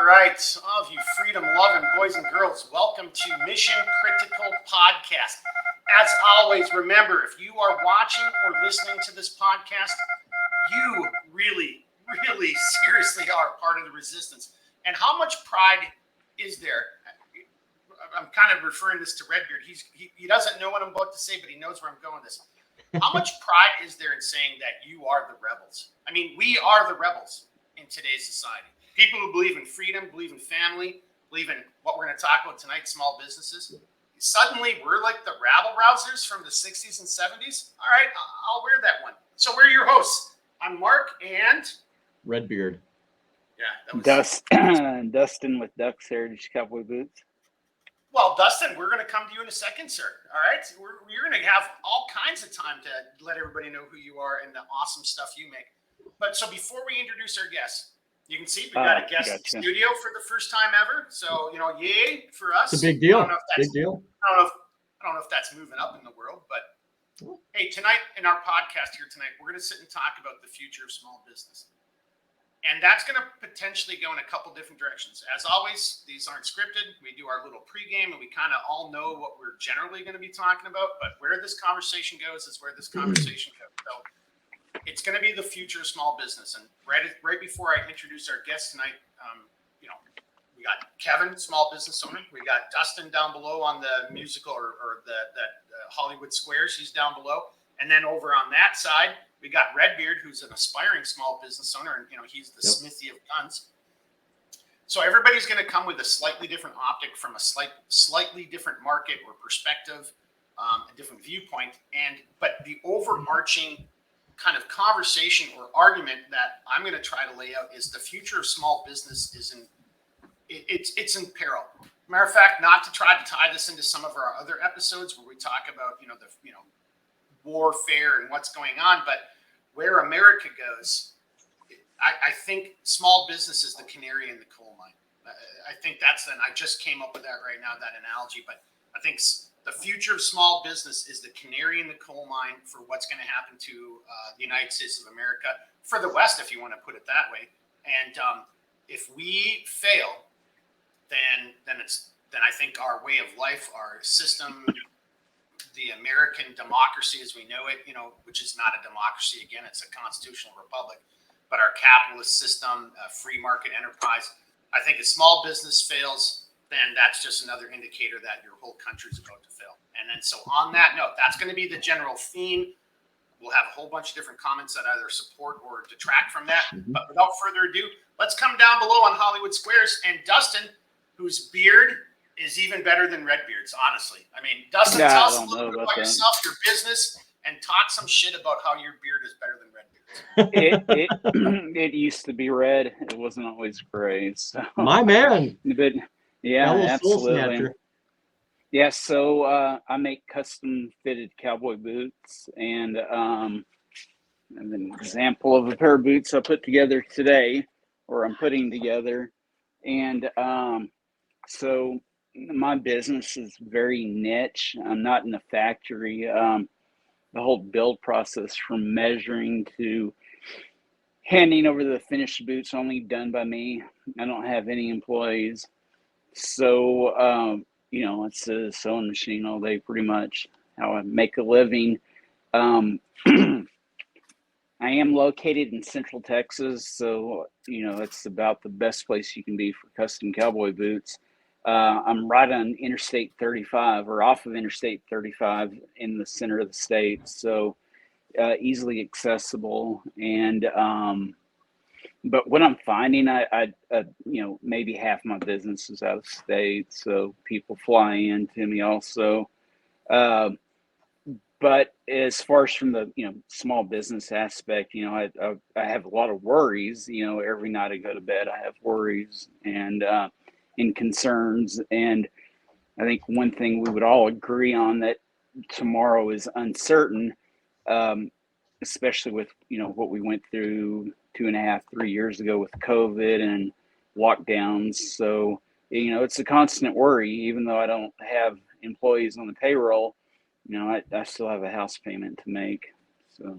right, all of you freedom-loving boys and girls, welcome to Mission Critical Podcast. As always, remember, if you are watching or listening to this podcast, you really, really seriously are part of the resistance. And how much pride is there? I'm kind of referring this to Redbeard. He doesn't know what I'm about to say, but he knows where I'm going with this. How much pride is there in saying that you are the rebels? I mean, we are the rebels in today's society. People who believe in freedom, believe in family, believe in what we're going to talk about tonight, small businesses. Suddenly, we're like the rabble-rousers from the 60s and 70s. All right, I'll wear that one. So we're your hosts. I'm Mark and... Redbeard. Yeah, that was... Dustin with Ducks Heritage Cowboy Boots. Well, Dustin, we're going to come to you in a second, sir. All right? You're going to have all kinds of time to let everybody know who you are and the awesome stuff you make. But so before we introduce our guests, you can see we got a guest studio for the first time ever. So, yay for us. It's a big deal. Big deal. I don't know if that's moving up in the world, but hey, tonight in our podcast here tonight, we're going to sit and talk about the future of small business. And that's going to potentially go in a couple different directions. As always, these aren't scripted. We do our little pregame, and we kind of all know what we're generally going to be talking about. But where this conversation goes is where this conversation goes. So it's going to be the future of small business. And right before I introduce our guest tonight, we got Kevin, small business owner. We got Dustin down below on the musical or the Hollywood Squares. He's down below. And then over on that side, we got Redbeard, who's an aspiring small business owner, and he's the smithy of guns. So everybody's going to come with a slightly different optic from a slightly different market or perspective, a different viewpoint. But the overarching kind of conversation or argument that I'm going to try to lay out is the future of small business is it's in peril. Matter of fact, not to try to tie this into some of our other episodes where we talk about warfare and what's going on, but where America goes, I think small business is the canary in the coal mine. I think and I just came up with that right now, that analogy, but I think the future of small business is the canary in the coal mine for what's going to happen to the United States of America, for the West, if you want to put it that way. And if we fail, then I think our way of life, our system, the American democracy as we know it, which is not a democracy, again, it's a constitutional republic, but our capitalist system, free market enterprise, I think if small business fails, then that's just another indicator that your whole country is about to fail. And then so on that note, that's going to be the general theme. We'll have a whole bunch of different comments that either support or detract from that. Mm-hmm. But without further ado, let's come down below on Hollywood Squares. And Dustin, whose beard is even better than Redbeard's, honestly. I mean, Dustin, tell us a little bit about yourself, your business, and talk some shit about how your beard is better than Redbeard's. It used to be red. It wasn't always gray. So. My man. But yeah, absolutely. Yeah, so I make custom fitted cowboy boots, and an example of a pair of boots I put together today, or I'm putting together. And so my business is very niche. I'm not in a factory. The whole build process from measuring to handing over the finished boots only done by me. I don't have any employees. So, it's a sewing machine all day, pretty much how I make a living. I am located in Central Texas, so, it's about the best place you can be for custom cowboy boots. I'm right on Interstate 35 or off of Interstate 35 in the center of the state. So easily accessible. And, but what I'm finding, I maybe half my business is out of state. So people fly in to me also. But as far as from the, small business aspect, I have a lot of worries, every night I go to bed, I have worries and concerns. And I think one thing we would all agree on that tomorrow is uncertain, especially with, what we went through 2.5, 3 years ago with COVID and lockdowns. So, it's a constant worry, even though I don't have employees on the payroll, I still have a house payment to make. So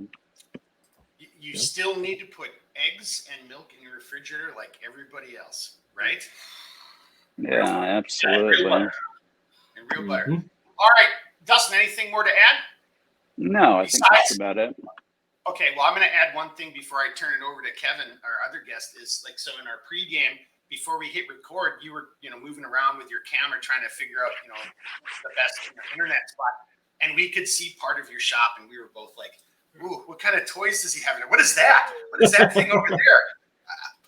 you still need to put eggs and milk in your refrigerator like everybody else. right? Yeah, absolutely. Real butter. And real butter. Mhm. All right, Dustin, anything more to add? No, I think that's about it. Okay, well, I'm going to add one thing before I turn it over to Kevin, our other guest. Is like, so in our pregame, before we hit record, you were, moving around with your camera trying to figure out, the best internet spot, and we could see part of your shop, and we were both like, "Ooh, what kind of toys does he have in there? What is that? What is that thing over there?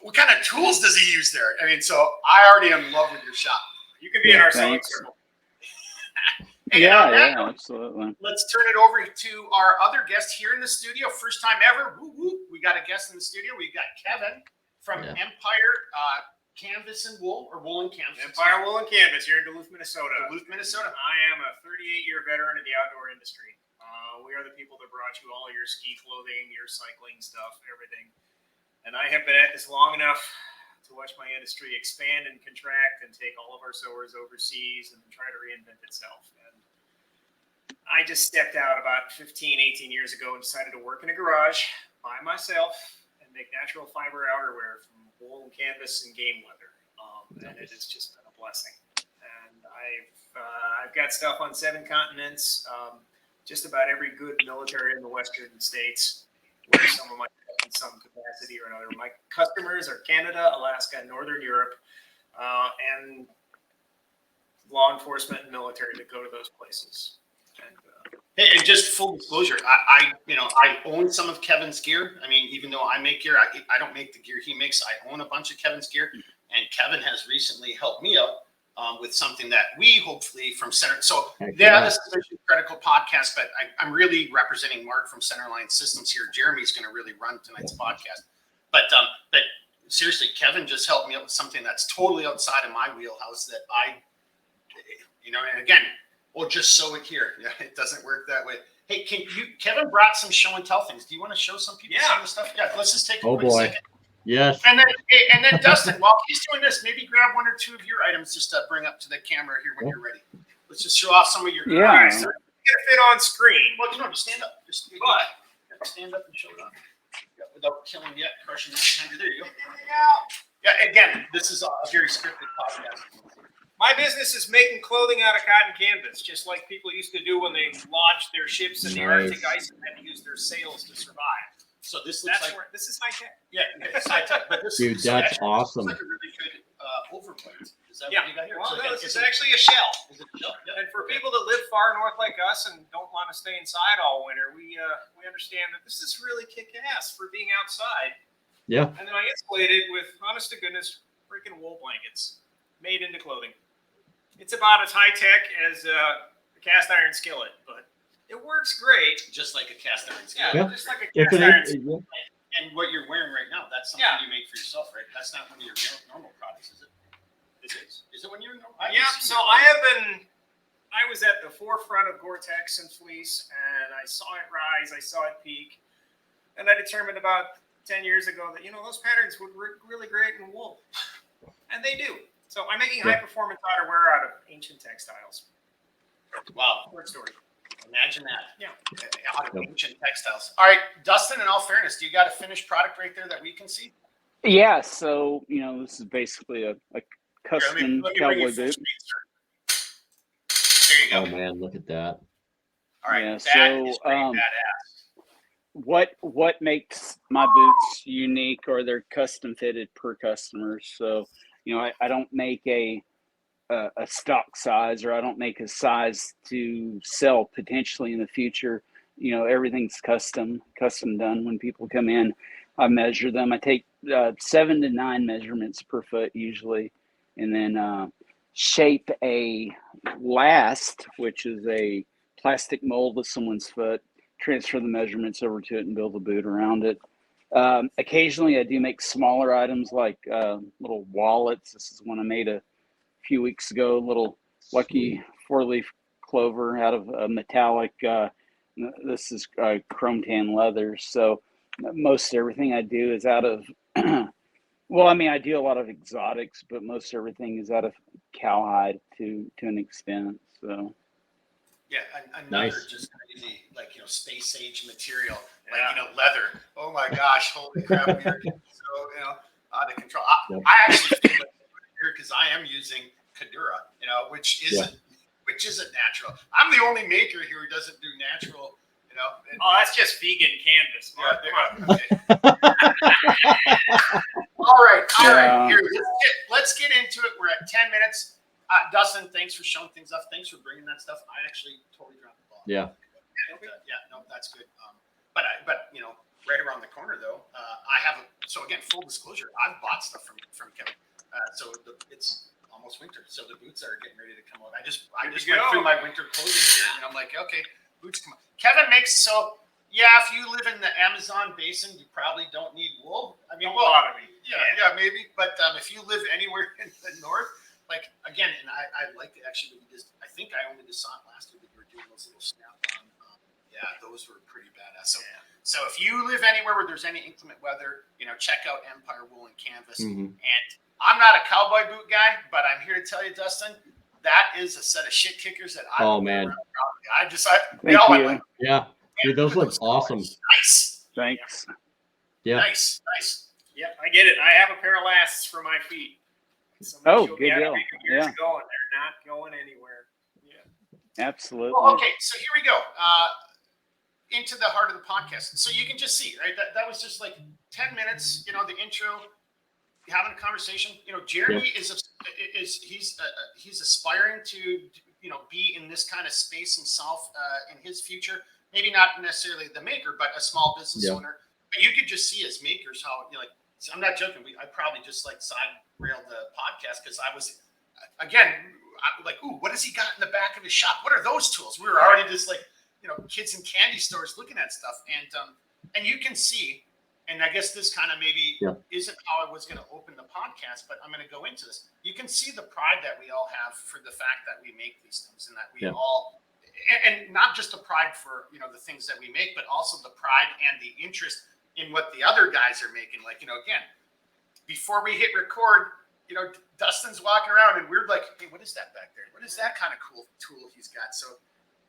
What kind of tools does he use there?" I mean, so I already am in love with your shop. You can be in our sewing circle. Hey, yeah, absolutely. Let's turn it over to our other guest here in the studio. First time ever. Woo, woo. We got a guest in the studio. We've got Kevin from Empire Canvas and Wool, or Wool and Canvas. Empire Wool and Canvas here in Duluth, Minnesota. Duluth, Minnesota. I am a 38-year veteran of the outdoor industry. We are the people that brought you all your ski clothing, your cycling stuff, everything. And I have been at this long enough to watch my industry expand and contract and take all of our sewers overseas and try to reinvent itself. And I just stepped out about 15, 18 years ago and decided to work in a garage by myself and make natural fiber outerwear from wool and canvas and game leather. And it has just been a blessing. And I've got stuff on 7 continents, just about every good military in the Western states, where some of my in some capacity or another. My customers are Canada, Alaska, Northern Europe, and law enforcement and military that go to those places. Hey, and just full disclosure, I own some of Kevin's gear. I mean, even though I make gear, I don't make the gear he makes. I own a bunch of Kevin's gear, and Kevin has recently helped me out with something that we hopefully from Center. So this is a Mission Critical podcast, but I'm really representing Mark from Centerline Systems here. Jeremy's going to really run tonight's podcast. But seriously, Kevin just helped me out with something that's totally outside of my wheelhouse that and again, we'll just sew it here. Yeah, it doesn't work that way. Hey, Kevin brought some show and tell things. Do you want to show some people some of the stuff? Yeah, let's just take a quick second. Yes. And then Dustin, while he's doing this, maybe grab 1 or 2 of your items just to bring up to the camera here when you're ready. Let's just show off some of your. Yeah. Get it fit on screen. Well, just stand up. Just stand up and show it off. Yeah, without killing yet, crushing that behind you. There you go. Yeah. Again, this is a very scripted podcast. My business is making clothing out of cotton canvas, just like people used to do when they launched their ships in the Arctic ice and had to use their sails to survive. So this looks this is high tech. Yeah, it's high tech. But this Dude, that's awesome. Looks like a really good overplate. Is that Yeah. what you got here? Well, So no, again, this is actually a shell. Is it a shell? Yeah. And for people that live far north like us and don't want to stay inside all winter, we understand that this is really kick-ass for being outside. Yeah. And then I insulate it with, honest to goodness, freaking wool blankets made into clothing. It's about as high-tech as a cast iron skillet, but it works great. Just like a cast iron Yeah, skillet. just like a cast iron skillet. And what you're wearing right now, that's something you make for yourself, right? That's not one of your normal products, is it? Is it one of your normal? Yeah, so I was at the forefront of Gore-Tex and fleece, and I saw it rise, I saw it peak, and I determined about 10 years ago that, those patterns would work really great in wool. And they do. So I'm making high-performance outerwear out of ancient textiles. Wow. Short story. Imagine that. Yeah. Out of ancient textiles. All right, Dustin, in all fairness, do you got a finished product right there that we can see? Yeah, so, this is basically a custom let me cowboy bring you full boot. screen, sir. There you go. Oh man, look at that. All right, Yeah, that so, is pretty badass. What makes my boots unique are they're custom fitted per customer. So, I don't make a stock size, or I don't make a size to sell potentially in the future. Everything's custom done. When people come in, I measure them. I take 7 to 9 measurements per foot usually, and then shape a last, which is a plastic mold of someone's foot, transfer the measurements over to it, and build a boot around it. Occasionally I do make smaller items like little wallets. This is one I made a few weeks ago, little lucky 4-leaf clover out of a metallic, this is chrome tan leather. So most everything I do is out of, I do a lot of exotics, but most everything is out of cowhide to an extent. So Yeah, another just crazy, space age material, leather. Oh my gosh, holy crap, we are getting so out of control. I actually feel like here because I am using Kadura, which isn't natural. I'm the only maker here who doesn't do natural. Oh, that's just vegan canvas. Mark. Come on. Okay. All right. Yeah. Here, let's get into it. We're at 10 minutes. Dustin, thanks for showing things up. Thanks for bringing that stuff. I actually totally dropped the ball. Yeah. No, that's good. But right around the corner though, I have so again, full disclosure, I've bought stuff from Kevin. So it's almost winter, so the boots are getting ready to come out. I just went through my winter clothing here, and I'm like, okay, boots come out. Kevin makes so. Yeah, if you live in the Amazon basin, you probably don't need wool. I mean, yeah, maybe. But if you live anywhere in the north, like again, and I like to actually I think I only just saw it last year that you were doing those little snap-on. Yeah, those were pretty badass. So if you live anywhere where there's any inclement weather, check out Empire Wool and Canvas. Mm-hmm. And I'm not a cowboy boot guy, but I'm here to tell you, Dustin, that is a set of shit kickers that I. Oh man. Thank you. Yeah. Dude, those look awesome. Nice. Thanks. Yeah. Nice. Yeah, I get it. I have a pair of lasts for my feet. Good deal. Years Yeah. ago, and they're not going anywhere. Yeah. Absolutely. Well, okay, so here we go. Into the heart of the podcast. So you can just see, right? That was just like 10 minutes, the intro, having a conversation. Jeremy he's aspiring to, be in this kind of space himself in his future. Maybe not necessarily the maker, but a small business owner. But you could just see as makers how, so I'm not joking. I probably just side railed the podcast because I was, again, I'm like, ooh, what has he got in the back of his shop? What are those tools? We were already just kids in candy stores looking at stuff. And you can see, and I guess this kind of maybe isn't how I was going to open the podcast, but I'm going to go into this. You can see the pride that we all have for the fact that we make these things and that we all, and not just the pride for, the things that we make, but also the pride and the interest in what the other guys are making. Like, again, before we hit record, Dustin's walking around and we're like, hey, what is that back there? What is that kind of cool tool he's got?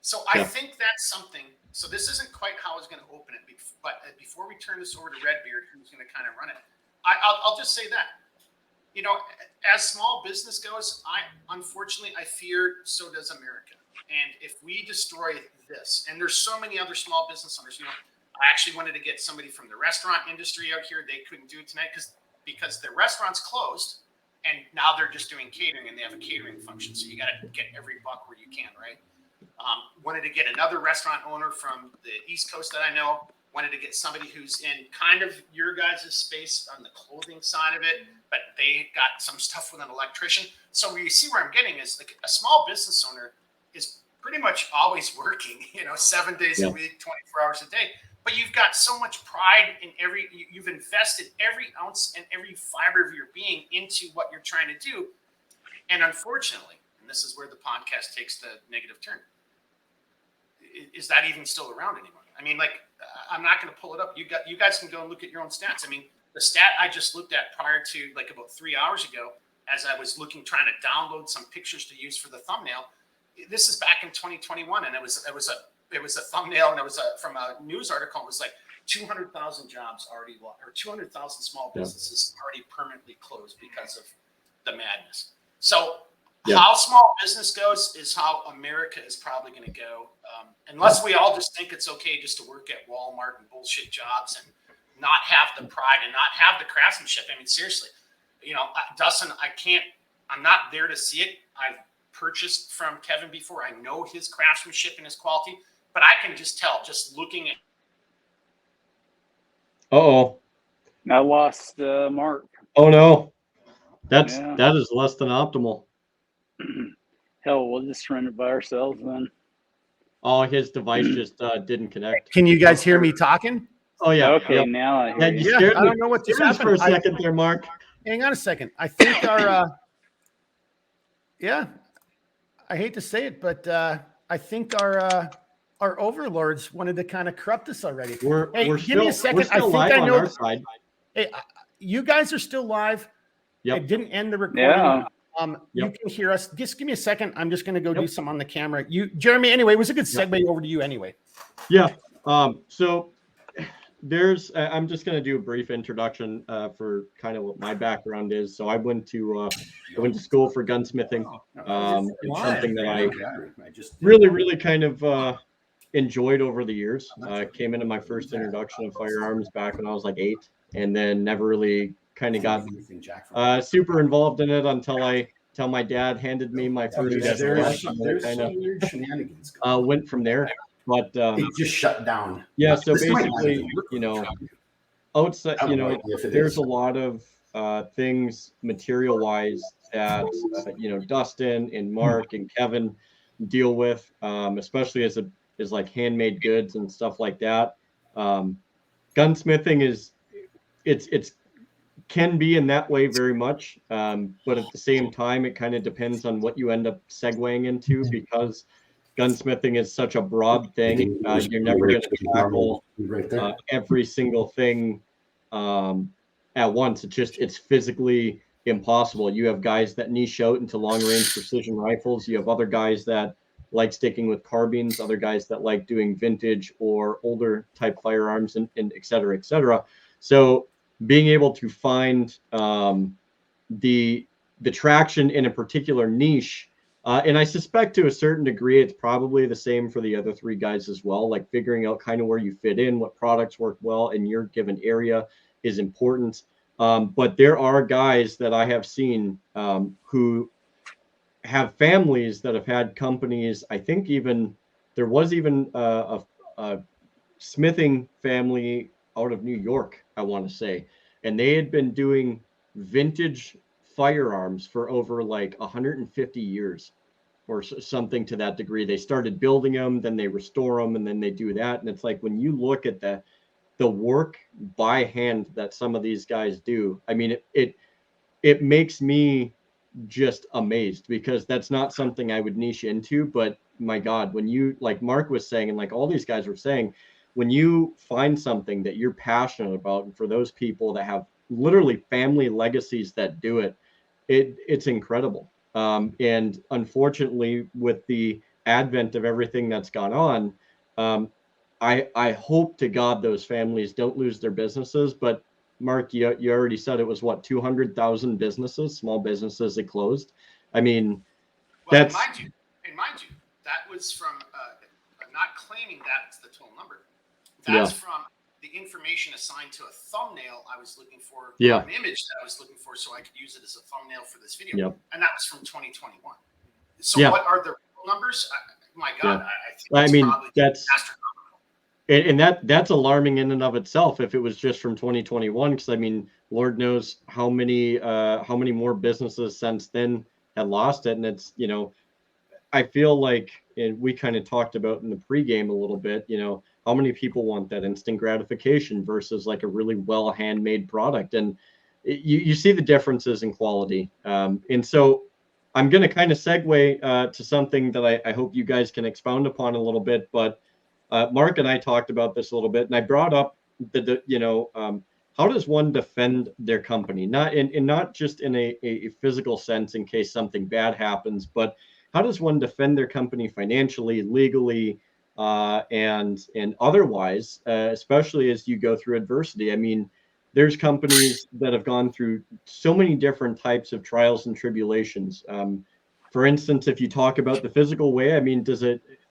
So I think that's something. So this isn't quite how I was going to open it, but before we turn this over to Redbeard, who's going to kind of run it, I'll just say that, as small business goes, unfortunately I fear so does America. And if we destroy this, and there's so many other small business owners, I actually wanted to get somebody from the restaurant industry out here. They couldn't do it tonight because the restaurant's closed, and now they're just doing catering, and they have a catering function. So you got to get every buck where you can, right? Wanted to get another restaurant owner from the East Coast that I know. Wanted to get somebody who's in kind of your guys' space on the clothing side of it, but they got some stuff with an electrician. So you see where I'm getting is like a small business owner is pretty much always working, 7 days a week, 24 hours a day. But you've got so much pride in you've invested every ounce and every fiber of your being into what you're trying to do. And unfortunately, and this is where the podcast takes the negative turn, is that even still around anymore? I mean, I'm not going to pull it up. You guys can go and look at your own stats. I mean, the stat I just looked at prior to about 3 hours ago, as I was trying to download some pictures to use for the thumbnail. This is back in 2021, and it was a thumbnail, and it was from a news article. It was like 200,000 jobs already, or 200,000 small businesses already permanently closed because of the madness. So how small business goes is how America is probably going to go, unless we all just think it's okay just to work at Walmart and bullshit jobs and not have the pride and not have the craftsmanship. I mean, seriously, Dustin, I'm not there to see it. I've purchased from Kevin before. I know his craftsmanship and his quality, but I can just tell just looking at. I lost Mark. Oh no, that is less than optimal. Hell, we'll just run it by ourselves then. Oh, his device just didn't connect. Can you guys hear me talking? Oh yeah. Okay, now I hear you. I don't know what just happened for a second there, Mark. Hang on a second. I think our I hate to say it, but I think our overlords wanted to kind of corrupt us already. We're give still, me a second. We're still I think live I know. on our side. Hey, you guys are still live. Yep. It didn't end the recording. Yeah. You can hear us. Just give me a second. I'm just going to go do some on the camera. Jeremy, anyway, it was a good segue over to you anyway. Yeah. So I'm just going to do a brief introduction for kind of what my background is. So I went to school for gunsmithing. It's something that I really kind of enjoyed over the years. Came into my first introduction of firearms back when I was like 8, and then never really kind of got super involved in it until my dad handed me my first SLS, and then kind of went from there. But it just shut down. Yeah, so basically, outside, there's a lot of things material-wise that Dustin and Mark and Kevin deal with, especially as like handmade goods and stuff like that. Gunsmithing it's can be in that way very much, but at the same time, it kind of depends on what you end up segueing into, because gunsmithing is such a broad thing. You're never going to tackle every single thing at once. It's physically impossible. You have guys that niche out into long range precision rifles. You have other guys that like sticking with carbines, other guys that like doing vintage or older type firearms, and et cetera, et cetera. So being able to find the traction in a particular niche, and I suspect to a certain degree it's probably the same for the other three guys as well, like figuring out kind of where you fit in, what products work well in your given area is important. But there are guys that I have seen who have families that have had companies. I think even there was even a smithing family out of New York, I want to say, and they had been doing vintage firearms for over like 150 years or something to that degree. They started building them, then they restore them, and then they do that. And it's like, when you look at the work by hand that some of these guys do, I mean, it makes me just amazed, because that's not something I would niche into. But my God, when you, like Mark was saying, and like all these guys were saying, when you find something that you're passionate about, and for those people that have literally family legacies that do it, it's incredible. And unfortunately, with the advent of everything that's gone on, I hope to God those families don't lose their businesses. But Mark, you already said it was what, 200,000 businesses, small businesses that closed. I mean, well, that's and mind you, that was from. I'm not claiming that's the total number. That's from the information assigned to a thumbnail I was looking for, an image that I was looking for, so I could use it as a thumbnail for this video. And that was from 2021. So what are the numbers? My God, I think that's astronomical. And that's alarming in and of itself, if it was just from 2021, because I mean, Lord knows how many more businesses since then had lost it. And it's, I feel like, and we kind of talked about in the pregame a little bit, how many people want that instant gratification versus like a really well handmade product. And you see the differences in quality. And so I'm going to kind of segue to something that I hope you guys can expound upon a little bit. But Mark and I talked about this a little bit, and I brought up how does one defend their company? Not just in a physical sense in case something bad happens, but how does one defend their company financially, legally, and otherwise, especially as you go through adversity? I mean, there's companies that have gone through so many different types of trials and tribulations. For instance, if you talk about the physical way, I mean,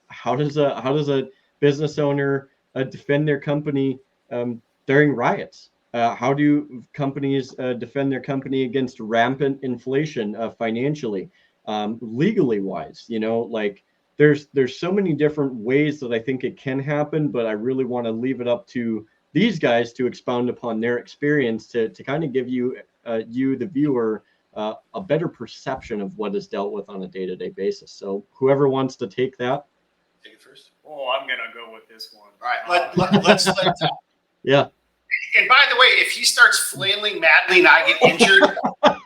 how does a business owner defend their company during riots? How do companies defend their company against rampant inflation financially? Legally wise, like there's so many different ways that I think it can happen, but I really want to leave it up to these guys to expound upon their experience to kind of give you the viewer a better perception of what is dealt with on a day-to-day basis. So whoever wants to take that. Take it first. Oh, I'm gonna go with this one. All right, let's Yeah. And by the way, if he starts flailing madly and I get injured,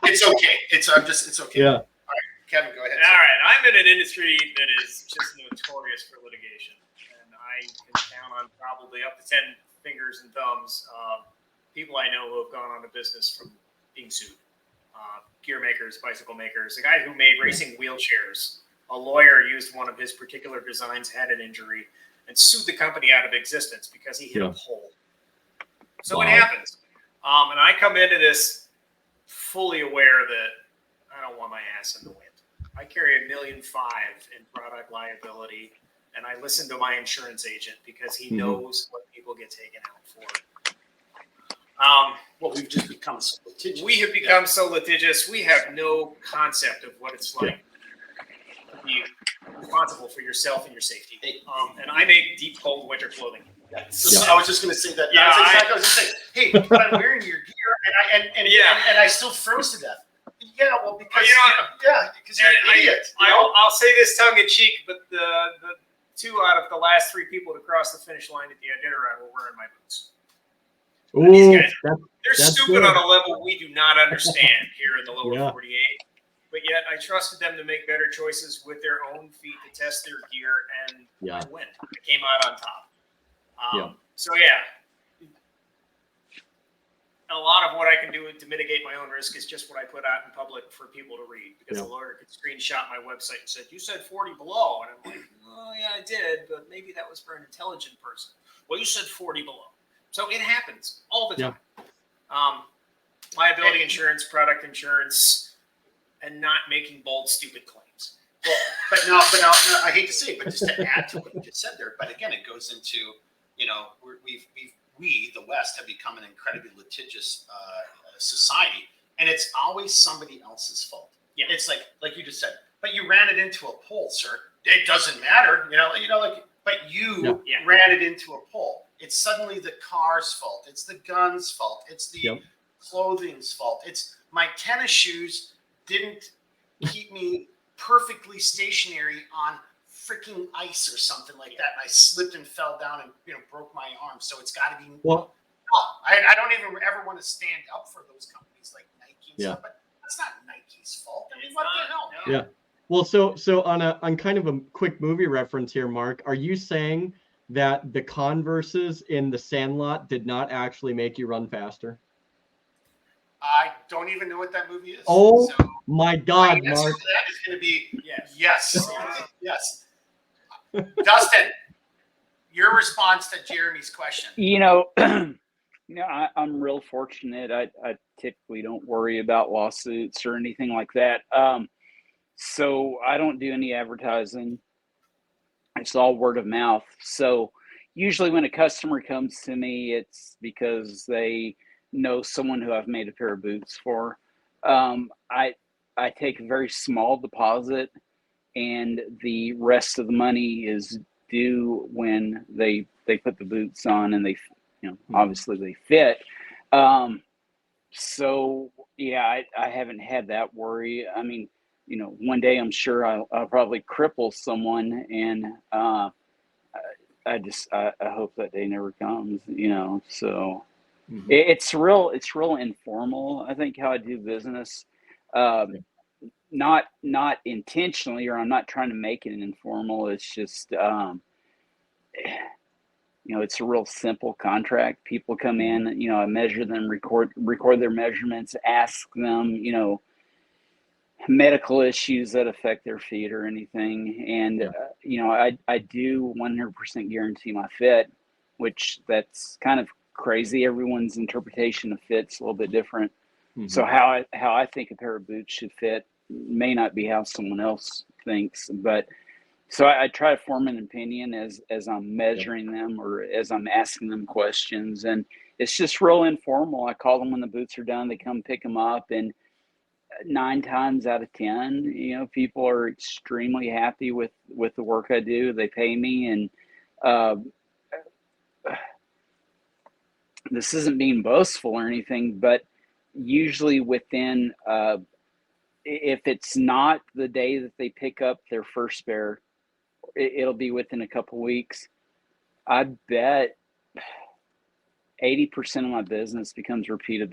it's okay. It's okay. Yeah. All right, Kevin, go ahead. All right, I'm in an industry that is just notorious for litigation, and I can count on probably up to 10 fingers and thumbs people I know who have gone on a business from being sued. Gear makers, bicycle makers, the guy who made racing wheelchairs. A lawyer used one of his particular designs, had an injury, and sued the company out of existence because he hit a pole. So Wow. it happens. And I come into this fully aware that I don't want my ass in the wind. I carry $1.5 million in product liability, and I listen to my insurance agent because he knows what people get taken out for. Well, we've just become so litigious. We have become so litigious. We have no concept of what it's like to be responsible for yourself and your safety. And I make deep cold winter clothing. So I was just going to say that. Yeah, That's exactly what I was going to say. Hey, but I'm wearing your gear, and I still froze to death. Yeah, well, because because you're an idiot. I'll say this tongue in cheek, but the 2 out of the last 3 people to cross the finish line at the Iditarod were wearing my boots. Ooh, These guys, they're that's stupid good. on a level we do not understand here in the lower Yeah. 48. But yet I trusted them to make better choices with their own feet to test their gear, and I win. I came out on top. So a lot of what I can do to mitigate my own risk is just what I put out in public for people to read, because the lawyer could screenshot my website and said, "You said 40 below," and I'm like, "Oh yeah, I did, but maybe that was for an intelligent person." Well, you said 40 below, so it happens all the time. Liability insurance, product insurance, and not making bold, stupid claims. Well, but no, I hate to say it, but just to add to what you just said there, but again, it goes into, we, the West, have become an incredibly litigious society, and it's always somebody else's fault. Yeah. It's like you just said, but you ran it into a pole, sir. It doesn't matter, but you ran it into a pole. It's suddenly the car's fault. It's the gun's fault. It's the clothing's fault. It's my tennis shoes didn't keep me perfectly stationary on freaking ice or something like that, and I slipped and fell down and broke my arm. So it's got to be. Well, I don't even ever want to stand up for those companies like Nike and stuff, but that's not Nike's fault. I mean, what the hell? Yeah. Well, so on kind of a quick movie reference here, Mark, are you saying that the Converses in The Sandlot did not actually make you run faster? I don't even know what that movie is. Oh my God, my answer Mark! to that is going to be yes. Dustin, your response to Jeremy's question. I'm real fortunate. I typically don't worry about lawsuits or anything like that. So I don't do any advertising. It's all word of mouth. So usually when a customer comes to me, it's because they know someone who I've made a pair of boots for. I take a very small deposit, and the rest of the money is due when they put the boots on and they, obviously they fit. So yeah, I haven't had that worry. I mean, one day I'm sure I'll probably cripple someone, and I hope that day never comes. So it's real informal. I think how I do business, not intentionally, or I'm not trying to make it informal. It's just it's a real simple contract. People come in, I measure them, record their measurements, ask them, medical issues that affect their feet or anything. And, I do 100% guarantee my fit, which that's kind of crazy. Everyone's interpretation of fit's a little bit different. So how I think a pair of boots should fit may not be how someone else thinks, but so I try to form an opinion as I'm measuring them or as I'm asking them questions, and it's just real informal. I call them when the boots are done. They come pick them up, and 9 times out of 10, people are extremely happy with the work I do. They pay me, and this isn't being boastful or anything, but usually within, if it's not the day that they pick up their first pair, it'll be within a couple weeks. I bet 80% of my business becomes repeated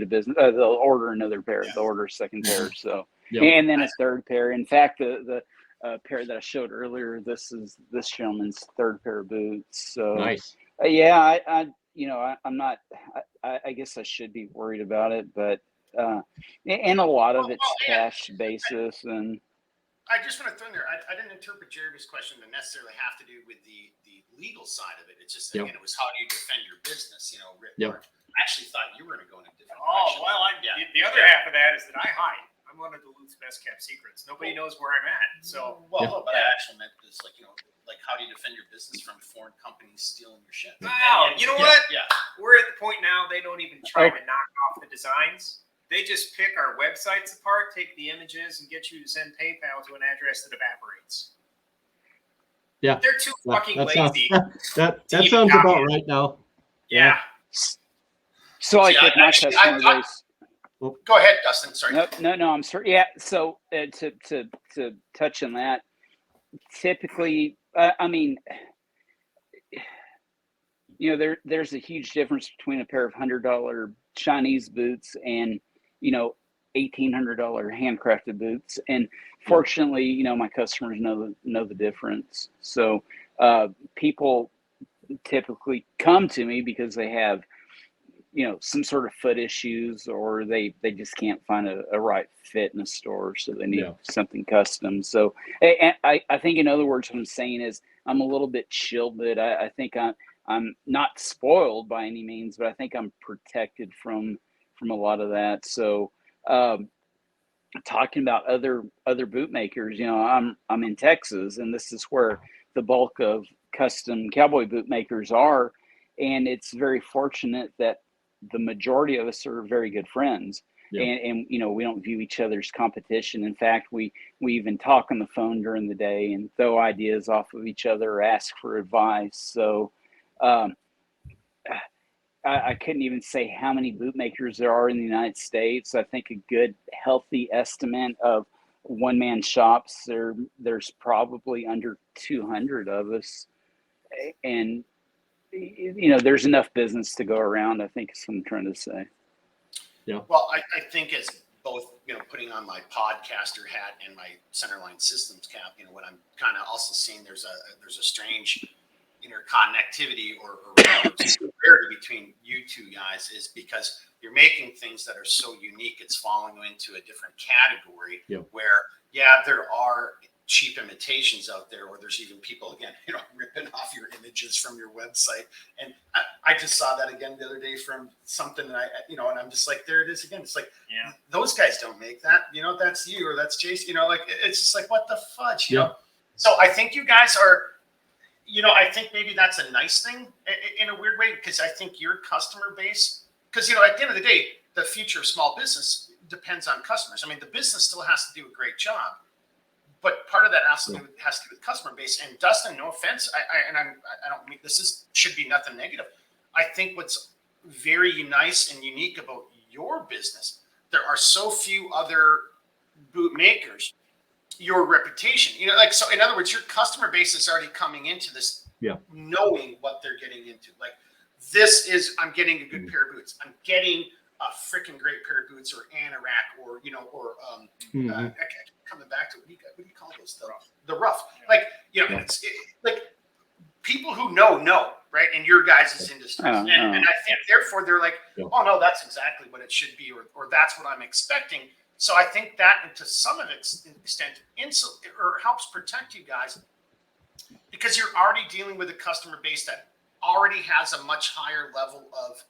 business. They'll order another pair. They'll order a second pair. So, and then a third pair. In fact, the pair that I showed earlier, this is this gentleman's third pair of boots. So nice. I'm not. I guess I should be worried about it, but and a lot of it's cash basis and. I just want to throw in there. I didn't interpret Jeremy's question to necessarily have to do with the legal side of it. It's just again, it was how do you defend your business? You know, I actually thought you were going to go in a different direction. Oh well, the other half of that is that I hide. I'm one of Duluth's best kept secrets. Nobody knows where I'm at. So but I actually meant this, like, you know, like how do you defend your business from foreign companies stealing your shit? Wow, you know what? Yeah. We're at the point now they don't even try to knock off the designs. They just pick our websites apart, take the images, and get you to send PayPal to an address that evaporates. Yeah, They're too fucking lazy. That sounds about right now. Yeah. So like with my customer base. Go ahead, Dustin. Sorry. No. I'm sorry. Yeah. So to touch on that, typically, I mean, you know, there's a huge difference between a pair of $100 Chinese boots and, you know, $1,800 handcrafted boots. And fortunately, you know, my customers know the difference. So people typically come to me because they have, you know, some sort of foot issues, or they just can't find a right fit in a store, so they need something custom. So I think, in other words, what I'm saying is I'm a little bit shielded. I think I'm not spoiled by any means, but I think I'm protected from a lot of that. So talking about other bootmakers, you know, I'm in Texas, and this is where the bulk of custom cowboy bootmakers are, and it's very fortunate that the majority of us are very good friends. And you know, we don't view each other as competition. In fact, we even talk on the phone during the day and throw ideas off of each other or ask for advice. So I couldn't even say how many bootmakers there are in the United States. I think a good healthy estimate of one-man shops, there's probably under 200 of us, and you know, there's enough business to go around, I think is what I'm trying to say. Yeah. Well, I think as both, you know, putting on my podcaster hat and my Centerline Systems cap, you know, what I'm kind of also seeing, there's a strange interconnectivity or similarity between you two guys, is because you're making things that are so unique. It's falling into a different category where, there are cheap imitations out there, or there's even people, again, you know, ripping off your images from your website. And I just saw that again the other day from something that and I'm just like, there it is again. It's like, those guys don't make that, you know, that's you, or that's Jason, you know, like, it's just like, what the fudge, you know? So I think you guys are, you know, I think maybe that's a nice thing in a weird way, because I think your customer base, because, you know, at the end of the day, the future of small business depends on customers. I mean, the business still has to do a great job, but part of that has to do with customer base. And Dustin, no offense, I don't mean should be nothing negative. I think what's very nice and unique about your business, there are so few other boot makers. Your reputation, you know, like, so in other words, your customer base is already coming into this, knowing what they're getting into. Like, I'm getting a good pair of boots. I'm getting a freaking great pair of boots, or anorak, or, you know, or coming back to what do you call those? The rough. Like, you know, it's like people who know, right? In your guys' industry, and I think therefore they're like, oh no, that's exactly what it should be, or that's what I'm expecting. So I think that, to some extent, helps protect you guys, because you're already dealing with a customer base that already has a much higher level of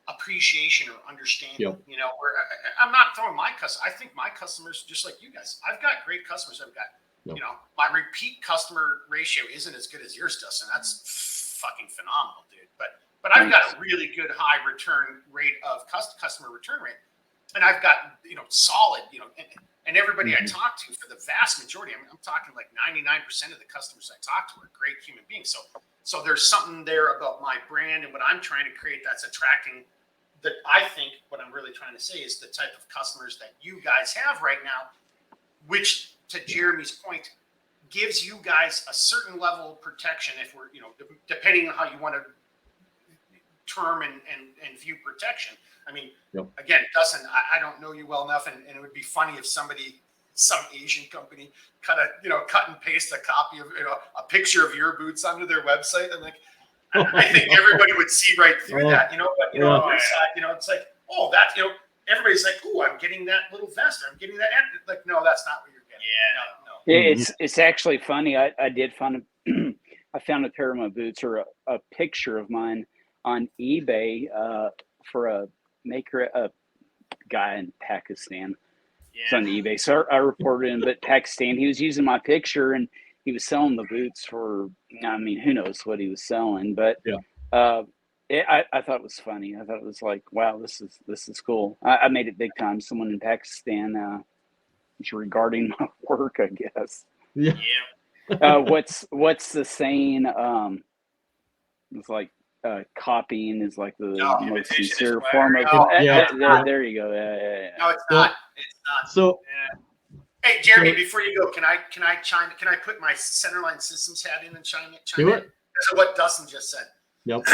appreciation or understanding. You know, where I'm not throwing my customers. I think my customers, just like you guys, I've got great customers. I've got, you know, my repeat customer ratio isn't as good as yours, Dustin. That's fucking phenomenal, dude. But I've got a really good high return rate of customer return rate. And I've got, you know, solid, you know, and everybody I talk to, for the vast majority, I mean, I'm talking like 99% of the customers I talk to are great human beings. So there's something there about my brand and what I'm trying to create that's attracting, that I think what I'm really trying to say is the type of customers that you guys have right now, which, to Jeremy's point, gives you guys a certain level of protection, if we're, you know, depending on how you want to term and view protection. I mean, again, Dustin, I don't know you well enough, and it would be funny if some Asian company cut and paste a copy of, you know, a picture of your boots onto their website, and like, I think everybody would see right through that, you know. But you know, on your side, you know, it's like, oh, that, you know, everybody's like, oh, I'm getting that little vest, or I'm getting that. Like, no, that's not what you're getting. No. It's actually funny. I did find I found a pair of my boots, or a picture of mine on eBay for a guy in Pakistan. It's on eBay. So I reported him, but Pakistan, he was using my picture and he was selling the boots for, I mean, who knows what he was selling, but I thought it was funny. I thought it was like, wow, this is cool. I made it big time. Someone in Pakistan is regarding my work, I guess. Yeah. What's the saying? It's like copying is like the most sincere form of. There you go. Yeah. No, it's not. It's not. So, hey, Jeremy, before you go, can I put my Centerline Systems hat in and chime in? Do it. So what Dustin just said. Yep.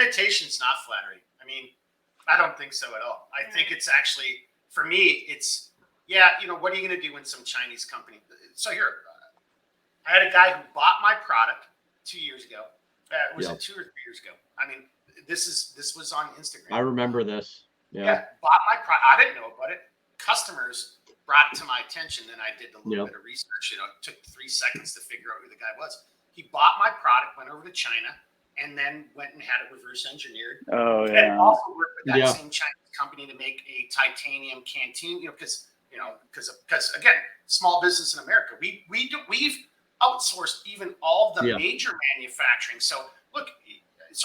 Imitation's not flattery. I mean, I don't think so at all. I think it's actually, for me, it's, what are you going to do when some Chinese company? So here, I had a guy who bought my product 2 years ago. Was it 2 or 3 years ago? I mean, this was on Instagram. I remember this. Yeah, bought my product. I didn't know about it. Customers brought it to my attention. Then I did a little bit of research. It took 3 seconds to figure out who the guy was. He bought my product, went over to China, and then went and had it reverse engineered. Oh, yeah. And also worked with that same Chinese company to make a titanium canteen. Because again, small business in America, we've outsourced even all the major manufacturing. So look,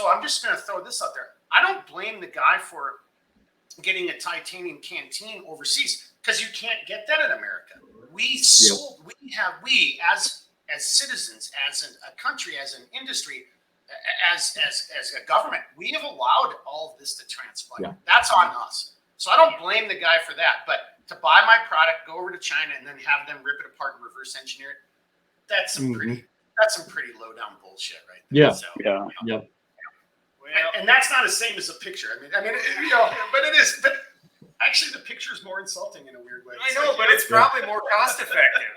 I'm just going to throw this out there. I don't blame the guy for getting a titanium canteen overseas, because you can't get that in America. We as citizens, as a country, as an industry, as a government, we have allowed all of this to transpire. Yeah. That's on us. So I don't blame the guy for that. But to buy my product, go over to China, and then have them rip it apart and reverse engineer it, that's some pretty low down bullshit right there. Yeah. So, Yep. And that's not the same as a picture. I mean, but it is. But actually, the picture is more insulting in a weird way. I know, but it's probably more cost effective.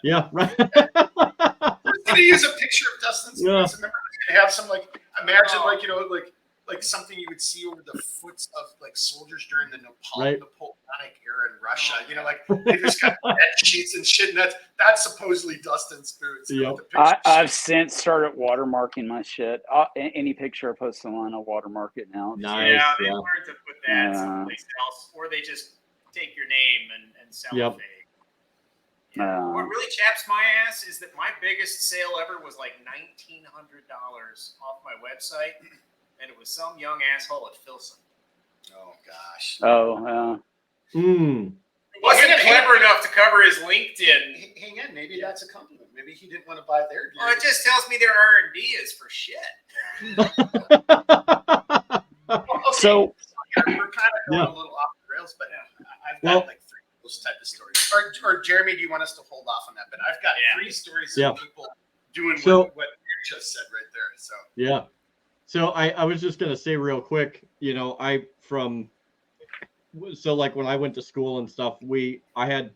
Yeah, right. We're going to use a picture of Dustin's. Yeah. Remember, we're going to have some like something you would see over the foots of like soldiers during the Napoleonic era in Russia. They just got bed sheets and shit, and that's supposedly Dustin's boots. I've since started watermarking my shit. Any picture I post online, I'll watermark it now. Nice. Yeah, they learn to put that someplace else, or they just take your name and sell it. What really chaps my ass is that my biggest sale ever was like $1,900 off my website, and it was some young asshole at Filson. Oh gosh. Wasn't clever enough to cover his LinkedIn. Hang on, maybe that's a compliment. Maybe he didn't want to buy their gear. Well, it just tells me their R&D is for shit. So we're kind of going a little off the rails, but I've got like 3 of those type of stories. Or Jeremy, do you want us to hold off on that? But I've got 3 stories of people doing what you just said right there. So So I was just gonna say real quick, like when I went to school and stuff, I had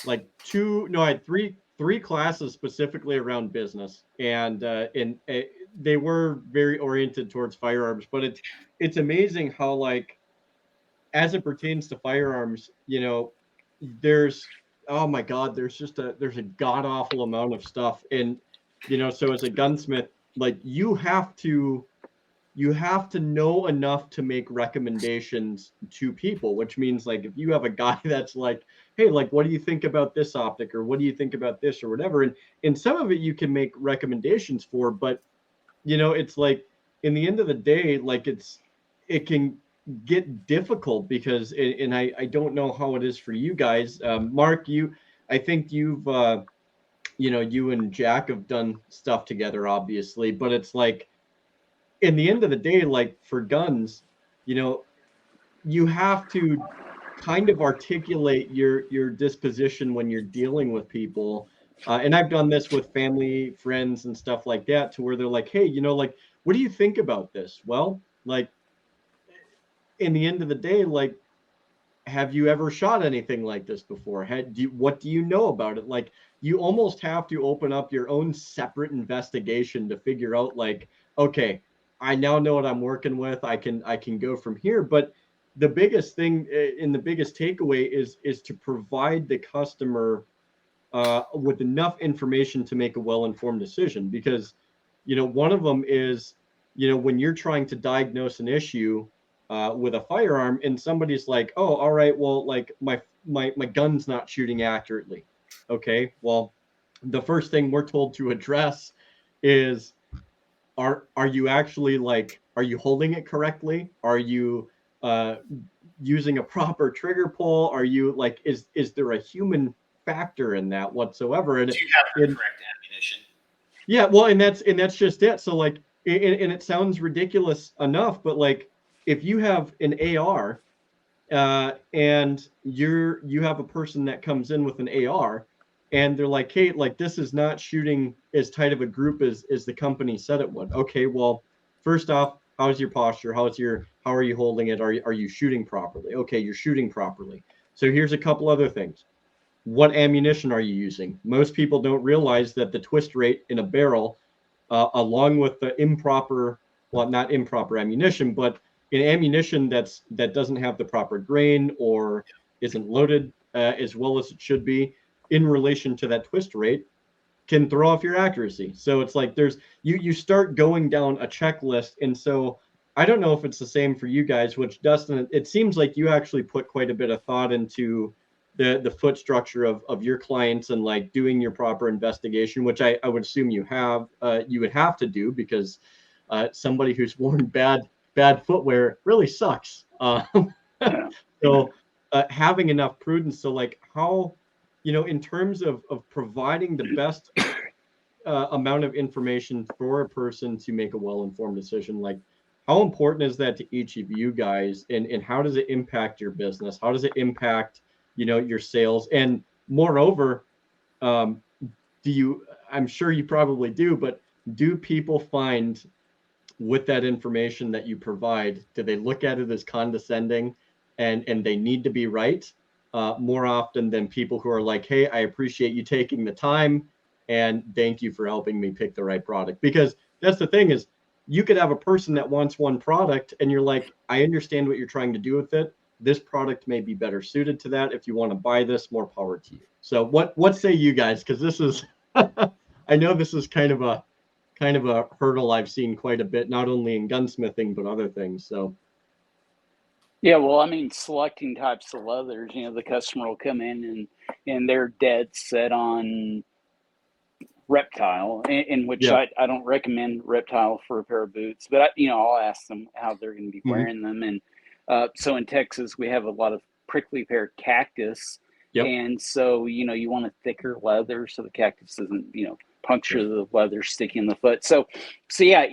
like 3 classes specifically around business, and they were very oriented towards firearms. But it's amazing how, like, as it pertains to firearms, there's a god awful amount of stuff, and so as a gunsmith, like you have to know enough to make recommendations to people, which means like if you have a guy that's like, hey, like, what do you think about this optic, or what do you think about this, or whatever, and some of it you can make recommendations for, but it's like in the end of the day, like it can get difficult because and I don't know how it is for you guys. Mark, I think you've you and Jack have done stuff together, obviously, but it's like in the end of the day, like for guns, you have to kind of articulate your disposition when you're dealing with people. And I've done this with family, friends, and stuff like that, to where they're like, hey, like, what do you think about this? Well, like, in the end of the day, like, have you ever shot anything like this before? What do you know about it? Like, you almost have to open up your own separate investigation to figure out, like, okay, I now know what I'm working with. I can go from here. But the biggest thing and the biggest takeaway is to provide the customer with enough information to make a well-informed decision. Because, one of them is, when you're trying to diagnose an issue with a firearm, and somebody's like, oh, all right, well, like my gun's not shooting accurately. Okay, well, the first thing we're told to address is, are you actually are you holding it correctly? Are you using a proper trigger pull? Are you is there a human factor in that whatsoever? And do you have the correct ammunition? Yeah, well, and that's just it. So and it sounds ridiculous enough, but if you have an AR and you have a person that comes in with an AR and they're like, hey, this is not shooting as tight of a group as the company said it would. Okay, well, first off, how's your posture? How are you holding it? Are you shooting properly? Okay, you're shooting properly. So here's a couple other things. What ammunition are you using? Most people don't realize that the twist rate in a barrel, along with the not improper ammunition, but an ammunition that doesn't have the proper grain or isn't loaded as well as it should be in relation to that twist rate, can throw off your accuracy. So it's you start going down a checklist. And so I don't know if it's the same for you guys, which Dustin, it seems like you actually put quite a bit of thought into the foot structure of your clients and doing your proper investigation, which I would assume you would have to do, because somebody who's worn bad footwear really sucks. So having enough prudence. So how, in terms of providing the best amount of information for a person to make a well-informed decision, how important is that to each of you guys, and how does it impact your business? How does it impact your sales? And moreover, I'm sure you probably do, but do people find with that information that you provide, do they look at it as condescending and they need to be right more often than people who are like, hey, I appreciate you taking the time and thank you for helping me pick the right product? Because that's the thing, is you could have a person that wants one product and you're like, I understand what you're trying to do with it. This product may be better suited to that. If you want to buy this, more power to you. So what say you guys? Because this is, I know this is kind of a hurdle I've seen quite a bit, not only in gunsmithing, but other things. So. Yeah, well, I mean, selecting types of leathers, the customer will come in and they're dead set on reptile, in which I don't recommend reptile for a pair of boots, but I'll ask them how they're going to be wearing them. And so in Texas, we have a lot of prickly pear cactus. Yep. And so, you want a thicker leather so the cactus doesn't, puncture the leather sticking in the foot. So yeah,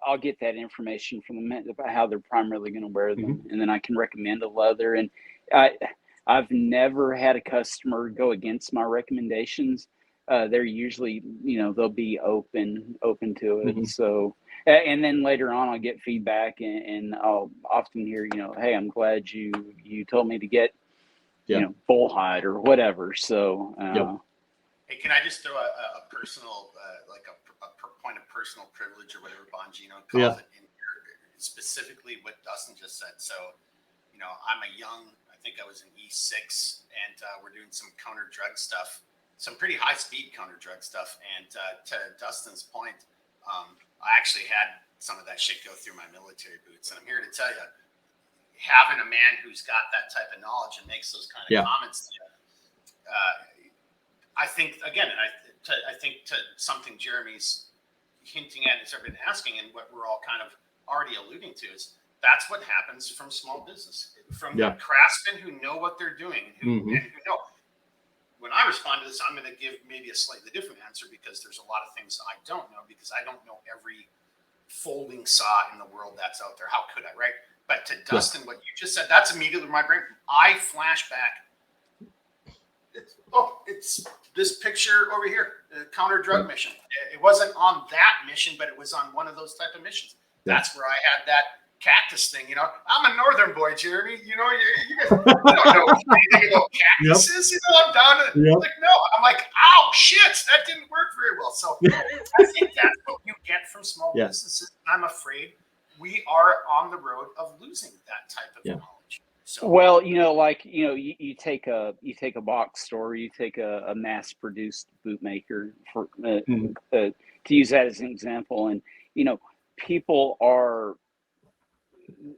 I'll get that information from them about how they're primarily going to wear them. And then I can recommend a leather. And I've never had a customer go against my recommendations. They're usually, they'll be open to it. So, and then later on I'll get feedback and I'll often hear, hey, I'm glad you told me to get, bull hide or whatever. So, hey, can I just throw a personal, a point of personal privilege or whatever Bongino calls it in here, specifically what Dustin just said. So, I'm I think I was in E6 and we're doing some counter drug stuff, some pretty high speed counter drug stuff. And to Dustin's point, I actually had some of that shit go through my military boots. And I'm here to tell you, having a man who's got that type of knowledge and makes those kind of comments to you, I think, again, I think to something Jeremy's hinting at, has been asking, and what we're all kind of already alluding to, is that's what happens from small business, from the craftsmen who know what they're doing, and who know. When I respond to this, I'm going to give maybe a slightly different answer, because there's a lot of things I don't know, because I don't know every folding saw in the world that's out there. How could I, right? But to Dustin, what you just said, that's immediately my brain. I flash back. It's this picture over here, the counter drug mission. It wasn't on that mission, but it was on one of those type of missions. That's where I had that cactus thing. I'm a northern boy, Jeremy. You guys don't know anything about cactuses. I'm down to no. I'm like, ow, shit, that didn't work very well. So I think that's what you get from small businesses. I'm afraid we are on the road of losing that type of knowledge. So Well, you take a box store, you take a mass produced bootmaker for Mhm. to use that as an example, and people are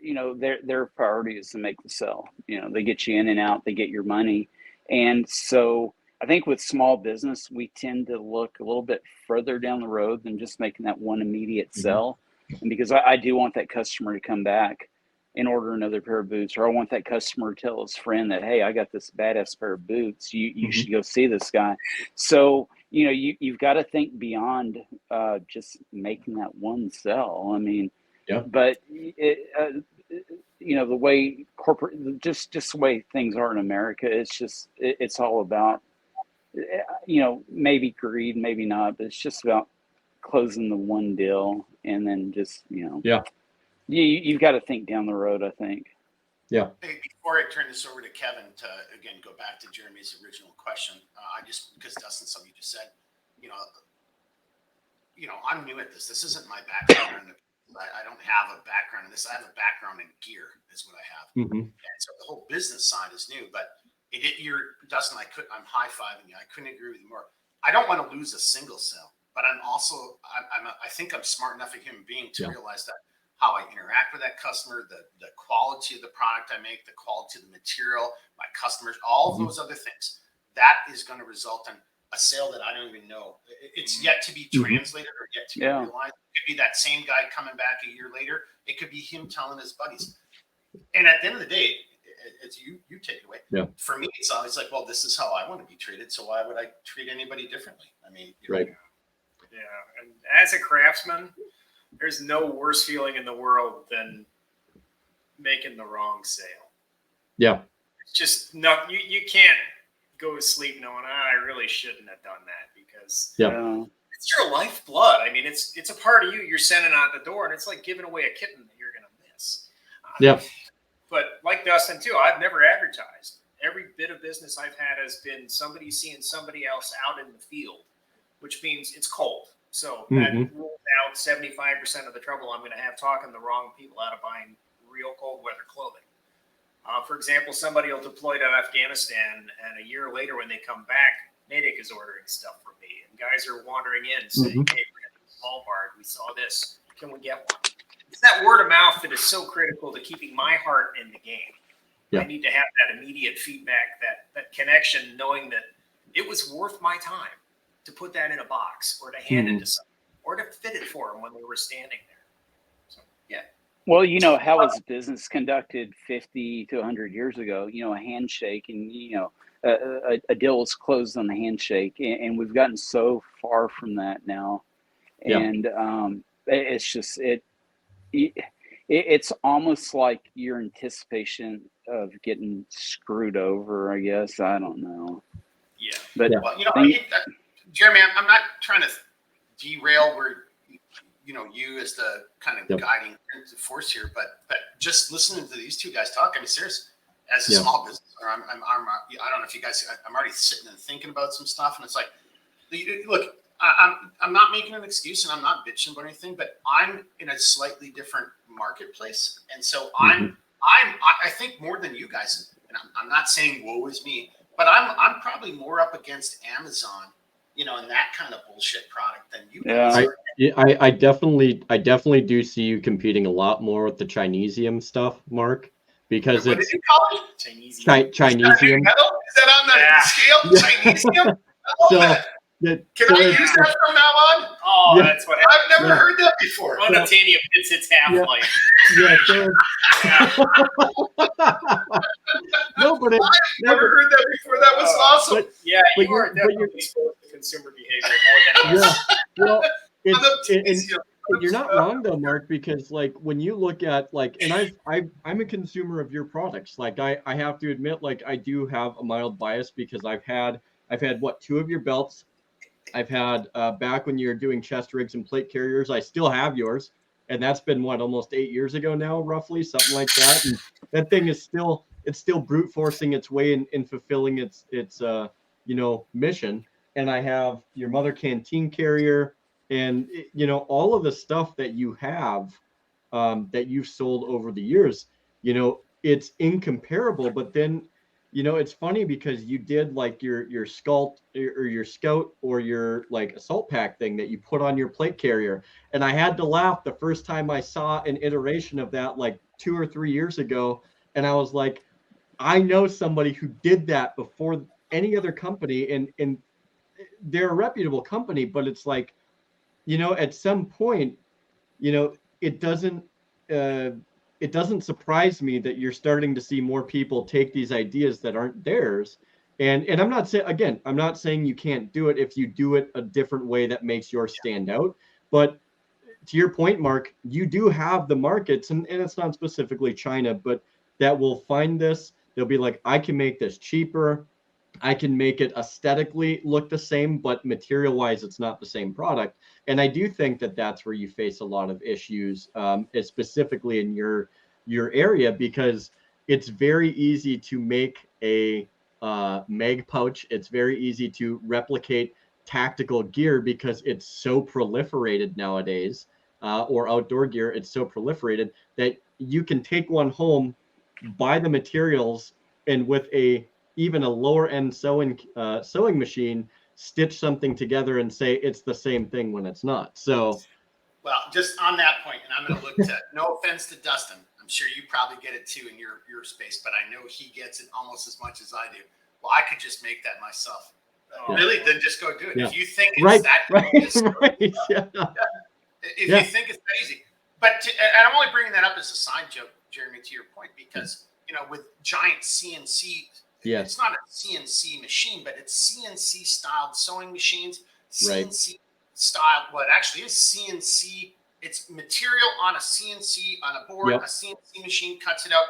their priority is to make the sell. They get you in and out, they get your money, and so I think with small business we tend to look a little bit further down the road than just making that one immediate Mhm. sell, and because I do want that customer to come back and order another pair of boots, or I want that customer to tell his friend that, hey, I got this badass pair of boots, you Mhm. should go see this guy. So you've got to think beyond just making that one sell. I mean, Yeah. but the way corporate, just the way things are in America, it's all about maybe greed, maybe not, but it's just about closing the one deal, and then just Yeah. you've got to think down the road, I think. Yeah. hey, before I turn this over to Kevin to again go back to Jeremy's original question, because Dustin, something you just said, you know, I'm new at this. This isn't my background. I don't have a background in this. I have a background in gear, is what I have. Mhm. And so the whole business side is new. But Dustin, I'm high fiving you. I couldn't agree with you more. I don't want to lose a single sale, but I think I'm smart enough a human being to realize that how I interact with that customer, the quality of the product I make, the quality of the material, my customers, all of those other things, that is going to result in a sale that I don't even know. It's yet to be translated or yet to be realized. It could be that same guy coming back a year later. It could be him telling his buddies. And at the end of the day, it's you take it away. Yeah. For me, it's always like, well, this is how I want to be treated. So why would I treat anybody differently? I mean, Right. Yeah. And as a craftsman, there's no worse feeling in the world than making the wrong sale. Yeah. It's just no, you can't go to sleep knowing I really shouldn't have done that, because it's your lifeblood. I mean, it's a part of you. You're sending out the door, and it's like giving away a kitten that you're gonna miss. Yeah. But like Dustin too, I've never advertised. Every bit of business I've had has been somebody seeing somebody else out in the field, which means it's cold. So that rules out 75% of the trouble I'm going to have talking the wrong people out of buying real cold weather clothing. For example, somebody will deploy to Afghanistan, and a year later when they come back, Natick is ordering stuff from me. And guys are wandering in saying, hey, we're at the Walmart, we saw this. Can we get one? It's that word of mouth that is so critical to keeping my heart in the game. Yeah. I need to have that immediate feedback, that connection, knowing that it was worth my time to put that in a box or to hand it to someone or to fit it for them when they were standing there. So, yeah. Well, how was business conducted 50 to 100 years ago? A handshake, and a deal was closed on the handshake, and we've gotten so far from that now. And it's just it's almost like your anticipation of getting screwed over, I guess. I don't know. Yeah. But well, Jeremy, I'm not trying to derail where you as the kind of guiding force here, but just listening to these two guys talk, I mean, serious. As a small business owner, I don't know if you guys, I'm already sitting and thinking about some stuff, and it's like, look, I'm not making an excuse, and I'm not bitching about anything, but I'm in a slightly different marketplace, and so I think more than you guys, and I'm not saying woe is me, but I'm probably more up against Amazon, and that kind of bullshit product than you guys are. I definitely do see you competing a lot more with the Chinesium stuff, Mark, because what it's did you call it? Chinesium. Is that on the scale? Chinesium? Can I use that from now on? Oh, that's what I've never heard that before. Unobtainium hits its half-life. No, but I've never heard that before. That was awesome. You are definitely exposed to consumer behavior more than us. You're not wrong though, Mark, because like when you look at and I'm a consumer of your products. Like I have to admit, like I do have a mild bias because I've had what, 2 of your belts. I've had back when you were doing chest rigs and plate carriers. I still have yours, and that's been what, almost 8 years ago now, roughly, something like that. And that thing is still brute forcing its way in fulfilling its mission. And I have your Mother Canteen carrier, and all of the stuff that you have that you've sold over the years. it's incomparable. But then, you know, it's funny because you did like your Scout or your Scout or your like assault pack thing that you put on your plate carrier. And I had to laugh the first time I saw an iteration of that like 2 or 3 years ago. And I was like, I know somebody who did that before any other company, and they're a reputable company, but it's like, you know, at some point, you know, it doesn't surprise me that you're starting to see more people take these ideas that aren't theirs. And I'm not saying, again, I'm not saying you can't do it if you do it a different way that makes yours stand out. But to your point, Mark, you do have the markets, and it's not specifically China, but that will find this. They'll be like, I can make this cheaper. I can make it aesthetically look the same, but material wise, it's not the same product. And I do think that that's where you face a lot of issues, specifically in your area, because it's very easy to make a mag pouch. It's very easy to replicate tactical gear because it's so proliferated nowadays, or outdoor gear. It's so proliferated that you can take one home, buy the materials, and with even a lower end sewing machine, stitch something together and say it's the same thing when it's not. So, well, just on that point, and I'm going to look to, no offense to Dustin, I'm sure you probably get it too in your space, but I know he gets it almost as much as I do. Well, I could just make that myself. Really? Then just go do it. Yeah. If you think it's right. If you think it's that easy. But and I'm only bringing that up as a side joke, Jeremy, to your point, because, you know, with giant CNC, it's not a CNC machine, but it's CNC styled sewing machines, CNC style. Well, it actually is CNC. It's material on a CNC on a board. A CNC machine cuts it out,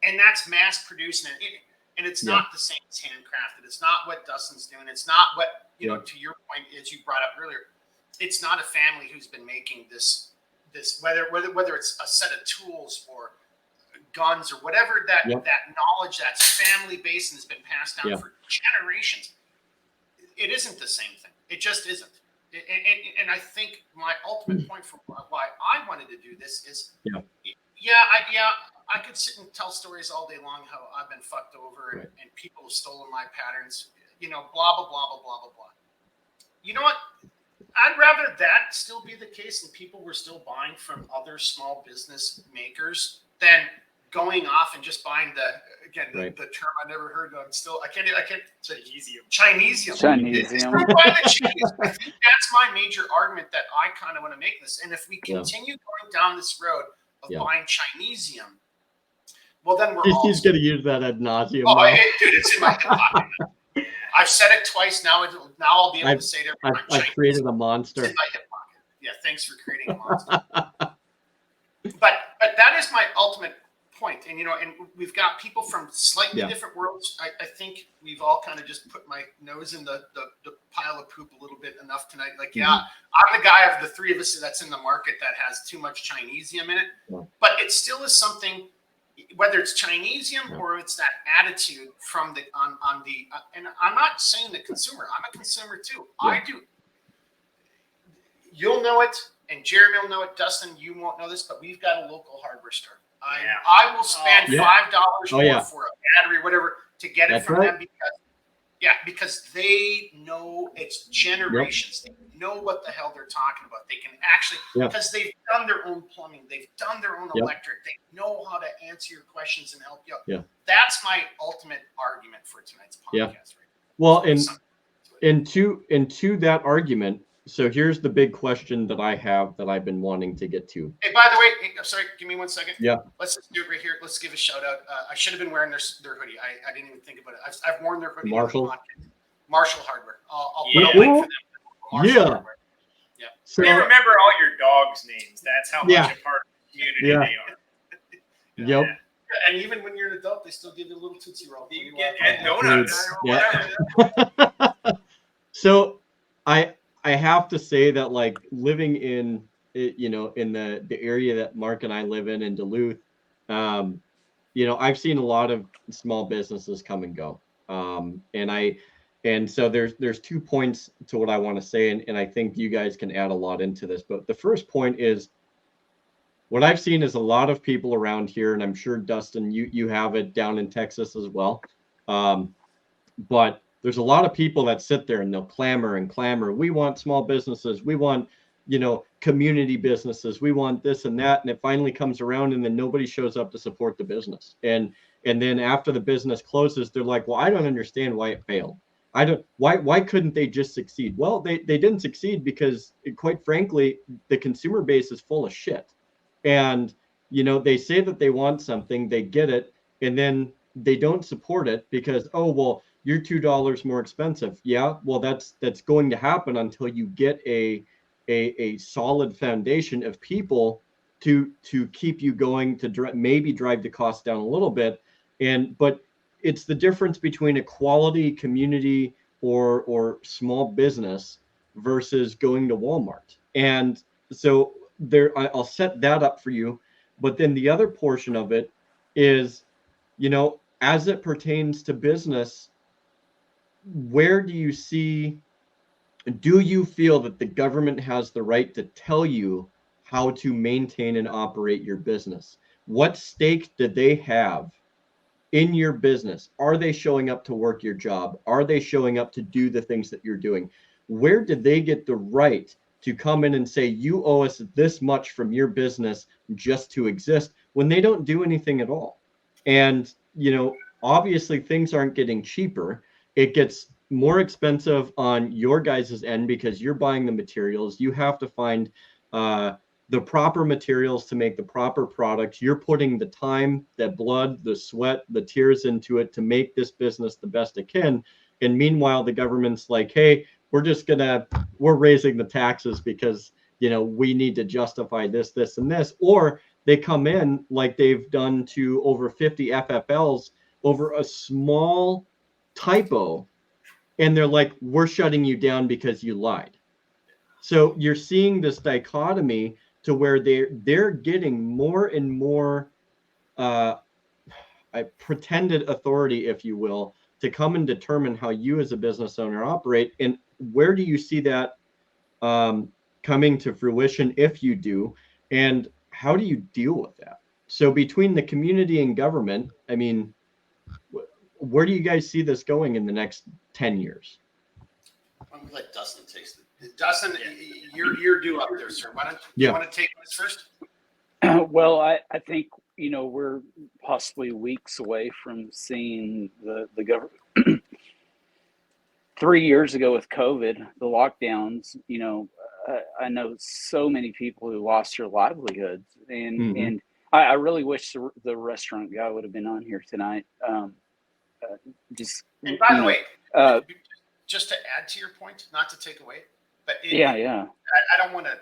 and that's mass produced. And it's not the same as handcrafted. It's not what Dustin's doing. It's not what, you know, to your point, as you brought up earlier, it's not a family who's been making this whether it's a set of tools or guns or whatever, that knowledge that's family based and has been passed down for generations. It isn't the same thing. It just isn't. And I think my ultimate point for why I wanted to do this is, I could sit and tell stories all day long how I've been fucked over and people have stolen my patterns, you know, blah, blah, blah, blah, blah, blah, blah. You know what? I'd rather that still be the case and people were still buying from other small business makers than going off and just buying the term I never heard of. I can't Chinesium. I think that's my major argument that I kind of want to make this. And if we continue going down this road of buying Chinesium, well, then he's going to use that ad nauseum. Oh, dude, it's in my pocket. I've said it twice now. I'll be able to say it every time. I've created a monster. It's in my hip pocket. Yeah, thanks for creating a monster. but that is my ultimate point. And, you know, and we've got people from slightly different worlds. I think we've all kind of just put my nose in the pile of poop a little bit enough tonight. Like, I'm the guy of the three of us that's in the market that has too much Chinesium in it. Yeah. But it still is something, whether it's Chinesium or it's that attitude from the on the and I'm not saying the consumer. I'm a consumer too. Yeah. I do. You'll know it, and Jeremy will know it. Dustin, you won't know this, but we've got a local hardware store. I will spend $5 more for a battery, whatever, to get it from them because they know it's generations. They know what the hell they're talking about. They can actually, because they've done their own plumbing, they've done their own electric, they know how to answer your questions and help you out. Yeah. That's my ultimate argument for tonight's podcast. Right? Well, into that argument, so here's the big question that I have that I've been wanting to get to. Hey, by the way, I'm sorry, give me 1 second. Yeah. Let's just do it right here. Let's give a shout out. I should have been wearing their hoodie. I didn't even think about it. I've worn their hoodie. Marshall Hardware. I'll put a link for them. Marshall Hardware. Yeah. So, we remember all your dogs' names. That's how much a part of the community they are. Yep. And even when you're an adult, they still give you a little Tootsie Roll. You get donuts. So I have to say that, like, living in, you know, in the area that Mark and I live in Duluth, you know, I've seen a lot of small businesses come and go. And so there's 2 points to what I want to say, and I think you guys can add a lot into this. But the first point is, what I've seen is a lot of people around here, and I'm sure Dustin, you have it down in Texas as well. But there's a lot of people that sit there and they'll clamor and clamor. We want small businesses. We want, community businesses. We want this and that. And it finally comes around and then nobody shows up to support the business. And then after the business closes, they're like, well, I don't understand why it failed. Why couldn't they just succeed? Well, they didn't succeed because, quite frankly, the consumer base is full of shit. And, they say that they want something, they get it, and then they don't support it because, oh, well, you're $2 more expensive. Yeah, well, that's going to happen until you get a solid foundation of people to keep you going, to maybe drive the cost down a little bit. But it's the difference between a quality community or small business versus going to Walmart. And so I'll set that up for you. But then the other portion of it is, as it pertains to business, where do you feel that the government has the right to tell you how to maintain and operate your business? What stake do they have in your business? Are they showing up to work your job? Are they showing up to do the things that you're doing? Where did they get the right to come in and say, you owe us this much from your business just to exist, when they don't do anything at all? And, obviously things aren't getting cheaper. It gets more expensive on your guys' end because you're buying the materials. You have to find the proper materials to make the proper product. You're putting the time, the blood, the sweat, the tears into it to make this business the best it can. And meanwhile, the government's like, hey, we're raising the taxes because, we need to justify this, this, and this. Or they come in like they've done to over 50 FFLs over a small typo. And they're like, we're shutting you down because you lied. So you're seeing this dichotomy to where they're getting more and more pretended authority, if you will, to come and determine how you as a business owner operate. And where do you see that coming to fruition, if you do? And how do you deal with that? So between the community and government, I mean, where do you guys see this going in the next 10 years? I'm going to let Dustin take it. Dustin, you're due up there, sir. Why don't you want to take this first? Well, I think, we're possibly weeks away from seeing the government. 3 years ago with COVID, the lockdowns, I know so many people who lost their livelihoods. And I really wish the restaurant guy would have been on here tonight. And by the way, just to add to your point, not to take away, but I don't want to.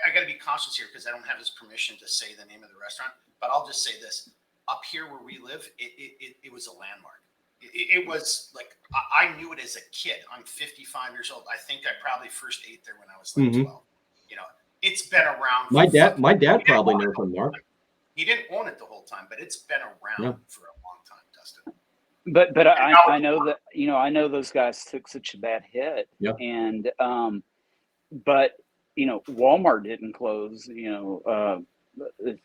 I got to be cautious here because I don't have his permission to say the name of the restaurant. But I'll just say this: up here where we live, it was a landmark. It was like I knew it as a kid. I'm 55 years old. I think I probably first ate there when I was like 12. It's been around. My dad probably knows him, Mark. He didn't own it the whole time, but it's been around for a long time, Dustin. But I know that I know those guys took such a bad hit, and but Walmart didn't close.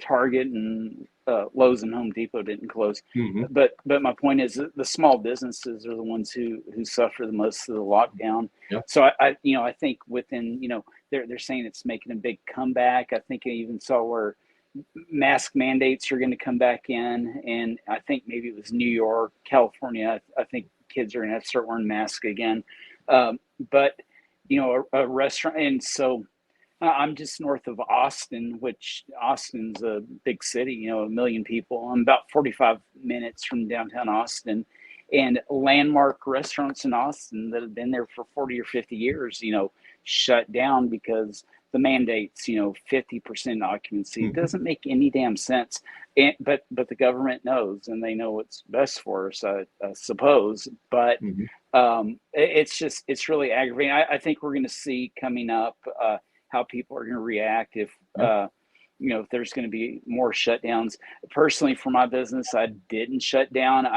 Target and Lowe's and Home Depot didn't close. But my point is that the small businesses are the ones who suffer the most of the lockdown. So I think within they're saying it's making a big comeback. I think I even saw where mask mandates are going to come back in, and I think maybe it was New York, California. I think kids are going to have to start wearing masks again. But a restaurant, and so I'm just north of Austin, which Austin's a big city, 1 million people. I'm about 45 minutes from downtown Austin, and landmark restaurants in Austin that have been there for 40 or 50 years, shut down because the mandates, 50% occupancy. It doesn't make any damn sense. But the government knows, and they know what's best for us, I suppose. But it's really aggravating. I think we're going to see coming up how people are going to react if if there's going to be more shutdowns. Personally, for my business, I didn't shut down.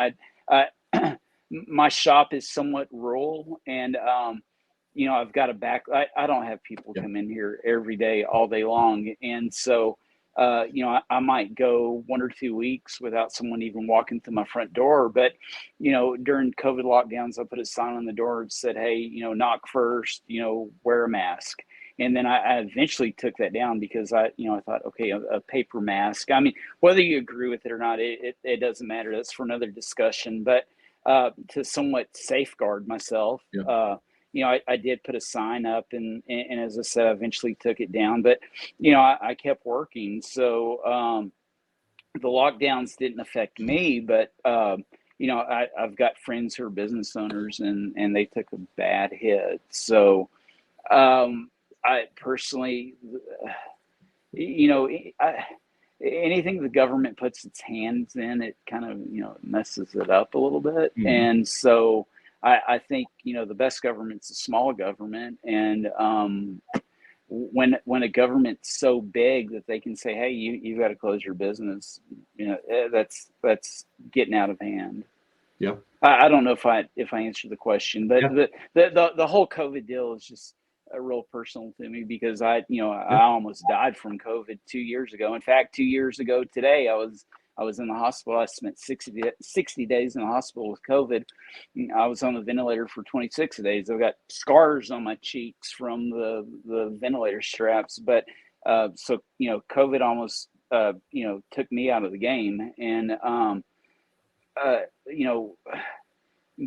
My shop is somewhat rural, and I've got I don't have people come in here every day, all day long, and so I might go 1 or 2 weeks without someone even walking through my front door. But, during COVID lockdowns, I put a sign on the door that said, hey, knock first, wear a mask. And then I eventually took that down because I thought, okay, a paper mask. I mean, whether you agree with it or not, it doesn't matter. That's for another discussion. But to somewhat safeguard myself, I did put a sign up, and as I said, I eventually took it down. But I kept working, so the lockdowns didn't affect me. But I've got friends who are business owners, and they took a bad hit. So I personally, anything the government puts its hands in, it kind of messes it up a little bit. Mhm. And so I think the best government's a small government, and when a government's so big that they can say, hey, you've got to close your business, that's getting out of hand. Yeah. I don't know if I answered the question, but Yeah. the whole COVID deal is just a real personal to me because I almost died from COVID 2 years ago. In fact, 2 years ago today, I was in the hospital. I spent 60 days in the hospital with COVID. I was on the ventilator for 26 days. I've got scars on my cheeks from the ventilator straps. But so COVID almost took me out of the game. And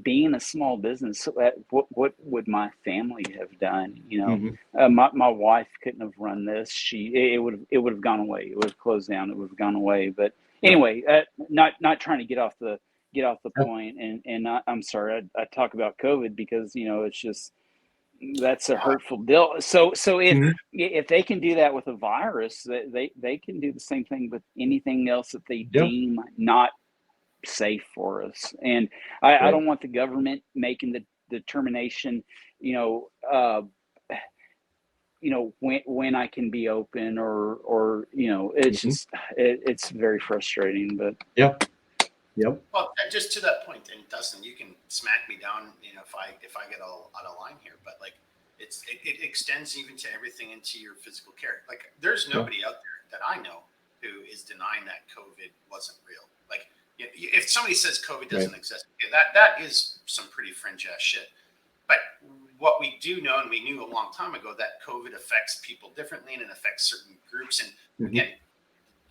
being a small business, what would my family have done? Mhm. My wife couldn't have run this. It would have gone away. It would have closed down. It would have gone away. But anyway, not trying to get off the Yeah. point. And I'm sorry, I talk about COVID because it's just that's a hurtful deal. So Mhm. if they can do that with a virus, they can do the same thing with anything else that they Yeah. deem not safe for us. And I Right. don't want the government making the determination, when I can be open or it's Mhm. just it's very frustrating. But Yep. Yep. Well, just to that point, and Dustin, you can smack me down, if I get all out of line here, but like it extends even to everything into your physical care. Like, there's nobody out there that I know who is denying that COVID wasn't real. Like, if somebody says COVID doesn't exist, that is some pretty fringe ass shit. But what we do know, and we knew a long time ago, that COVID affects people differently and it affects certain groups. And Mhm. again,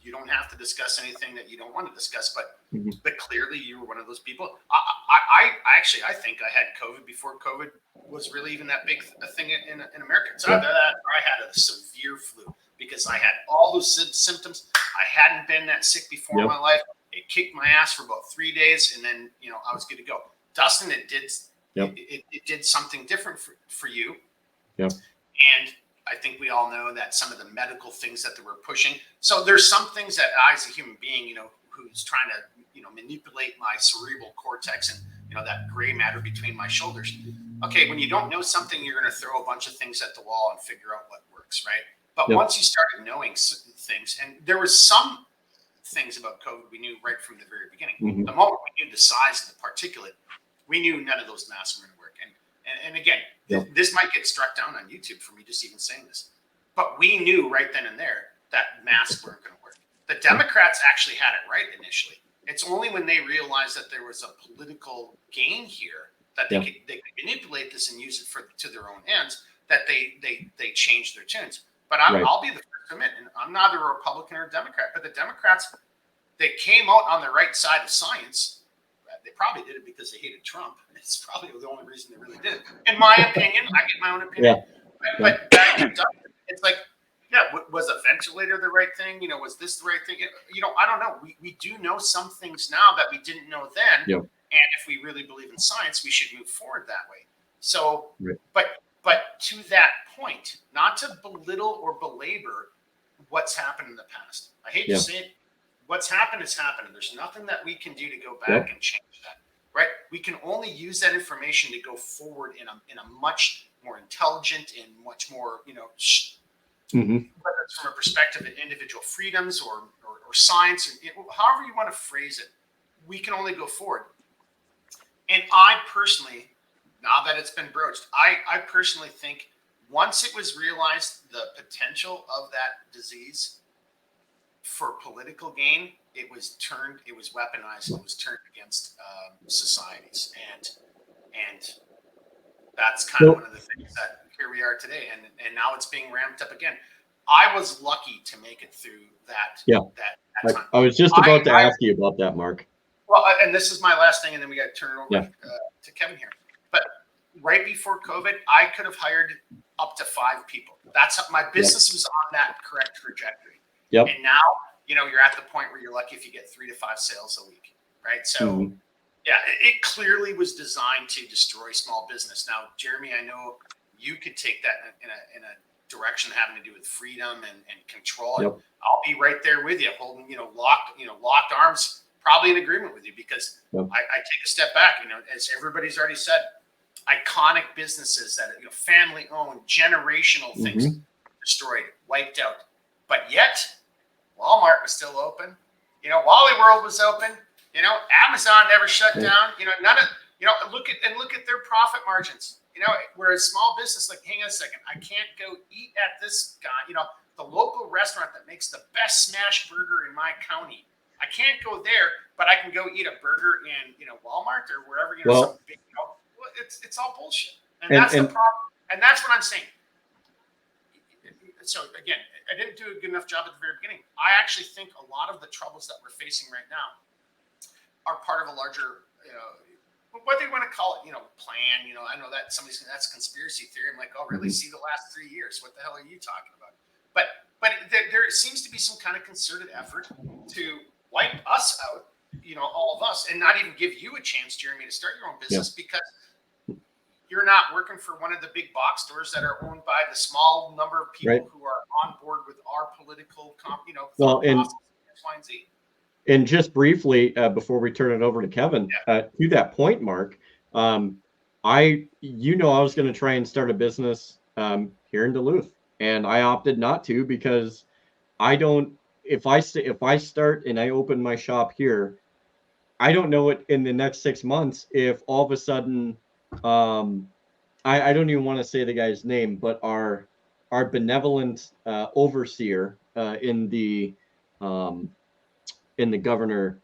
you don't have to discuss anything that you don't want to discuss, but Mhm. but clearly you were one of those people. I think I had COVID before COVID was really even that big a thing in America. So either that, or I had a severe flu because I had all those symptoms. I hadn't been that sick before in my life. It kicked my ass for about 3 days, and then I was good to go. Dustin, it did it did something different for you. Yeah. And I think we all know that some of the medical things that they were pushing. So there's some things that I, as a human being, who's trying to, manipulate my cerebral cortex and, that gray matter between my shoulders. Okay, when you don't know something, you're going to throw a bunch of things at the wall and figure out what works, right? But once you started knowing things, and there was some things about COVID we knew right from the very beginning. Mhm. The moment we knew the size of the particulate, we knew none of those masks were going to work. And again, this might get struck down on YouTube for me just even saying this, but we knew right then and there that masks weren't going to work. The Democrats actually had it right initially. It's only when they realized that there was a political gain here that they could manipulate this and use it to their own ends that they changed their tunes. But I'll be the first to admit, and I'm neither a Republican or a Democrat, but the Democrats, they came out on the right side of science. They probably did it because they hated Trump. It's probably the only reason they really did it. In my opinion, I get my own opinion. But it's like, was a ventilator the right thing? Was this the right thing? I don't know. We do know some things now that we didn't know then. Yep. And if we really believe in science, we should move forward that way. So, but to that point, not to belittle or belabor what's happened in the past. I hate to say it. What's happened is happened. There's nothing that we can do to go back and change that, right? We can only use that information to go forward in a much more intelligent and much more, whether it's from a perspective of individual freedoms or science, or however you want to phrase it, we can only go forward. And I personally, now that it's been broached, I personally think once it was realized the potential of that disease, for political gain, it was weaponized, it was turned against societies, and that's kind of one of the things that here we are today, and now it's being ramped up again. I was lucky to make it through that. Yeah. That time. I was just about to ask you about that, Mark. Well, and this is my last thing, and then we got to turn it over Yeah. to Kevin here. But right before COVID, I could have hired up to 5 people. That's my business was on that correct trajectory. Yep. And now, you're at the point where you're lucky if you get 3 to 5 sales a week, right? So, yeah, it clearly was designed to destroy small business. Now, Jeremy, I know you could take that in a direction having to do with freedom and control. Yep. I'll be right there with you, holding, locked arms, probably in agreement with you, because I take a step back, as everybody's already said, iconic businesses that, family owned, generational things destroyed, wiped out. But yet Walmart was still open. Wally World was open. Amazon never shut down. None of, look at their profit margins. Whereas small business, like, hang on a second, I can't go eat at this guy, the local restaurant that makes the best smash burger in my county. I can't go there, but I can go eat a burger in, Walmart or wherever, some big, it's all bullshit. And that's the problem. And that's what I'm saying. So again, I didn't do a good enough job at the very beginning. I actually think a lot of the troubles that we're facing right now are part of a larger, what they want to call it, plan. I know that somebody's saying that's conspiracy theory. I'm like, oh, really? See the last 3 years? What the hell are you talking about? But there seems to be some kind of concerted effort to wipe us out, all of us, and not even give you a chance, Jeremy, to start your own business because you're not working for one of the big box stores that are owned by the small number of people who are on board with our political, And just briefly, before we turn it over to Kevin, to that point, Mark, I was going to try and start a business here in Duluth, and I opted not to because I don't. If I start and I open my shop here, I don't know it in the next 6 months if all of a sudden, I don't even want to say the guy's name, but our benevolent overseer in the governor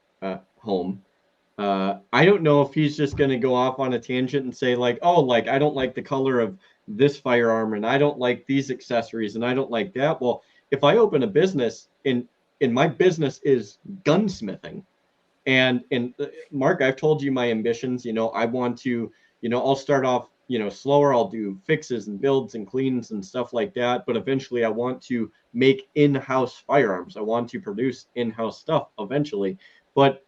home. I don't know if he's just going to go off on a tangent and say like, oh, like, I don't like the color of this firearm and I don't like these accessories and I don't like that. Well, if I open a business and my business is gunsmithing and Mark, I've told you my ambitions, I want to, I'll start off, slower. I'll do fixes and builds and cleans and stuff like that. But eventually I want to make in-house firearms. I want to produce in-house stuff eventually. But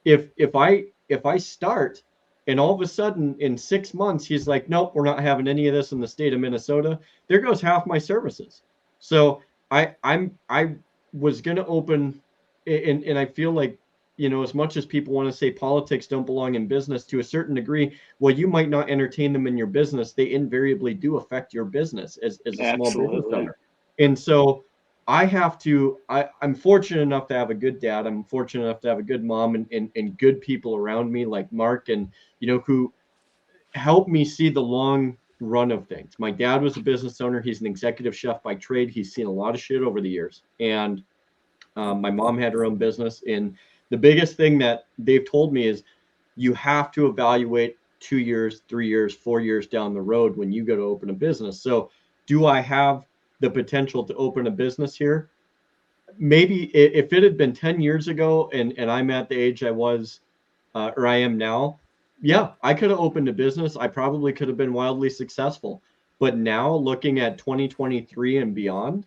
if I start and all of a sudden in 6 months, he's like, nope, we're not having any of this in the state of Minnesota, there goes half my services. So I was going to open and I feel like, as much as people want to say politics don't belong in business to a certain degree, well, you might not entertain them in your business. They invariably do affect your business as a small business owner. And so I'm fortunate enough to have a good dad. I'm fortunate enough to have a good mom and good people around me like Mark and, who help me see the long run of things. My dad was a business owner. He's an executive chef by trade. He's seen a lot of shit over the years. And my mom had her own business. And the biggest thing that they've told me is you have to evaluate 2 years, 3 years, 4 years down the road when you go to open a business. So do I have the potential to open a business here? Maybe if it had been 10 years ago and I'm at the age I was or I am now, yeah, I could have opened a business. I probably could have been wildly successful. But now looking at 2023 and beyond,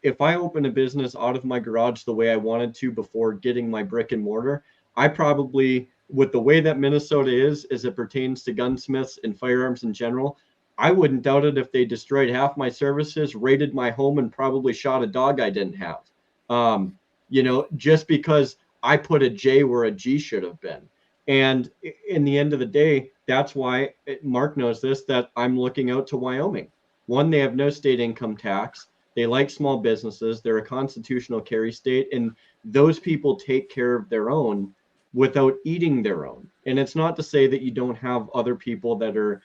if I open a business out of my garage the way I wanted to before getting my brick and mortar, I probably, with the way that Minnesota is as it pertains to gunsmiths and firearms in general, I wouldn't doubt it if they destroyed half my services, raided my home, and probably shot a dog I didn't have. Just because I put a J where a G should have been. And in the end of the day, that's why Mark knows this, that I'm looking out to Wyoming. One, they have no state income tax. They like small businesses. They're a constitutional carry state. And those people take care of their own without eating their own. And it's not to say that you don't have other people that are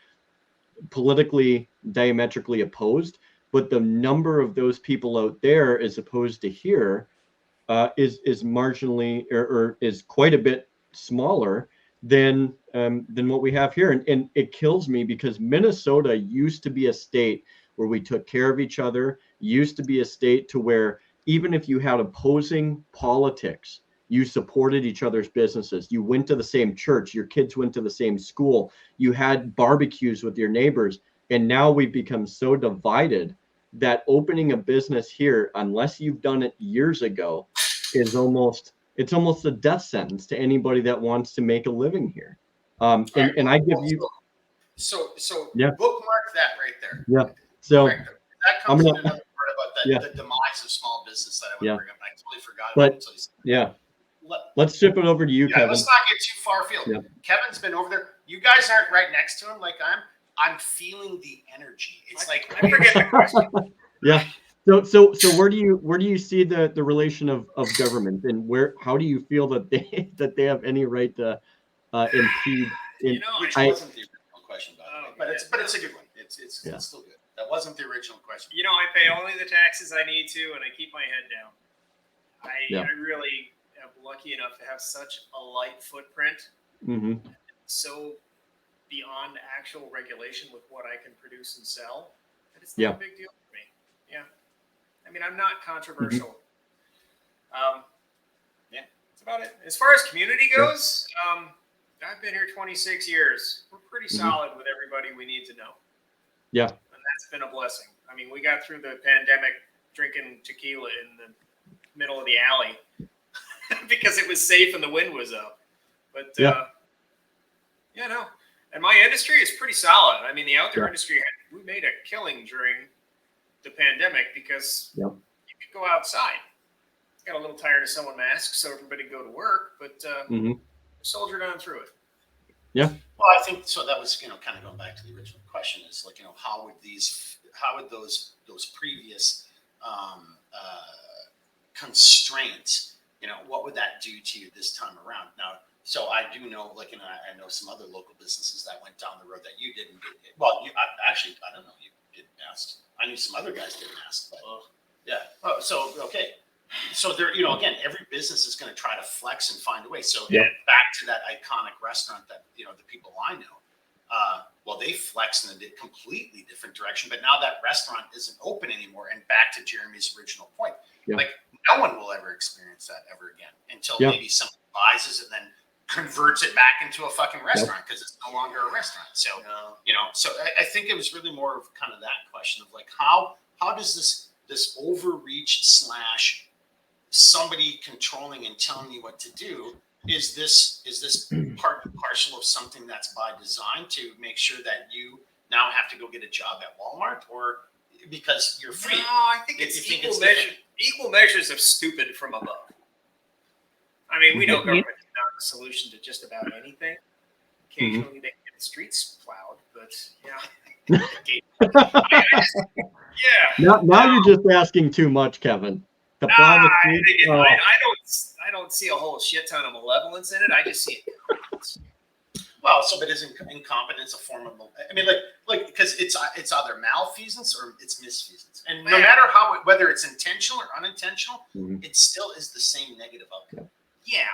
politically diametrically opposed, but the number of those people out there as opposed to here is marginally or is quite a bit smaller than what we have here. And it kills me because Minnesota used to be a state where we took care of each other, used to be a state to where even if you had opposing politics, you supported each other's businesses. You went to the same church. Your kids went to the same school. You had barbecues with your neighbors. And now we've become so divided that opening a business here, unless you've done it years ago, is almost a death sentence to anybody that wants to make a living here. And I give you. So yeah. Bookmark that right there. Yeah. So that comes in another part about the demise of small business that I would bring up. I totally forgot about it. Yeah. Let's ship it over to you, Kevin. Let's not get too far afield. Yeah. Kevin's been over there. You guys aren't right next to him like I'm feeling the energy. It's like I forget the question. Yeah. So where do you see the relation of government, and how do you feel that they have any right to impede? Which wasn't the original question, by the way, but it's a good one. It's still good. That wasn't the original question. I pay only the taxes I need to, and I keep my head down. I really am lucky enough to have such a light footprint. Mm-hmm. So beyond actual regulation with what I can produce and sell, that it's not a big deal for me. Yeah. I mean, I'm not controversial. Mm-hmm. That's about it. As far as community goes, I've been here 26 years. We're pretty solid with everybody we need to know. Yeah. And that's been a blessing. I mean, we got through the pandemic drinking tequila in the middle of the alley because it was safe and the wind was up. But, no. And my industry is pretty solid. I mean, the outdoor industry, we made a killing during the pandemic because you could go outside. Got a little tired of selling masks, so everybody could go to work, but soldiered on through it. Yeah. Well, I think so. That was kind of going back to the original question is like how would those previous constraints what would that do to you this time around? Now, so I do know I know some other local businesses that went down the road that you didn't. Well, I don't know. You didn't ask. I knew some other guys didn't ask, but yeah. Oh, so okay. So there, again, every business is going to try to flex and find a way. So back to that iconic restaurant that the people I know, well, they flexed in a completely different direction. But now that restaurant isn't open anymore. And back to Jeremy's original point, like no one will ever experience that ever again until maybe someone buys it and then converts it back into a fucking restaurant because it's no longer a restaurant. So so I think it was really more of kind of that question of like how does this overreach / somebody controlling and telling you what to do is this part and parcel of something that's by design to make sure that you now have to go get a job at Walmart or because you're free? No, I think it's equal measures of stupid from above. I mean, we know government is not the solution to just about anything. Occasionally they get the streets plowed, but Now you're just asking too much, Kevin. I don't see a whole shit ton of malevolence in it. I just see incompetence. Well, so but isn't incompetence a form of? I mean, like because it's either malfeasance or it's misfeasance, and no matter whether it's intentional or unintentional, it still is the same negative outcome. Yeah,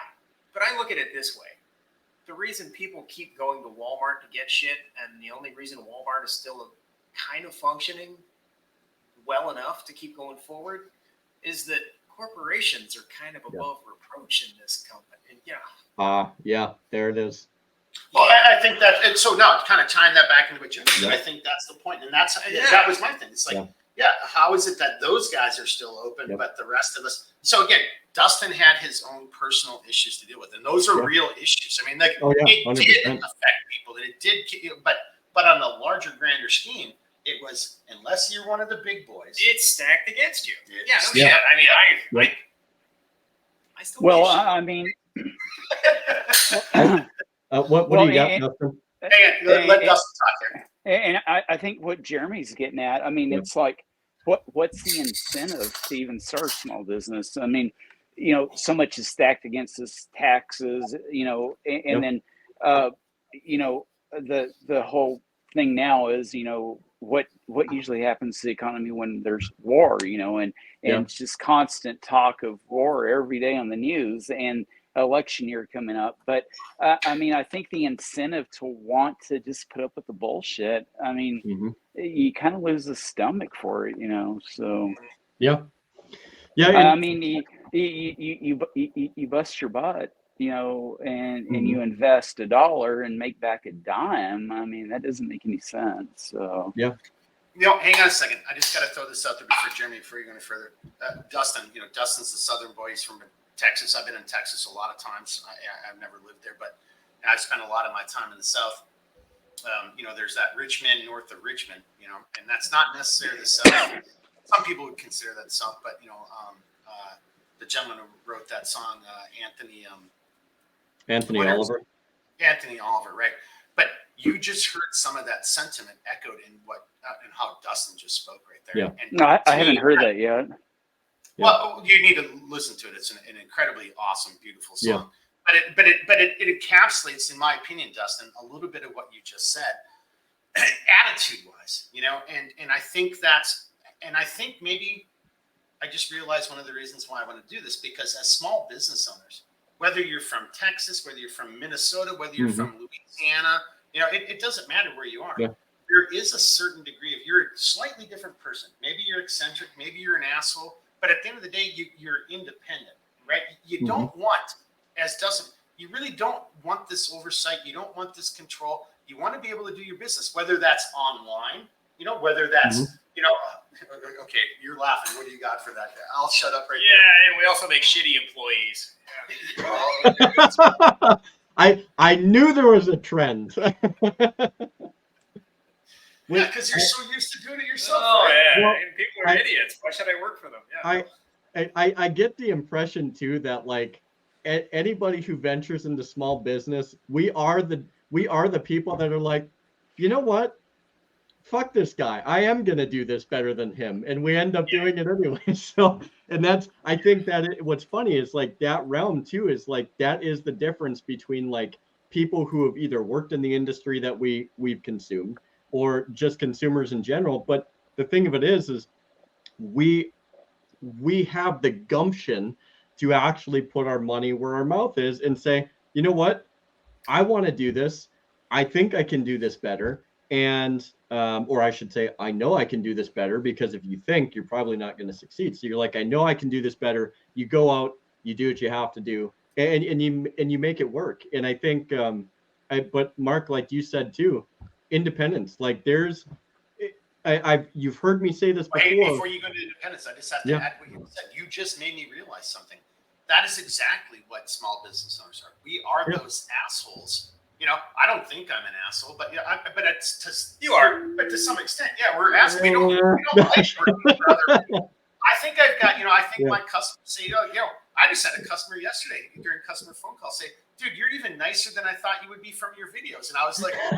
but I look at it this way: the reason people keep going to Walmart to get shit, and the only reason Walmart is still kind of functioning well enough to keep going forward, is that corporations are kind of above reproach in this company. There it is. Well, I think that, and so now kind of tying that back into what you said, I think that's the point, and that was my thing. It's like, how is it that those guys are still open, but the rest of us? So again, Dustin had his own personal issues to deal with, and those are real issues. I mean, like it 100%. did affect people, and it did, but on the larger, grander scheme, it was unless you're one of the big boys, it's stacked against you. Shit. I mean, I still. Well, I mean. What do you got, Dustin? Let Dustin talk here. And I think what Jeremy's getting at, I mean, it's like, what's the incentive to even start small business? I mean, so much is stacked against us, taxes, and then, the whole thing now is, what what usually happens to the economy when there's war, and it's just constant talk of war every day on the news and election year coming up. But I mean, I think the incentive to want to just put up with the bullshit, I mean, you kind of lose the stomach for it, so. Yeah. I mean, you bust your butt, and you invest $1 and make back a dime. I mean, that doesn't make any sense. So yeah. Hang on a second. I just got to throw this out there before you go any further. Dustin, Dustin's the Southern boy. He's from Texas. I've been in Texas a lot of times. I've never lived there, but I've spent a lot of my time in the South. There's that Richmond, north of Richmond, and that's not necessarily the South. Some people would consider that South, but the gentleman who wrote that song, Anthony Oliver, right? But you just heard some of that sentiment echoed in and how Dustin just spoke right there. Yeah. And no, I haven't heard that yet. Well, you need to listen to it. It's an incredibly awesome, beautiful song. Yeah. But it encapsulates, in my opinion, Dustin, a little bit of what you just said, attitude-wise, and I think maybe I just realized one of the reasons why I want to do this, because as small business owners, whether you're from Texas, whether you're from Minnesota, whether you're from Louisiana, it doesn't matter where you are. Yeah. There is a certain degree of, you're a slightly different person. Maybe you're eccentric, maybe you're an asshole, but at the end of the day, you're independent, right? You don't want, as Dustin, you really don't want this oversight. You don't want this control. You want to be able to do your business, whether that's online, whether that's, okay, you're laughing. What do you got for that? I'll shut up right there. And we also make shitty employees. I knew there was a trend. Yeah, because you're so used to doing it yourself. Oh, right? yeah. Well, and people are idiots. Why should I work for them? Yeah. I get the impression too that like anybody who ventures into small business, we are the people that are like, you know what? Fuck this guy. I am going to do this better than him. And we end up doing it anyway. So, and I think that what's funny is like that realm too, is like, that is the difference between like people who have either worked in the industry that we've consumed or just consumers in general. But the thing of it is we have the gumption to actually put our money where our mouth is and say, you know what? I want to do this. I think I can do this better. And, or I should say, I know I can do this better, because if you think, you're probably not going to succeed. So you're like, I know I can do this better. You go out, you do what you have to do, and you make it work. And I think, but Mark, like you said too, independence, like you've heard me say this before. Hey, before you go to independence, I just have to add what you said. You just made me realize something. That is exactly what small business owners are. We are those assholes. I don't think I'm an asshole, but but it's you are. But to some extent, we're assholes. We don't like working for other people. I think I've got, I think my customers say, I just had a customer yesterday during customer phone call say, dude, you're even nicer than I thought you would be from your videos. And I was like, I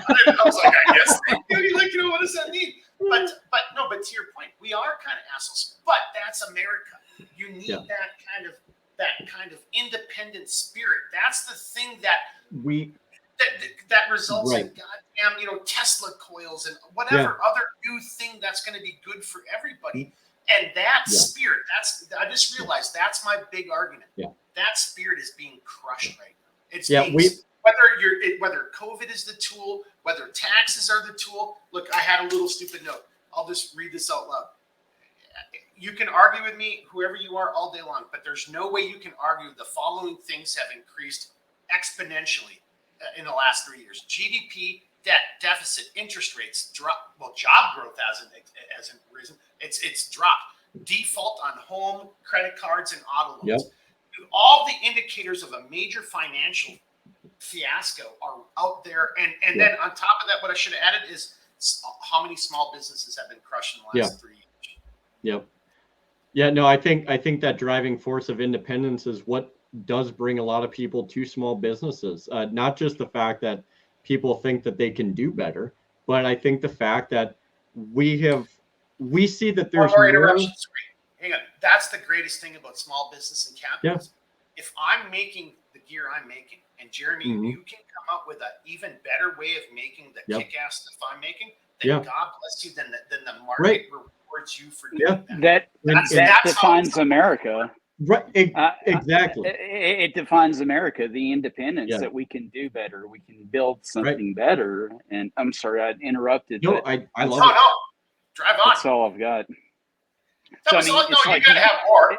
guess, what does that mean? But to your point, we are kind of assholes, but that's America. You need that kind of independent spirit. That's the thing that results in goddamn, Tesla coils and whatever other new thing that's going to be good for everybody. And that spirit, I just realized that's my big argument. Yeah. That spirit is being crushed right now. It's whether COVID is the tool, whether taxes are the tool. Look, I had a little stupid note. I'll just read this out loud. You can argue with me, whoever you are, all day long, but there's no way you can argue the following things have increased exponentially in the last 3 years: GDP, debt, deficit, interest rates drop. Well, job growth hasn't risen. It's dropped. Default on home, credit cards, and auto loans. Yep. All the indicators of a major financial fiasco are out there. And then on top of that, what I should have added is how many small businesses have been crushed in the last 3 years. Yep. Yeah, no, I think that driving force of independence is what does bring a lot of people to small businesses. Not just the fact that people think that they can do better, but I think the fact that we see that there's more interruptions. Hang on. That's the greatest thing about small business and capitalism. Yeah. If I'm making the gear I'm making, and Jeremy, you can come up with an even better way of making the kick-ass stuff I'm making, then God bless you. Then the market Right. rewards you for doing that. That defines America. Right. Exactly. It defines America, the independence that we can do better. We can build something better. And I'm sorry, I interrupted. No, but I love it. No, drive on. That's all I've got. So, I mean, you gotta have more.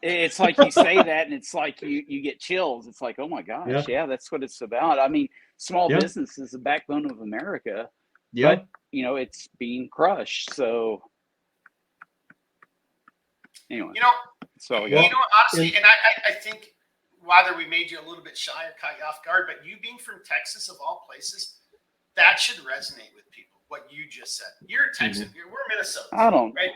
It's like you say that, and it's like you get chills. It's like, oh my gosh, that's what it's about. I mean, small business is the backbone of America. Yeah. But it's being crushed. So anyway, honestly, and I think whether we made you a little bit shy or caught you off guard, but you being from Texas of all places, that should resonate with people. What you just said. You're a Texan. We're Minnesota. I don't. Right?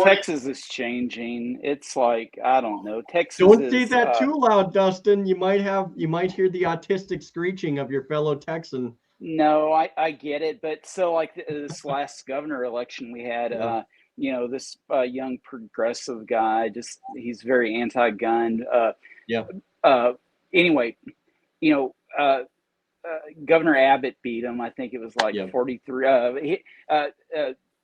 Texas is changing. It's like, I don't know. Texas. Don't say that too loud, Dustin. You might hear the autistic screeching of your fellow Texan. No, I get it, but so like this last governor election we had, this young progressive guy, he's very anti-gun. Anyway, Governor Abbott beat him. I think it was like 43.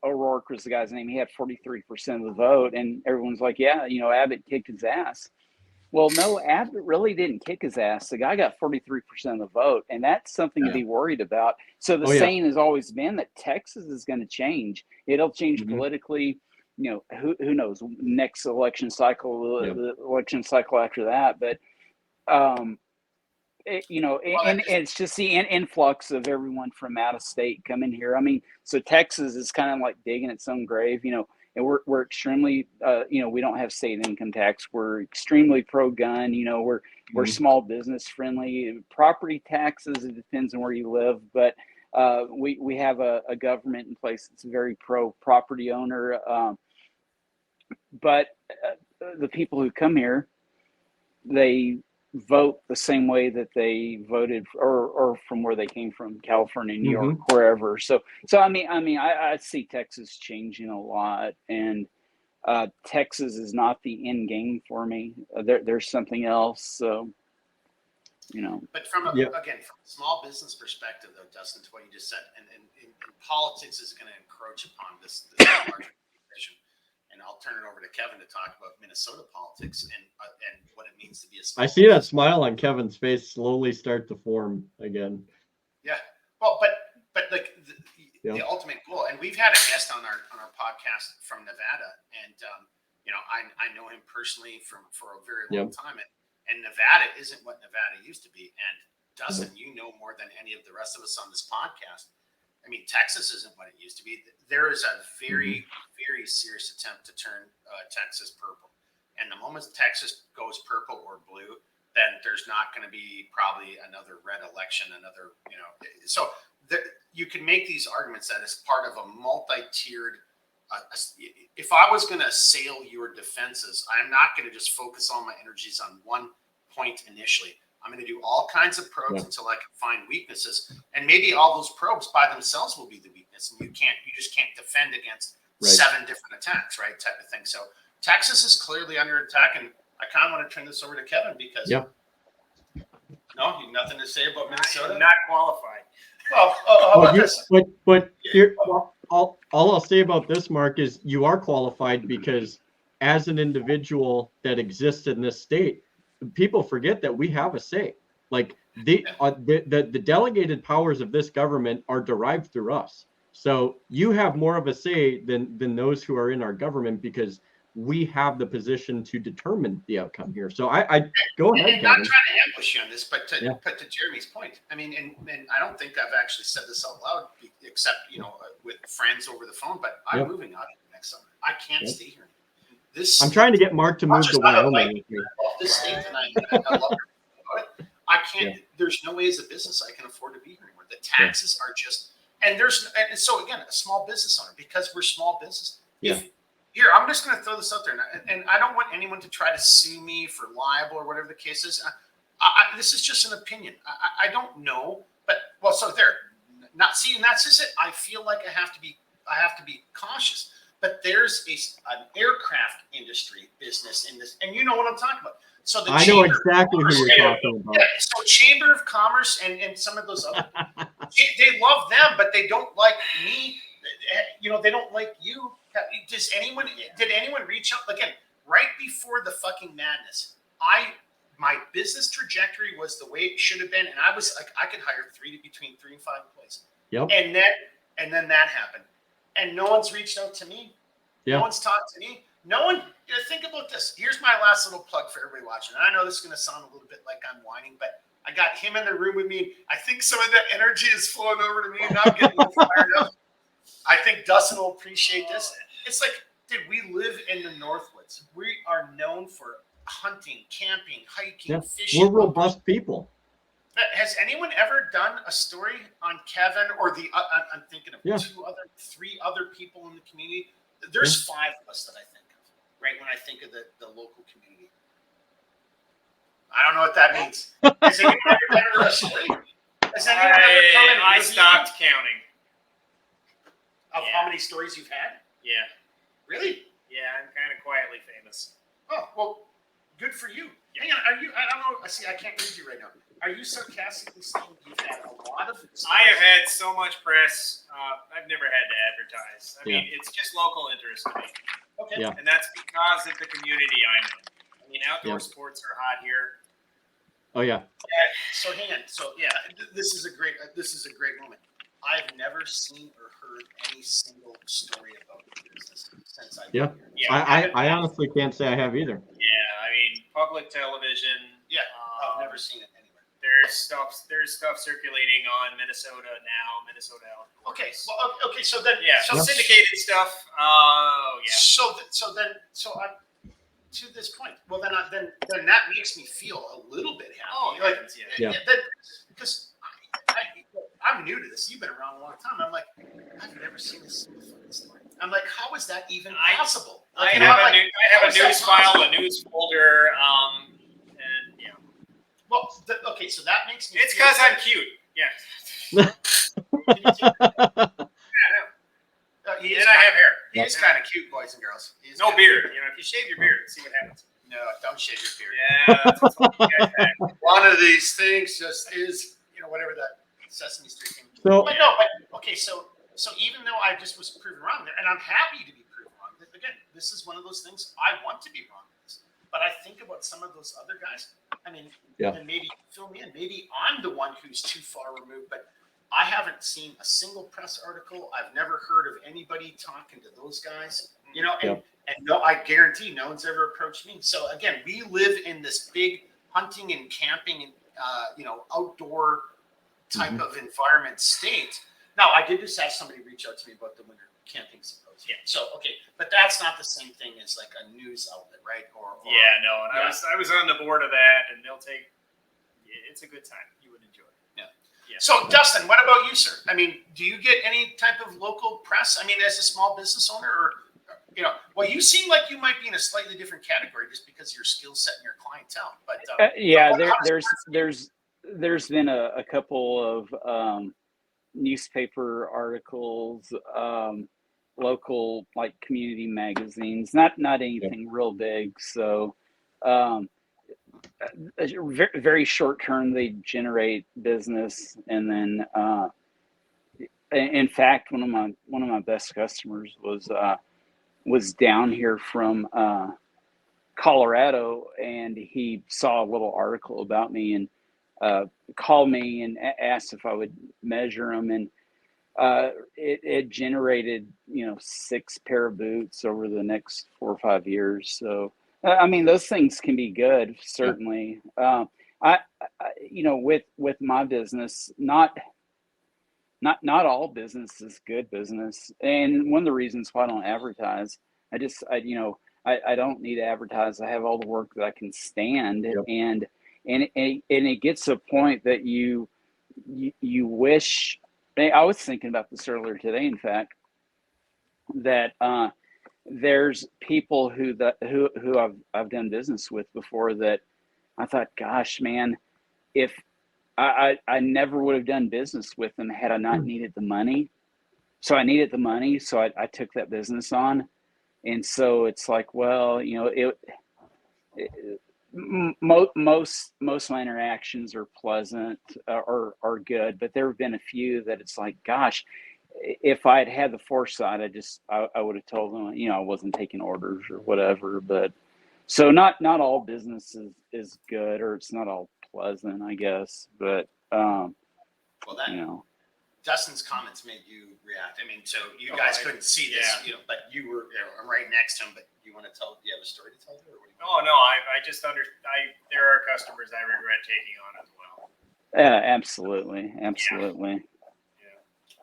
O'Rourke was the guy's name. He had 43% of the vote, and everyone's like, Abbott kicked his ass. Well, no, Abbott really didn't kick his ass. The guy got 43% of the vote, and that's something to be worried about. So the saying has always been that Texas is going to change. It'll change politically. Who knows? Next election cycle, the election cycle after that, but it's just the influx of everyone from out of state coming here. I mean, so Texas is kind of like digging its own grave, and we're extremely, we don't have state income tax. We're extremely pro-gun. We're small business friendly. Property taxes, it depends on where you live, but we have a government in place that's very pro-property owner. But the people who come here, they vote the same way that they voted or from where they came from, California, New York, wherever. So I see Texas changing a lot, and Texas is not the end game for me. There's something else. So, But from again, from a small business perspective, though, Dustin, to what you just said, and politics is going to encroach upon this larger vision. And I'll turn it over to Kevin to talk about Minnesota politics and what it means to be a small I see that smile on Kevin's face slowly start to form again. Yeah. Well, but like the ultimate goal, and we've had a guest on our podcast from Nevada, and I know him personally for a very long time, and Nevada isn't what Nevada used to be. And Dustin, you know more than any of the rest of us on this podcast. I mean, Texas isn't what it used to be. There is a very, very serious attempt to turn Texas purple. And the moment Texas goes purple or blue, then there's not going to be probably another red election, So you can make these arguments that it's part of a multi-tiered. If I was going to assail your defenses, I'm not going to just focus all my energies on one point initially. I'm going to do all kinds of probes until I can find weaknesses, and maybe all those probes by themselves will be the weakness, and you just can't defend against 7 different attacks, right? Type of thing. So Texas is clearly under attack, and I kind of want to turn this over to Kevin because no, nothing to say about Minnesota. I'm not qualified. But here, all I'll say about this, Mark, is you are qualified because as an individual that exists in this state, people forget that we have a say. Like the delegated powers of this government are derived through us. So you have more of a say than those who are in our government because we have the position to determine the outcome here. So I go ahead. And not trying to ambush you on this, but to Jeremy's point, I mean, and I don't think I've actually said this out loud, except with friends over the phone. But I'm moving out next summer. I can't stay here. I'm trying to get Mark to move to Wyoming. This state, and I love it. I can't. There's no way as a business I can afford to be here anymore. The taxes are just, and so again, a small business owner, because we're small business. Here, I'm just going to throw this out there, and I don't want anyone to try to sue me for libel or whatever the case is. This is just an opinion. I don't know, but so there. And that's just it. I feel like I have to be cautious. But there's an aircraft industry business in this, and you know what I'm talking about. So I know exactly who you're talking about. So Chamber of Commerce and some of those other They love them, but they don't like me. You know, they don't like you. Did anyone reach out again right before the fucking madness? My business trajectory was the way it should have been, and I was like, I could hire between 3 and 5 employees. Yep. And then that happened, and no one's reached out to me. Yeah. No one's talked to me. No one. Think about this. Here's my last little plug for everybody watching. And I know this is going to sound a little bit like I'm whining, but I got him in the room with me. I think some of that energy is flowing over to me, and I'm getting fired up. I think Dustin will appreciate this. It's like, dude, we live in the Northwoods. We are known for hunting, camping, hiking, fishing. We're robust people. Has anyone ever done a story on Kevin or I'm thinking of 3 other people in the community? There's 5 of us that I think of, right? When I think of the local community. I don't know what that means. Has anyone ever done a story? Has anyone ever come in? I stopped counting. Of how many stories you've had? Yeah. Really? Yeah, I'm kind of quietly famous. Oh, well, good for you. Hang on, I don't know. See, I can't read you right now. Are you sarcastically saying you've had a lot of stories? I have had so much press. I've never had to advertise. I mean, it's just local interest to me. Okay. Yeah. And that's because of the community I'm in. I mean, outdoor sports are hot here. Oh yeah. So hang on. So yeah, this is a great moment. I've never seen or heard any single story about the business since I've been here. Yeah, I honestly can't say I have either. Yeah, I mean, public television. Yeah, I've never seen it anywhere. There's stuff circulating on Minnesota now. Minnesota Outdoors. Okay. Well, okay. So then, so syndicated stuff. Oh yeah. So to this point, well then that makes me feel a little bit happy. Oh, yeah. Because I'm new to this. You've been around a long time. I'm like, I've never seen this fucking story. I'm like, how is that even possible? I have a news file, a news folder, and yeah. Well, okay, so that makes me. It's because I'm cute. Yeah. He is and I have hair. He is kind of cute, boys and girls. No beard. You know, if you shave your beard, see what happens. No, don't shave your beard. Yeah, that's what you guys had. One of these things just is, whatever that Sesame Street thing. So, but no, okay, so even though I just was proven wrong there, and I'm happy to be proven wrong. Again, this is one of those things I want to be wrong with this. But I think about some of those other guys. I mean, and maybe fill me in. Maybe I'm the one who's too far removed, but I haven't seen a single press article. I've never heard of anybody talking to those guys. And no, I guarantee no one's ever approached me. So again, we live in this big hunting and camping and outdoor type of environment state. Now, I did just have somebody reach out to me about the winter camping symposium. So okay, but that's not the same thing as like a news outlet, right? I was on the board of that, and they'll take. It's a good time. You would enjoy it. Yeah. So, Dustin, what about you, sir? I mean, do you get any type of local press? I mean, as a small business owner, or well, you seem like you might be in a slightly different category just because of your skill set and your clientele. But there's been a couple of newspaper articles, local like community magazines, not anything real big. So very, very short term, they generate business, and then in fact, one of my best customers was down here from Colorado, and he saw a little article about me and called me and asked if I would measure them, and it generated 6 pair of boots over the next 4 or 5 years. So I mean, those things can be good, certainly. I with my business, not all business is good business, and one of the reasons why I don't advertise, I don't need to advertise. I have all the work that I can stand, and it gets to a point that you wish. I was thinking about this earlier today, in fact, that there's people who I've done business with before that I thought, gosh, man, if I never would have done business with them had I not needed the money. So I needed the money, so I took that business on. And so it's like, well, Most of my interactions are pleasant, or are good, but there have been a few that it's like, gosh, if I'd had the foresight, I would have told them, I wasn't taking orders or whatever. But so not all business is good, or it's not all pleasant, I guess. But Well, that Dustin's comments made you react. I mean, so you guys couldn't see this, but you were right next to him. But you want to tell? Do you have a story to tell? Or what do you Oh no, I just there are customers I regret taking on as well. Absolutely. Yeah.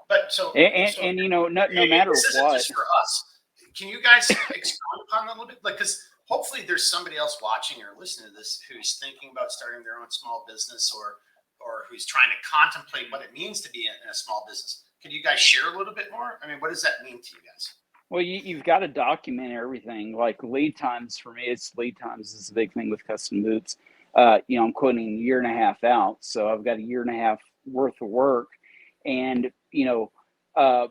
But and no matter this isn't what, just for us. Can you guys expound upon that a little bit? Like, because hopefully there's somebody else watching or listening to this who's thinking about starting their own small business, or who's trying to contemplate what it means to be in a small business. Can you guys share a little bit more? I mean, what does that mean to you guys? Well, you've got to document everything. Like lead times for me, lead times is a big thing with custom boots. I'm quoting a year and a half out, so I've got a year and a half worth of work, and I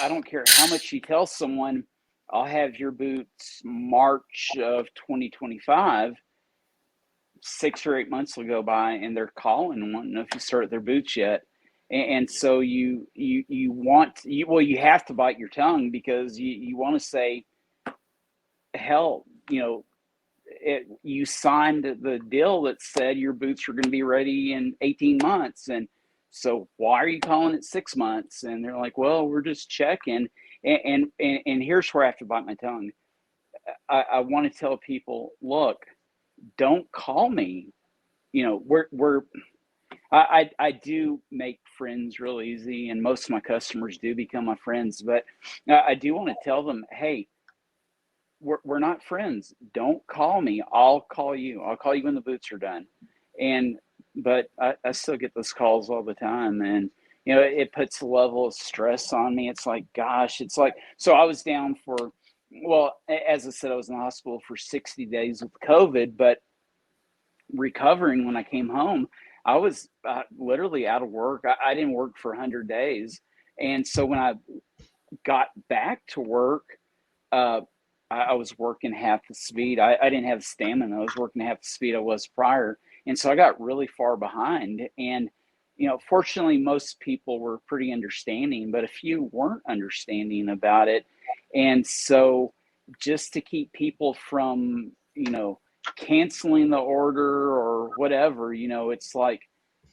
don't care how much you tell someone, I'll have your boots March of 2025. 6 or 8 months will go by, and they're calling and wanting to know if you started their boots yet. And so you have to bite your tongue, because you want to say, hell, you signed the deal that said your boots were going to be ready in 18 months. And so why are you calling it 6 months? And they're like, well, we're just checking. And here's where I have to bite my tongue. I want to tell people, look, don't call me. I do make friends real easy, and most of my customers do become my friends. But I do want to tell them, hey, we're not friends. Don't call me. I'll call you. I'll call you when the boots are done. But I still get those calls all the time, and it puts a level of stress on me. It's like, gosh, so I was down for, well, as I said, I was in the hospital for 60 days with COVID, but recovering when I came home. I was literally out of work. I didn't work for 100 days. And so when I got back to work, I was working half the speed. I didn't have stamina. I was working half the speed I was prior. And so I got really far behind. And, fortunately, most people were pretty understanding, but a few weren't understanding about it. And so just to keep people from, canceling the order or whatever, it's like,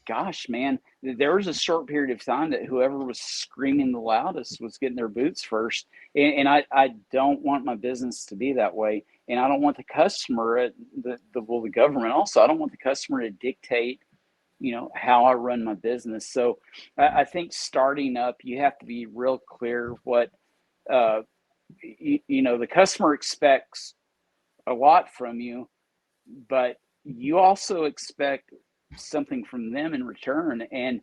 gosh, man, there was a short period of time that whoever was screaming the loudest was getting their boots first. And I don't want my business to be that way. And I don't want the customer, the government also, I don't want the customer to dictate, how I run my business. So I think starting up, you have to be real clear what, the customer expects a lot from you, but you also expect something from them in return. And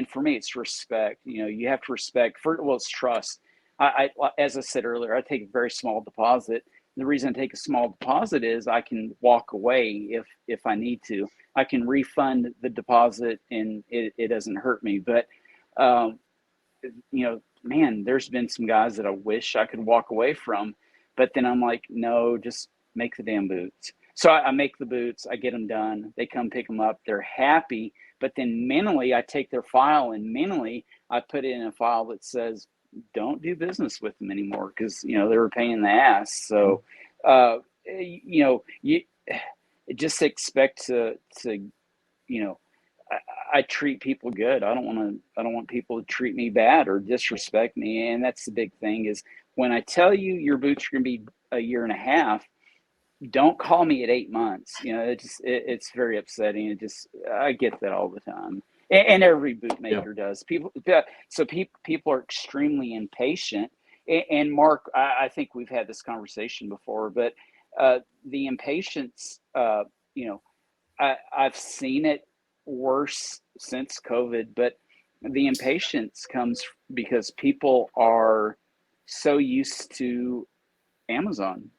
for me, it's respect. You have to respect. It's trust. I as I said earlier, I take a very small deposit. The reason I take a small deposit is I can walk away if I need to. I can refund the deposit, and it doesn't hurt me. But man, there's been some guys that I wish I could walk away from, but then I'm like, no, just make the damn boots. So I make the boots, I get them done, they come pick them up, they're happy, but then mentally I take their file, and mentally I put it in a file that says, don't do business with them anymore, because, they're a pain in the ass. So, you just expect to I treat people good. I don't want people to treat me bad or disrespect me. And that's the big thing, is when I tell you your boots are going to be a year and a half, don't call me at 8 months. It's very upsetting. I get that all the time. And every bootmaker does. People are extremely impatient. And Mark, I think we've had this conversation before, but the impatience, I've seen it worse since COVID, but the impatience comes because people are so used to Amazon,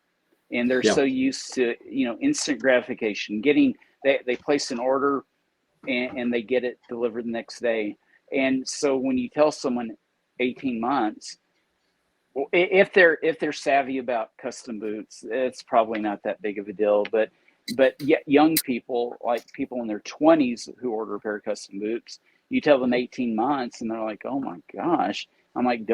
and they're so used to, instant gratification, they place an order and they get it delivered the next day. And so when you tell someone 18 months, if they're savvy about custom boots, it's probably not that big of a deal. But But yet young people, like people in their 20s who order a pair of custom boots, you tell them 18 months and they're like, oh my gosh. I'm like,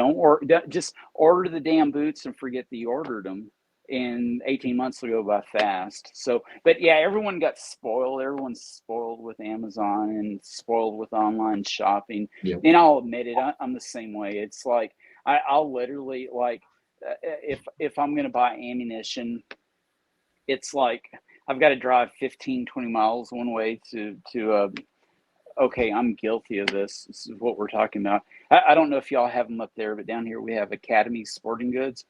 just order the damn boots and forget that you ordered them. In 18 months will go by fast. So, but yeah, everyone got spoiled. Everyone's spoiled with Amazon and spoiled with online shopping. Yep. And I'll admit it, I'm the same way. It's like, I'll literally like, if I'm going to buy ammunition, it's like, I've got to drive 15, 20 miles one way to okay, I'm guilty of this. This is what we're talking about. I don't know if y'all have them up there, but down here we have Academy Sporting Goods.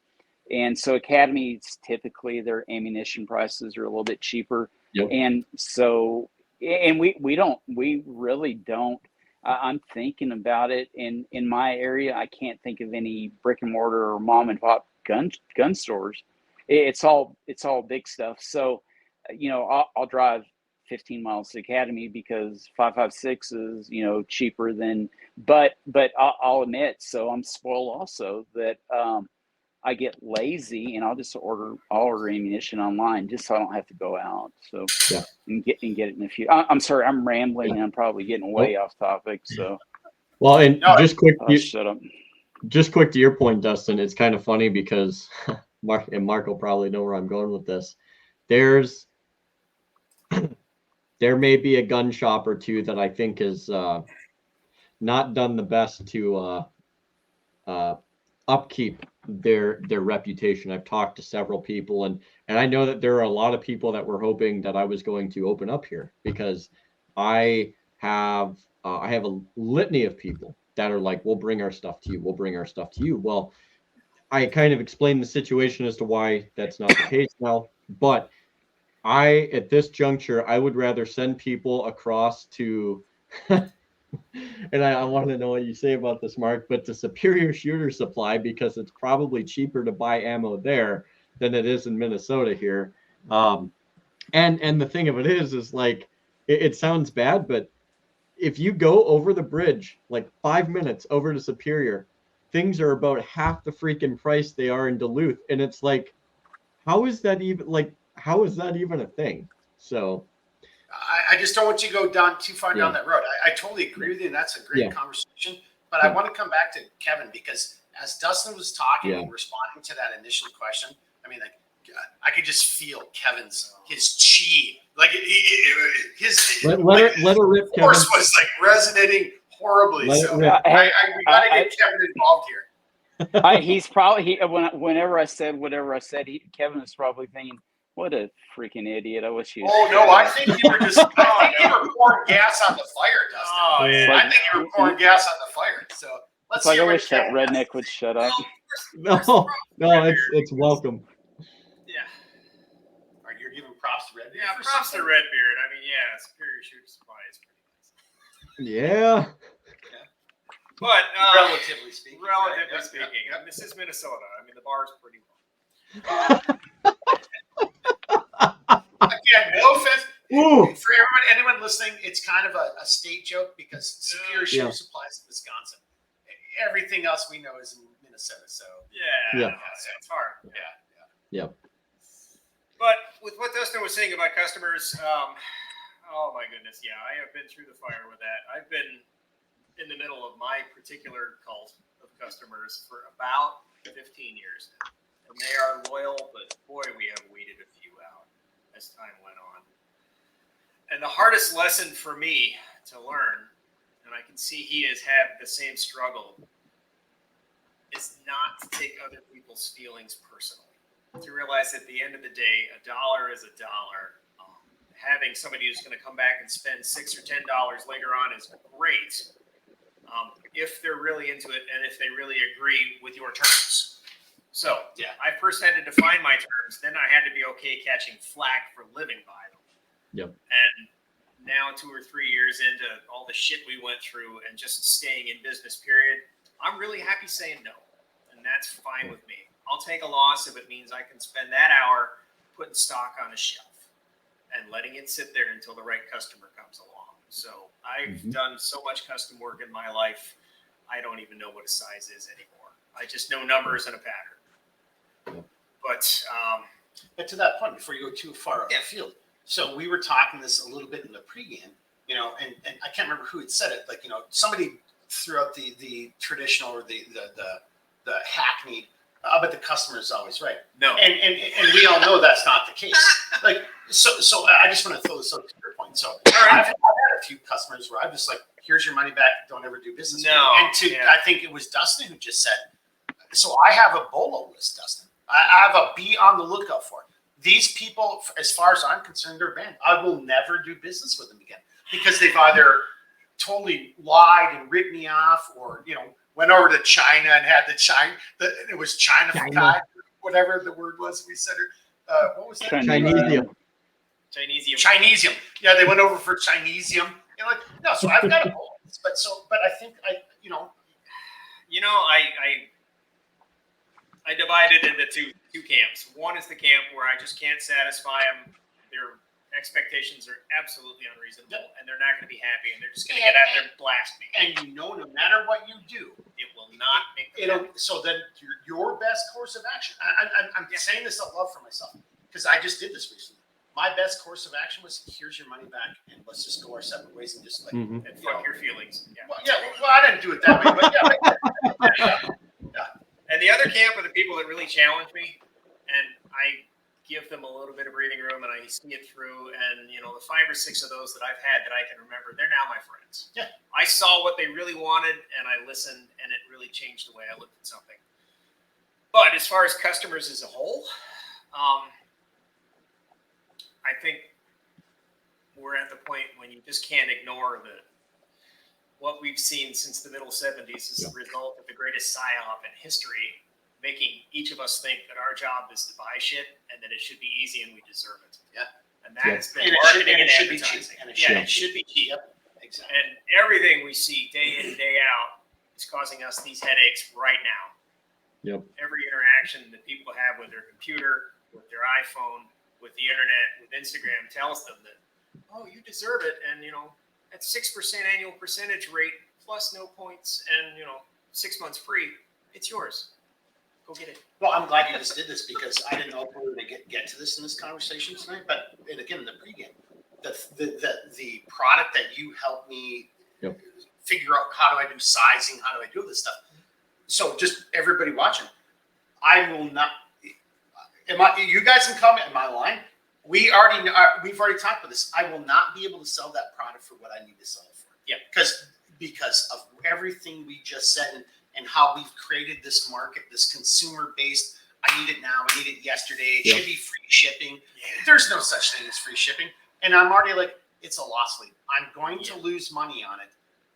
And so Academy's typically their ammunition prices are a little bit cheaper. Yep. And so, and we really don't. I'm thinking about it in my area. I can't think of any brick and mortar or mom and pop gun stores. It's all big stuff. So, you know, I'll drive 15 miles to Academy because 556 is, you know, cheaper than, but I'll admit, so I'm spoiled also that, I get lazy and I'll order ammunition online just so I don't have to go out. So yeah, and get it in a few. I'm sorry, I'm rambling and I'm probably getting way off topic. So well, and just quick, shut up. Just quick to your point, Dustin. It's kind of funny because Mark will probably know where I'm going with this. There may be a gun shop or two that I think is not done the best to upkeep their reputation. I've talked to several people, and I know that there are a lot of people that were hoping that I was going to open up here because I have a litany of people that are like, we'll bring our stuff to you. We'll bring our stuff to you. Well, I kind of explained the situation as to why that's not the case now, but at this juncture, I would rather send people across to and I want to know what you say about this, Mark, but the Superior Shooter Supply, because it's probably cheaper to buy ammo there than it is in Minnesota here. And the thing of it is like, it sounds bad, but if you go over the bridge, like 5 minutes over to Superior, things are about half the freaking price they are in Duluth. And it's like, how is that even a thing? So I just don't want you to go too far down that road. I totally agree with you, and that's a great conversation. But I want to come back to Kevin because as Dustin was talking and responding to that initial question, I mean, like, I could just feel his chi, like his let her rip. Force was like resonating horribly. So we got to get Kevin involved here. He's probably whenever I said whatever I said, Kevin was probably thinking, what a freaking idiot! I wish you. Oh no! I think you were just. I think you were pouring gas on the fire, Dustin. Oh, yeah. I think you were pouring gas on the fire. So let's. I wish that redneck would shut up. No, it's welcome. Yeah. Are you giving props to Redbeard? Yeah, props to Redbeard. I mean, yeah, Superior Shooter Supply is pretty nice. Yeah. But relatively speaking. Yep. This is Minnesota. I mean, the bar's pretty low. Again, no offense. For anyone listening, it's kind of a state joke because Superior Shooter Supplies in Wisconsin. Everything else we know is in Minnesota. So it's hard. Yeah. But with what Dustin was saying about customers, oh my goodness, I have been through the fire with that. I've been in the middle of my particular cult of customers for about 15 years now. And they are loyal, but boy, we have weeded a few out as time went on. And the hardest lesson for me to learn, and I can see he has had the same struggle, is not to take other people's feelings personally. To realize at the end of the day, $1 is $1. Having somebody who's going to come back and spend $6 or $10 later on is great, if they're really into it and if they really agree with your terms. So I first had to define my terms. Then I had to be okay catching flack for living by them. Yep. And now 2 or 3 years into all the shit we went through and just staying in business period, I'm really happy saying no. And that's fine with me. I'll take a loss if it means I can spend that hour putting stock on a shelf and letting it sit there until the right customer comes along. So I've done so much custom work in my life, I don't even know what a size is anymore. I just know numbers and a pattern. But to that point, before you go too far out the field, So we were talking this a little bit in the pregame, and I can't remember who had said it. Like, somebody threw out the traditional or the hackneyed, but the customer is always right. No. And we all know that's not the case. Like, so I just want to throw this out to your point. So I've had a few customers where I'm just like, here's your money back. Don't ever do business. No. With me. I think it was Dustin who just said, so I have a BOLO list, Dustin. I have a be on the lookout for. These people, as far as I'm concerned, they're banned. I will never do business with them again because they've either totally lied and ripped me off, or went over to China and had it was China for God, whatever the word was. We said it. What was that? Chinesium. Chinesium. Yeah, they went over for Chinesium. No. So I've got a bonus, but I think I divided into two camps. One is the camp where I just can't satisfy them. Their expectations are absolutely unreasonable, and they're not going to be happy, and they're just going to get out there and blast me. And no matter what you do, it will not make them happy. So then your best course of action. I'm saying this out loud for myself because I just did this recently. My best course of action was, here's your money back, and let's just go our separate ways and just and fuck your feelings. Yeah. Well, I didn't do it that way, but yeah. And the other camp are the people that really challenge me, and I give them a little bit of breathing room, and I see it through. And the 5 or 6 of those that I've had that I can remember, they're now my friends. Yeah, I saw what they really wanted, and I listened, and it really changed the way I looked at something. But as far as customers as a whole, I think we're at the point when you just can't ignore what we've seen since the middle 70s is the result of the greatest psyop in history, making each of us think that our job is to buy shit and that it should be easy and we deserve it. Yeah. And that has been and marketing and it should be cheap. advertising. It should be cheap. Yep. Exactly. And everything we see day in, day out is causing us these headaches right now. Yep. Every interaction that people have with their computer, with their iPhone, with the internet, with Instagram tells them that, oh, you deserve it. And, at 6% annual percentage rate plus no points and 6 months free, it's yours. Go get it. Well, I'm glad you just did this because I didn't know if we were going to get to this in this conversation tonight. But again, in the pregame, the product that you helped me figure out, how do I do sizing, how do I do this stuff. So just everybody watching, I will not. You guys can comment. Am I lying? We've already talked about this. I will not be able to sell that product for what I need to sell it for. Yeah, because of everything we just said and how we've created this market, this consumer based. I need it now. I need it yesterday. It should be free shipping. Yeah. There's no such thing as free shipping. And I'm already like, it's a loss lead. I'm going to lose money on it,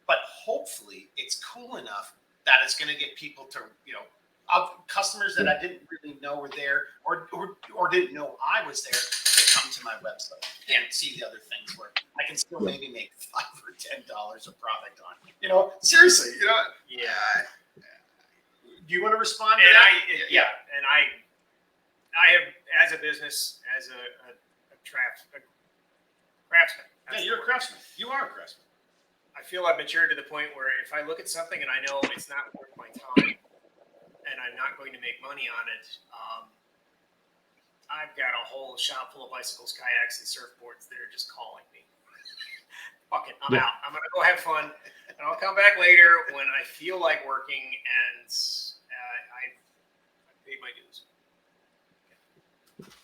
but hopefully it's cool enough that it's going to get people to of customers that I didn't really know were there or didn't know I was there to come to my website and see the other things where I can still maybe make $5 or $10 a product on. Seriously, Yeah. Do you want to respond to And that? And I have, as a business, as a craftsman. Yeah, you're a craftsman. You are a craftsman. I feel I've matured to the point where if I look at something and I know it's not worth my time and I'm not going to make money on it, I've got a whole shop full of bicycles, kayaks, and surfboards that are just calling me. Fuck it, I'm out. I'm going to go have fun, and I'll come back later when I feel like working and I've paid my dues.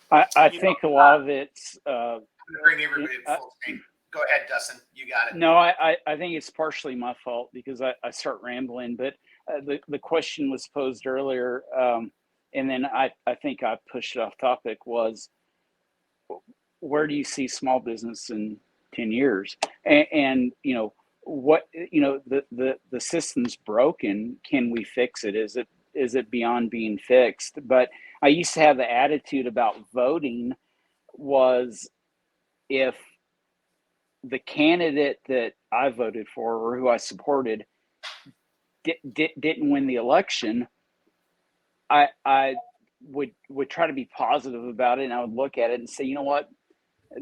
I think a lot of it's. I'm going to bring everybody to full screen. Go ahead, Dustin. You got it. No, I think it's partially my fault because I start rambling. But the question was posed earlier, and then I think I pushed it off topic, was where do you see small business in 10 years? And what, the system's broken. Can we fix it? Is it beyond being fixed? But I used to have the attitude about voting was if the candidate that I voted for or who I supported didn't win the election, I would try to be positive about it, and I would look at it and say, you know what,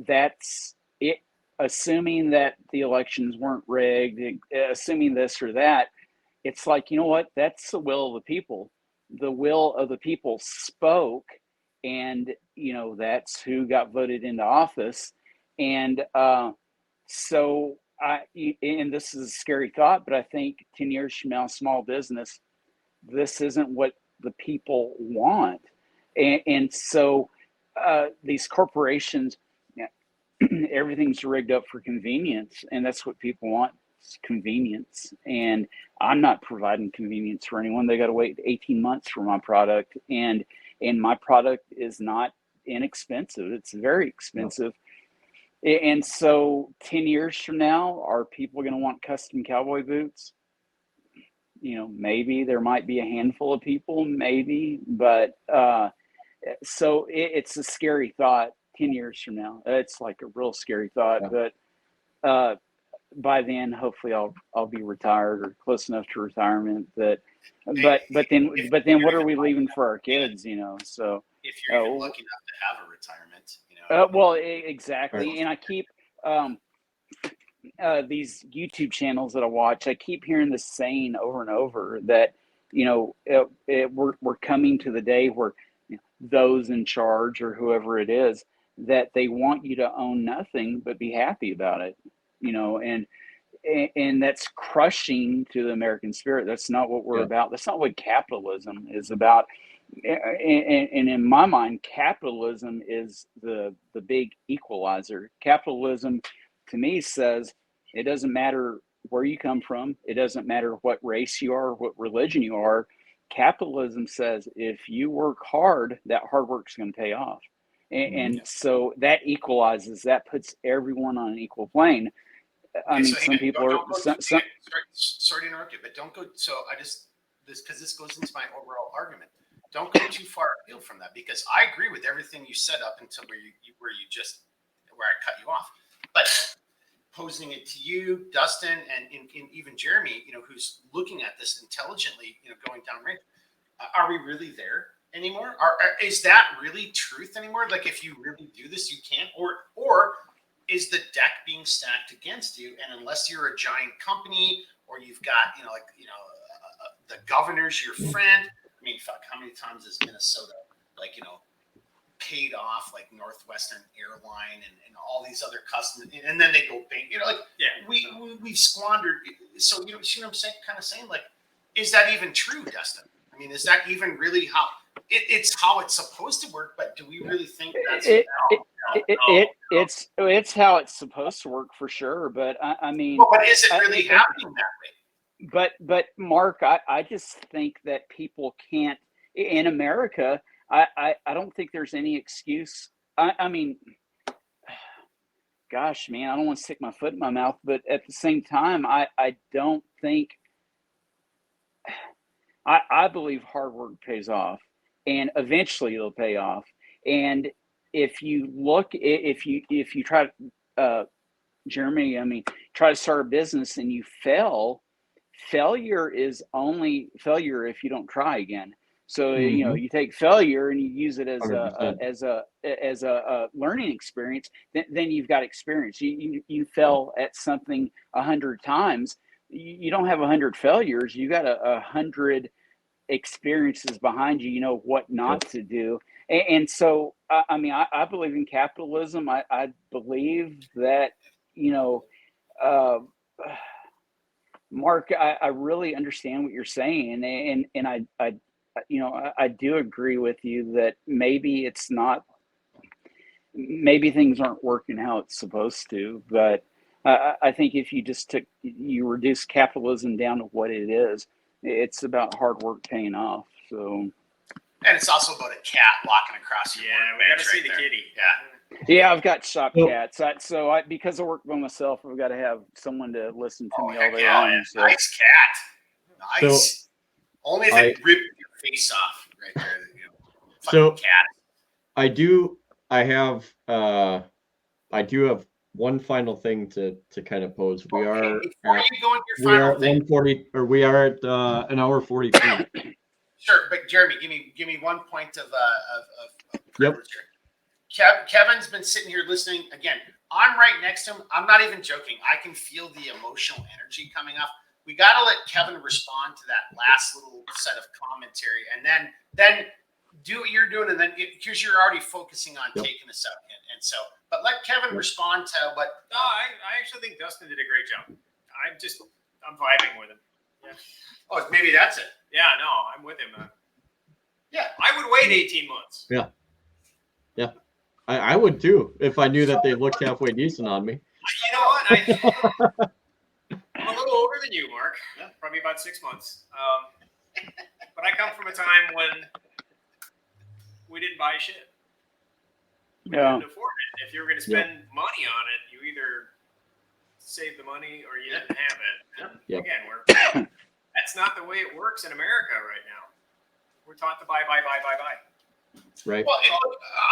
that's it. Assuming that the elections weren't rigged, assuming this or that, it's like, you know what, that's the will of the people. The will of the people spoke, and that's who got voted into office. And so and this is a scary thought, but I think 10 years from now, small business, this isn't what the people want. And so these corporations, everything's rigged up for convenience, and that's what people want, is convenience. And I'm not providing convenience for anyone. They got to wait 18 months for my product, and my product is not inexpensive. It's very expensive. And so 10 years from now, are people going to want custom cowboy boots? Maybe there might be a handful of people, maybe, but so it's a scary thought 10 years from now. It's like a real scary thought, but by then, hopefully I'll be retired or close enough to retirement but then what are we leaving for our kids, so if you're even lucky enough to have a retirement, well, exactly. And I keep these YouTube channels that I watch, I keep hearing this saying over and over that, we're coming to the day where those in charge or whoever it is, that they want you to own nothing but be happy about it, and that's crushing to the American spirit. That's not what we're about. That's not what capitalism is about. And in my mind, capitalism is the big equalizer. Capitalism, to me, says it doesn't matter where you come from. It doesn't matter what race you are, what religion you are. Capitalism says if you work hard, that hard work is going to pay off. And so that equalizes, that puts everyone on an equal plane. I mean, some people are. Sorry to interrupt you, but don't go. So because this goes into my overall argument. Don't go too far afield from that, because I agree with everything you said up until where I cut you off. But posing it to you, Dustin, and even Jeremy, who's looking at this intelligently, going down range, are we really there anymore? Is that really truth anymore? Like, if you really do this, you can't, or is the deck being stacked against you? And unless you're a giant company, or you've got, the governor's your friend. I mean, fuck, how many times has Minnesota, paid off like Northwestern Airline and all these other customers, and then they go bank, we've squandered. So, see what I'm saying? Kind of saying, like, is that even true, Dustin? I mean, is that even really how it's how it's supposed to work? But do we really think that's it's how it's supposed to work for sure? But I mean, but is it really happening that way? But Mark, I just think that people can't, in America, I don't think there's any excuse. I mean, gosh, man, I don't want to stick my foot in my mouth, but at the same time, I don't think, I believe hard work pays off, and eventually it'll pay off. And if you look, if you try, Jeremy, I mean, try to start a business and you failure is only failure if you don't try again. So you take failure and you use it as a learning experience. Then you've got experience. You fell at something 100 times. You don't have 100 failures. You got 100 experiences behind you. You know what not to do. And so I mean, I believe in capitalism. I believe that Mark, I really understand what you're saying, and I do agree with you that maybe things aren't working how it's supposed to, but I think if you reduce capitalism down to what it is, it's about hard work paying off. So, and it's also about a cat walking across your we got to see the kitty. Yeah, I've got shop cats. Because I work by myself, I've got to have someone to listen to me all day long. So. Nice cat. Nice. So, only if they rip your face off right there. So cat. I do have one final thing to kind of pose. We are at 1:40, or we are at an hour 43. Sure, but Jeremy, give me 1 point of Yep. Kevin's been sitting here listening. Again, I'm right next to him. I'm not even joking. I can feel the emotional energy coming off. We got to let Kevin respond to that last little set of commentary, and then do what you're doing, and then because you're already focusing on taking us out, and so. But let Kevin respond to what. No, I actually think Dustin did a great job. I'm vibing with him. Yeah. Oh, maybe that's it. Yeah, no, I'm with him. Yeah, I would wait 18 months. Yeah. Yeah. I would too if I knew that they looked halfway decent on me. You know what? I'm a little older than you, Mark. Yeah, probably about 6 months. But I come from a time when we didn't buy shit. We didn't afford it. If you were going to spend money on it, you either save the money or you didn't have it. Yep. Again, that's not the way it works in America right now. We're taught to buy. Right. Well,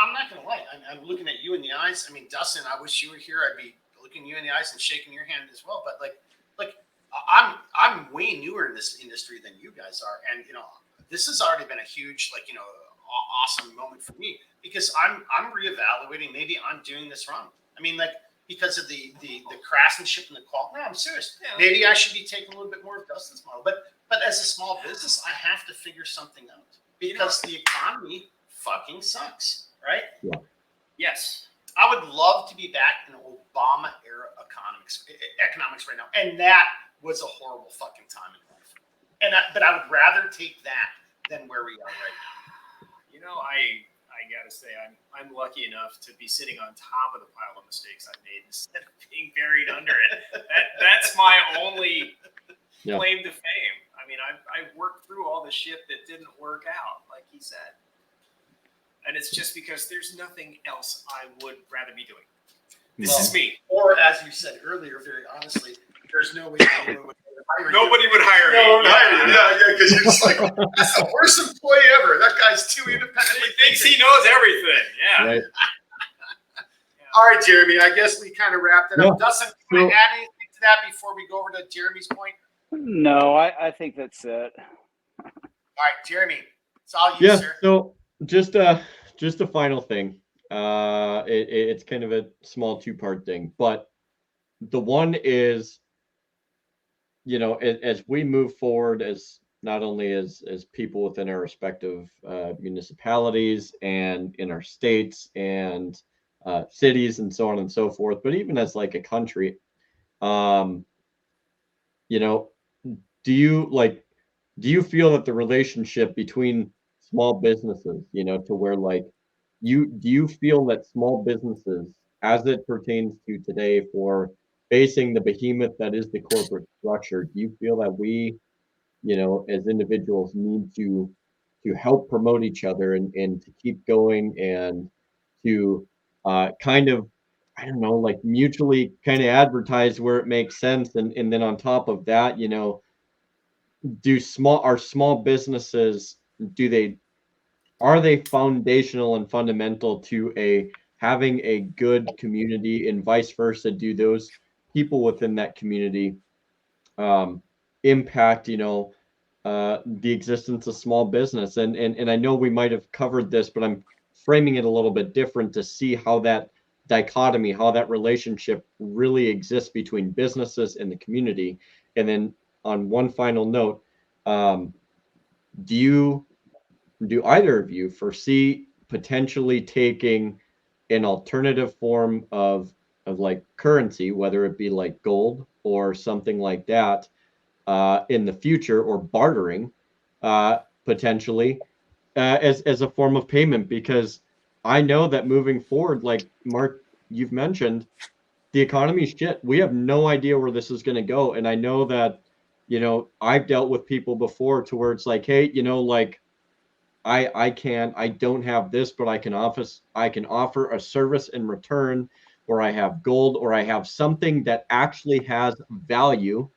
I'm not going to lie. I'm looking at you in the eyes. I mean, Dustin, I wish you were here. I'd be looking you in the eyes and shaking your hand as well. But like I'm way newer in this industry than you guys are, and this has already been a huge awesome moment for me because I'm reevaluating. Maybe I'm doing this wrong. I mean, like because of the craftsmanship and the quality. No, I'm serious. Yeah. Maybe I should be taking a little bit more of Dustin's model. But as a small business, I have to figure something out because the economy fucking sucks, right? Yeah. Yes. I would love to be back in Obama era economics right now, and that was a horrible fucking time in life. But I would rather take that than where we are right now. I gotta say, I'm lucky enough to be sitting on top of the pile of mistakes I've made instead of being buried under it. That's my only claim to fame. I mean, I've worked through all the shit that didn't work out, like he said. And it's just because there's nothing else I would rather be doing. This is me. Or as you said earlier, very honestly, there's no way anyone would hire you. Nobody would hire me. No one would hire you. Yeah, because you're just like, that's the worst employee ever. That guy's too independent. He thinks he knows everything. Yeah. Right. All right, Jeremy, I guess we kind of wrapped it up. Dustin, can you add anything to that before we go over to Jeremy's point? No, I think that's it. All right, Jeremy, it's all you, sir. So just a final thing. It's kind of a small two-part thing, but the one is, as we move forward, as not only as people within our respective municipalities and in our states and cities and so on and so forth, but even as like a country, do you feel that the relationship between small businesses, to where like do you feel that small businesses, as it pertains to today, for facing the behemoth that is the corporate structure, do you feel that we, as individuals, need to help promote each other and to keep going and to kind of, I don't know, like mutually kind of advertise where it makes sense, and then on top of that, are small businesses, are they foundational and fundamental to having a good community, and vice versa? Do those people within that community impact, the existence of small business? And I know we might have covered this, but I'm framing it a little bit different to see how that dichotomy, how that relationship really exists between businesses and the community. And then on one final note, do either of you foresee potentially taking an alternative form of like currency, whether it be like gold or something like that, in the future, or bartering potentially as a form of payment? Because I know that moving forward, like Mark, you've mentioned, the economy's shit. We have no idea where this is going to go. And I know that, I've dealt with people before to where it's like, hey, like I don't have this, but I can offer a service in return, or I have gold, or I have something that actually has value,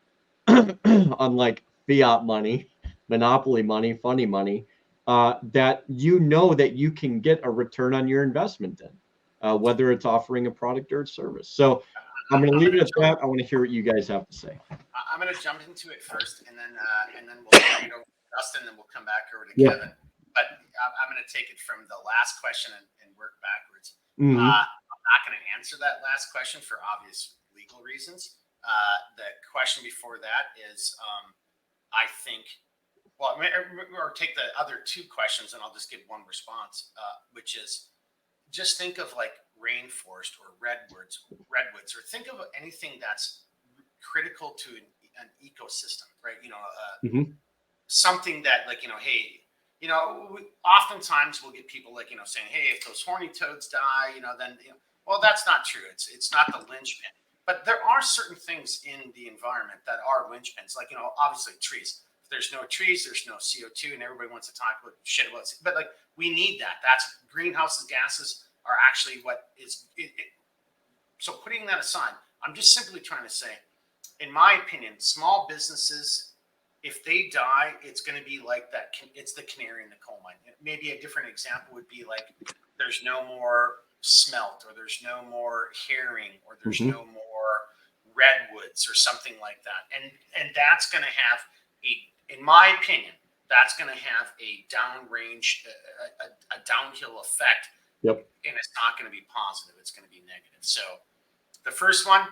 unlike fiat money, monopoly money, funny money, that that you can get a return on your investment in, whether it's offering a product or a service. So I'm going to leave it at that. I want to hear what you guys have to say. I'm going to jump into it first, and then we'll bring it over to Dustin, and then we'll come back over to Kevin. But I'm going to take it from the last question and work backwards. Mm-hmm. I'm not going to answer that last question for obvious legal reasons. The question before that is, I think well, or take the other two questions, and I'll just give one response, which is just think of like rainforest or redwoods, or think of anything that's critical to an ecosystem, right? Something that, like, hey, oftentimes we'll get people like, saying, hey, if those horny toads die, then, well, that's not true. It's not the linchpin. But there are certain things in the environment that are linchpins, like, obviously trees. If there's no trees, there's no CO2, and everybody wants to talk about shit about it. But like, we need that. That's greenhouse gases are actually what is it. So putting that aside, I'm just simply trying to say, in my opinion, small businesses, if they die, it's going to be like that. It's the canary in the coal mine. Maybe a different example would be like, there's no more smelt, or there's no more herring, or there's no more redwoods, or something like that. And that's going to have in my opinion, that's going to have a downrange, a downhill effect. Yep. And it's not going to be positive. It's going to be negative. So the first one,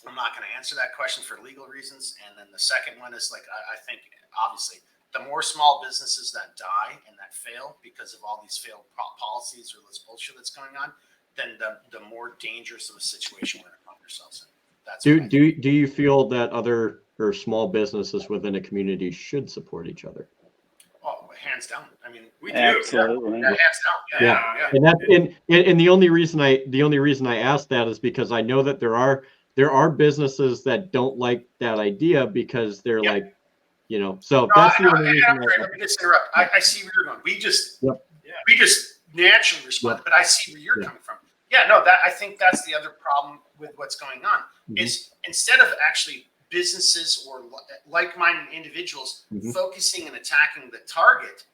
I'm not going to answer that question for legal reasons. And then the second one is like, I think obviously the more small businesses that die and that fail because of all these failed policies or this bullshit that's going on, then the more dangerous of a situation we're going to find ourselves in. That's do you feel that other or small businesses within a community should support each other? Oh, hands down. I mean, we do. Absolutely. Yeah, hands down. Yeah. And that's and the only reason I asked that is because I know that there are businesses that don't like that idea because they're like, so that's the only reason. Let me just interrupt. I see where you're going. We just naturally respond, but I see where you're coming from. Yeah, no, I think that's the other problem with what's going on is instead of actually businesses or like-minded individuals focusing and attacking the target,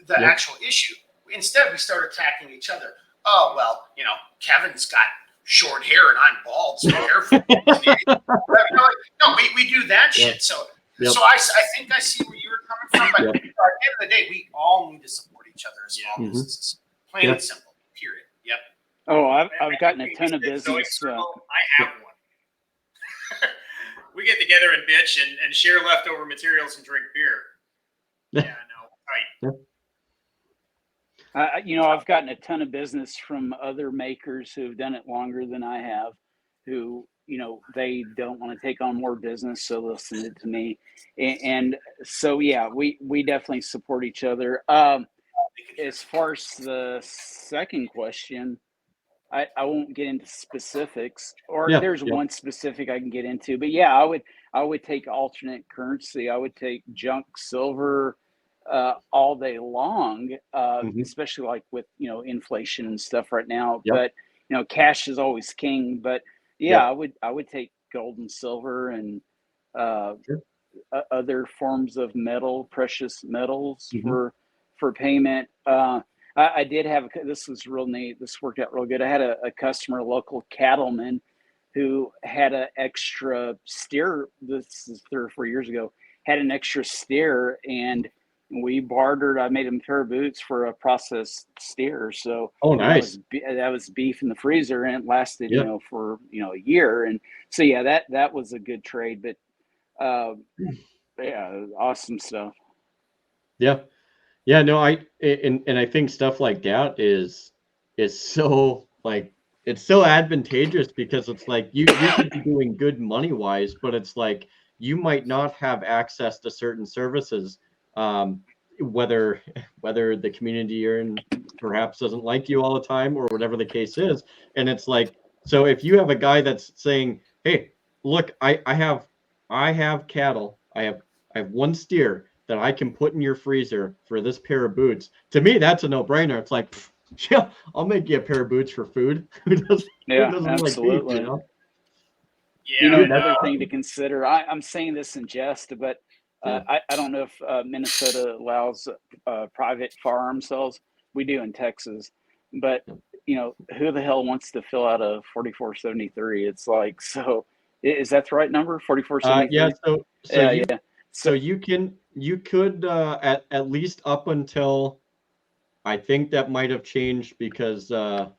the actual issue, instead we start attacking each other. Oh, well, Kevin's got short hair and I'm bald, so therefore, no, we do that shit. So I think I see where you were coming from, but at the end of the day, we all need to support each other as small businesses. Plain and simple. Period. Yep. Oh, I've gotten a ton of business. I have one. We get together and bitch and share leftover materials and drink beer. Yeah, no, right. I've gotten a ton of business from other makers who've done it longer than I have, who, they don't want to take on more business, so they'll send it to me. And so, yeah, we definitely support each other. As far as the second question, I won't get into specifics, or there's one specific I can get into, but yeah, I would take alternate currency. I would take junk silver all day long, especially like with inflation and stuff right now. But cash is always king. But I would take gold and silver and other forms of precious metals for payment. I did have this was real neat. This worked out real good. I had a customer, a local cattleman, who had an extra steer. This is 3 or 4 years ago. Had an extra steer, and we bartered. I made him a pair of boots for a processed steer. So nice. That was beef in the freezer, and it lasted for a year. And so that was a good trade. But awesome stuff. Yeah. Yeah, no, I think stuff like that is so, like, it's so advantageous because it's like you could be doing good money wise, but it's like you might not have access to certain services, whether the community you're in perhaps doesn't like you all the time or whatever the case is. And it's like, so if you have a guy that's saying, hey, look, I have cattle, I have one steer that I can put in your freezer for this pair of boots. To me, that's a no-brainer. It's like, yeah, I'll make you a pair of boots for food. Who doesn't absolutely. Like beef, Another thing to consider. I'm saying this in jest, but I don't know if Minnesota allows private firearm sales. We do in Texas, but who the hell wants to fill out a 4473? It's like, so is that the right number? 4473? So you could at least up until, I think that might have changed because the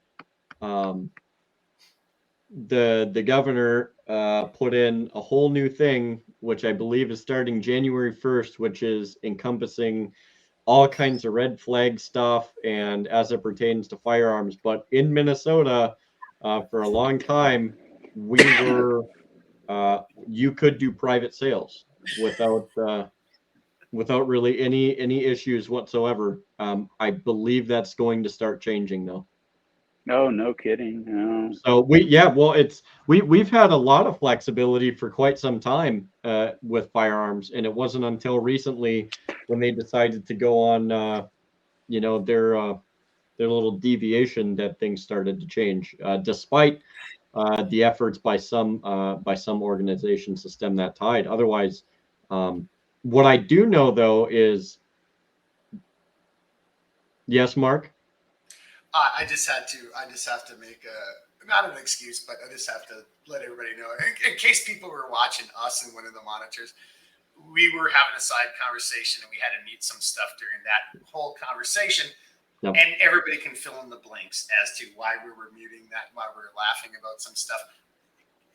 governor put in a whole new thing, which I believe is starting January 1st, which is encompassing all kinds of red flag stuff and as it pertains to firearms. But in Minnesota, for a long time, we were you could do private sales without really any issues whatsoever. I believe that's going to start changing though. No, no kidding. No. So we've had a lot of flexibility for quite some time with firearms, and it wasn't until recently when they decided to go on their little deviation that things started to change, despite the efforts by some organizations to stem that tide. Otherwise, what I do know though is, yes, Mark. I just have to make not an excuse, but I just have to let everybody know, in case people were watching us in one of the monitors, we were having a side conversation and we had to mute some stuff during that whole conversation. Yep. And everybody can fill in the blanks as to why we were muting that, why we were laughing about some stuff.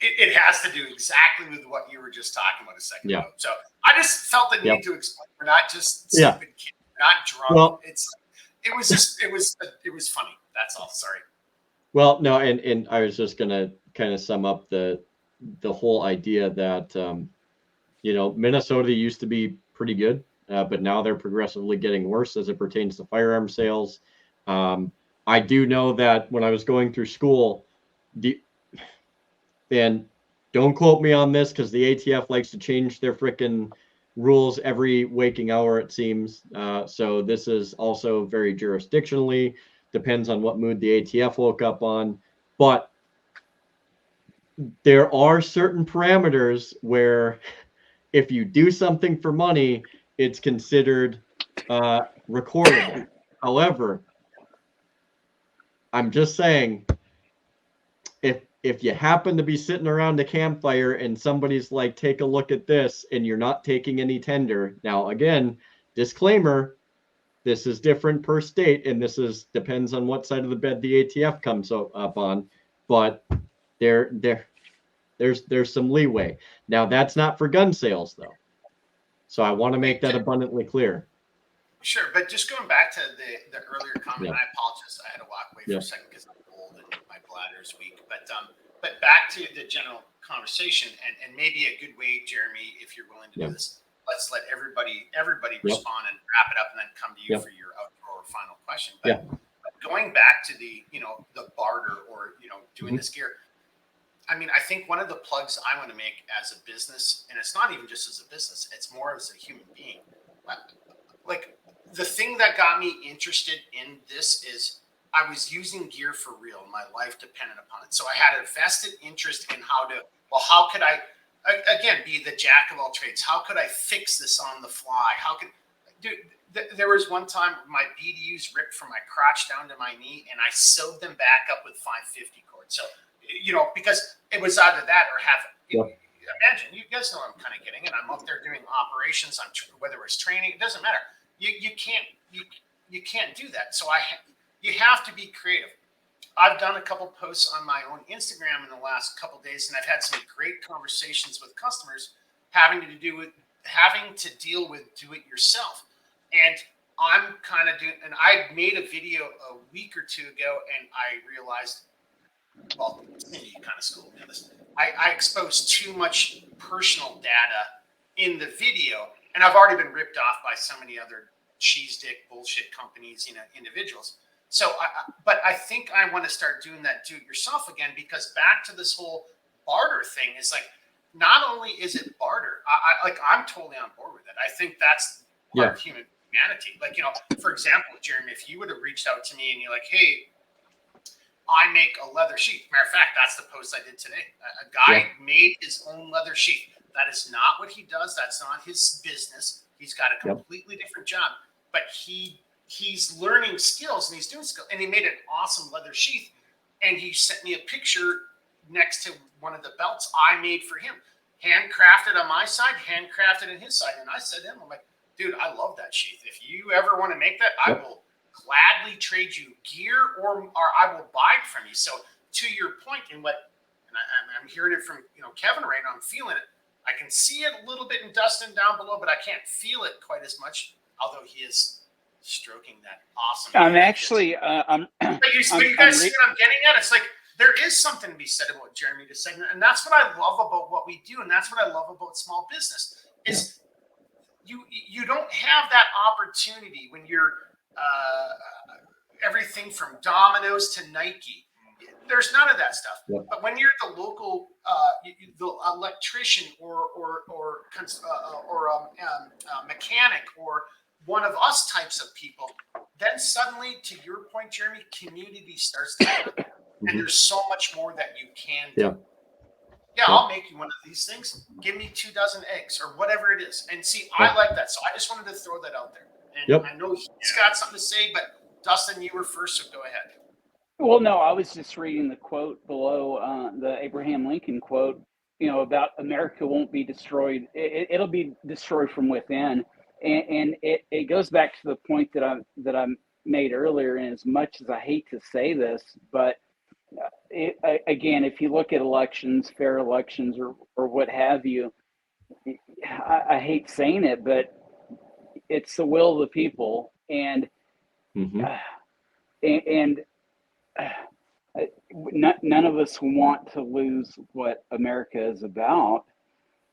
It has to do exactly with what you were just talking about a second ago. So I just felt the need to explain. We're not just stupid kids, we're not drunk. Well, it was funny. That's all. Sorry. Well, no, and I was just gonna kind of sum up the whole idea that Minnesota used to be pretty good, but now they're progressively getting worse as it pertains to firearm sales. I do know that when I was going through school, and don't quote me on this because the ATF likes to change their frickin' rules every waking hour, it seems. So this is also very jurisdictionally, depends on what mood the ATF woke up on. But there are certain parameters where if you do something for money, it's considered recorded. However, I'm just saying, if you happen to be sitting around a campfire and somebody's like, take a look at this, and you're not taking any tender. Now, again, disclaimer, this is different per state, and this depends on what side of the bed the ATF comes up on. But there's some leeway. Now, that's not for gun sales, though. So I want to make that abundantly clear. Sure, but just going back to the earlier comment, I apologize. I had to walk away for a second because I'm old and my bladder's weak. But back to the general conversation, and maybe a good way, Jeremy, if you're willing to do this, let's let everybody respond and wrap it up, and then come to you for your outro or final question. But going back to the barter or doing this gear. I mean, I think one of the plugs I want to make as a business, and it's not even just as a business, it's more as a human being. Like, the thing that got me interested in this is I was using gear for real. My life depended upon it. So I had a vested interest in how could I, again, be the jack of all trades? How could I fix this on the fly? There was one time my BDUs ripped from my crotch down to my knee, and I sewed them back up with 550 cord. So, because it was either that or imagine, you guys know what I'm kind of getting, and I'm up there doing operations, whether it's training, it doesn't matter. You can't do that. So you have to be creative. I've done a couple posts on my own Instagram in the last couple of days, and I've had some great conversations with customers having to deal with do it yourself. And I'm kind of doing, and I made a video a week or two ago, and I realized, well, you kind of schooled me on this. I exposed too much personal data in the video, and I've already been ripped off by so many other cheese dick bullshit companies, individuals. So, but I think I want to start doing that do-it-yourself again, because back to this whole barter thing is like, not only is it barter, I'm totally on board with it. I think that's part of humanity. Like, for example, Jeremy, if you would have reached out to me and you're like, hey, I make a leather sheath. Matter of fact, that's the post I did today. A guy made his own leather sheath. That is not what he does. That's not his business. He's got a completely different job, but he's learning skills and he's doing skills. And he made an awesome leather sheath. And he sent me a picture next to one of the belts I made for him. Handcrafted on my side, handcrafted on his side. And I said to him, I'm like, dude, I love that sheath. If you ever want to make that, I will gladly trade you gear or I will buy it from you. So to your point, and what and I'm hearing it from Kevin right now. I'm feeling it. I can see it a little bit in Dustin down below, but I can't feel it quite as much. Although he is stroking that awesome. I'm actually, But you guys see what I'm getting at? It's like there is something to be said about what Jeremy just said, and that's what I love about what we do, and that's what I love about small business is you don't have that opportunity when you're everything from Domino's to Nike. There's none of that stuff. Yeah. But when you're the local, the electrician or mechanic or one of us types of people, then suddenly, to your point, Jeremy, community starts to happen. And there's so much more that you can do. Yeah, I'll make you one of these things. Give me 2 dozen eggs or whatever it is. And see, I like that. So I just wanted to throw that out there. And I know he's got something to say, but Dustin, you were first, so go ahead. Well, no, I was just reading the quote below, the Abraham Lincoln quote, about America won't be destroyed. It'll be destroyed from within. And it goes back to the point that I made earlier. And as much as I hate to say this, but again, if you look at elections, fair elections or what have you, I hate saying it, but it's the will of the people. And, none of us want to lose what America is about.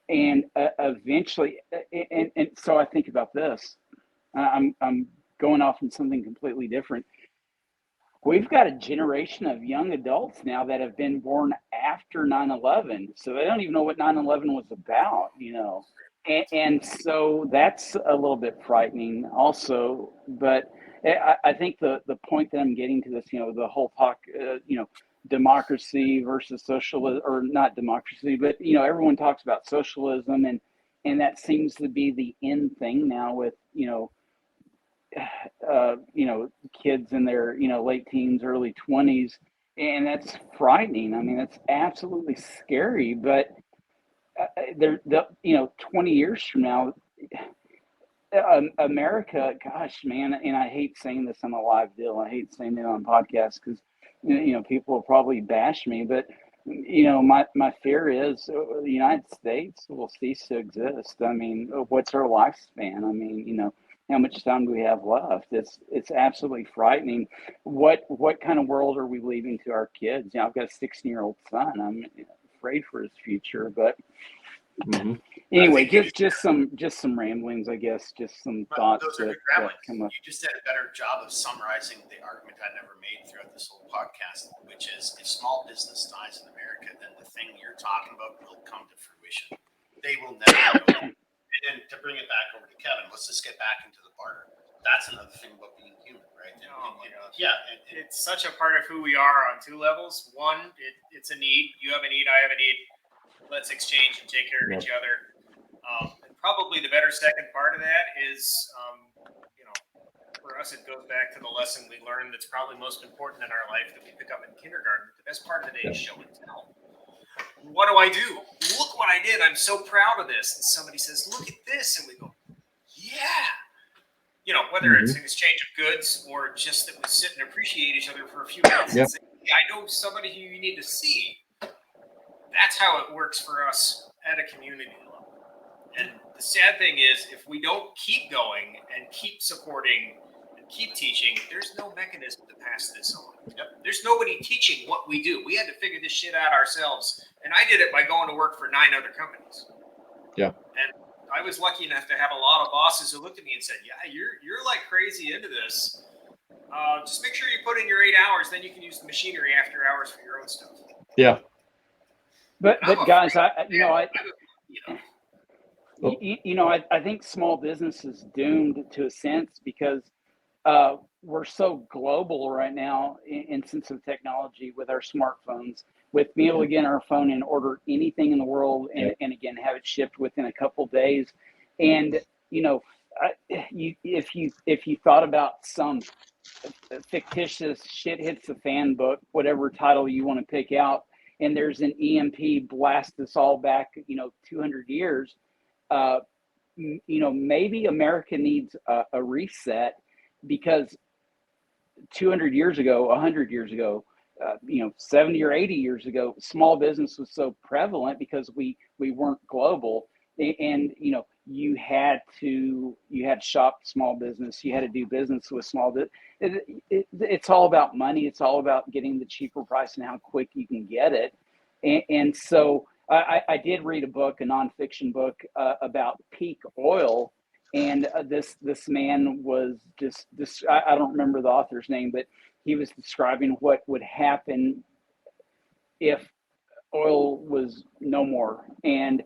And eventually, and so I think about this. I'm going off on something completely different. We've got a generation of young adults now that have been born after 9/11, so they don't even know what 9/11 was about, and so that's a little bit frightening, also. But I think the point that I'm getting to this, the whole talk, democracy versus socialism, or not democracy, but everyone talks about socialism, and that seems to be the in thing now with kids in their late teens, early 20s, and that's frightening. I mean, that's absolutely scary. But 20 years from now, America, gosh, man, and I hate saying this on a live deal. I hate saying it on podcasts because people will probably bash me, but my fear is the United States will cease to exist. I mean, what's our lifespan? I mean, how much time do we have left? It's absolutely frightening. What kind of world are we leaving to our kids? I've got a 16-year-old son. I'm afraid for his future, but anyway, just some ramblings, I guess, just some thoughts that come up. You just did a better job of summarizing the argument I never made throughout this whole podcast, which is if small business dies in America, then the thing you're talking about will come to fruition. They will never know. And then to bring it back over to Kevin, let's just get back into the barter. That's another thing about being human, right? It's such a part of who we are on 2 levels. One, it's a need. You have a need, I have a need. Let's exchange and take care of each other. And probably the better second part of that is, for us, it goes back to the lesson we learned that's probably most important in our life that we pick up in kindergarten. The best part of the day is show and tell. What do I do? Look what I did. I'm so proud of this. And somebody says, look at this. And we go, yeah. Whether it's an exchange of goods or just that we sit and appreciate each other for a few minutes and say, hey, I know somebody who you need to see. That's how it works for us at a community level. And the sad thing is, if we don't keep going and keep supporting and keep teaching, there's no mechanism to pass this on. There's nobody teaching what we do. We had to figure this shit out ourselves. And I did it by going to work for 9 other companies. Yeah. And I was lucky enough to have a lot of bosses who looked at me and said, yeah, you're like crazy into this. Just make sure you put in your 8 hours, then you can use the machinery after hours for your own stuff. Yeah. But guys, I think small business is doomed to a sense because we're so global right now in sense of technology with our smartphones, with being able to get on our phone and order anything in the world and again have it shipped within a couple days. And if you thought about some fictitious shit hits the fan book, whatever title you want to pick out, and there's an EMP blast us all back 200 years, maybe America needs a reset, because 200 years ago, 100 years ago, 70 or 80 years ago, small business was so prevalent because we weren't global, and you had to shop small business, you had to do business with small business. It's all about money. It's all about getting the cheaper price and how quick you can get it. And so I did read a book, a nonfiction book about peak oil, and this man was just this. I don't remember the author's name, but he was describing what would happen if oil was no more. And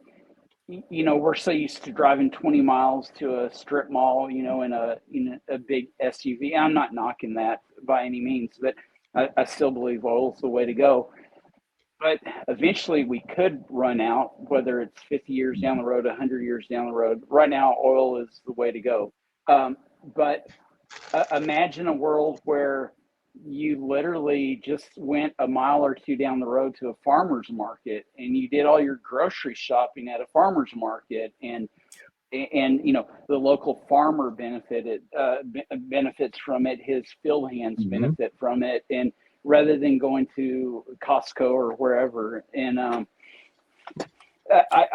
we're so used to driving 20 miles to a strip mall, in a big SUV. I'm not knocking that by any means, but I still believe oil is the way to go. But eventually we could run out, whether it's 50 years down the road, 100 years down the road. Right now, oil is the way to go. But imagine a world where you literally just went a mile or two down the road to a farmer's market, and you did all your grocery shopping at a farmer's market, and the local farmer benefits from it. His field hands benefit from it, and rather than going to Costco or wherever. And I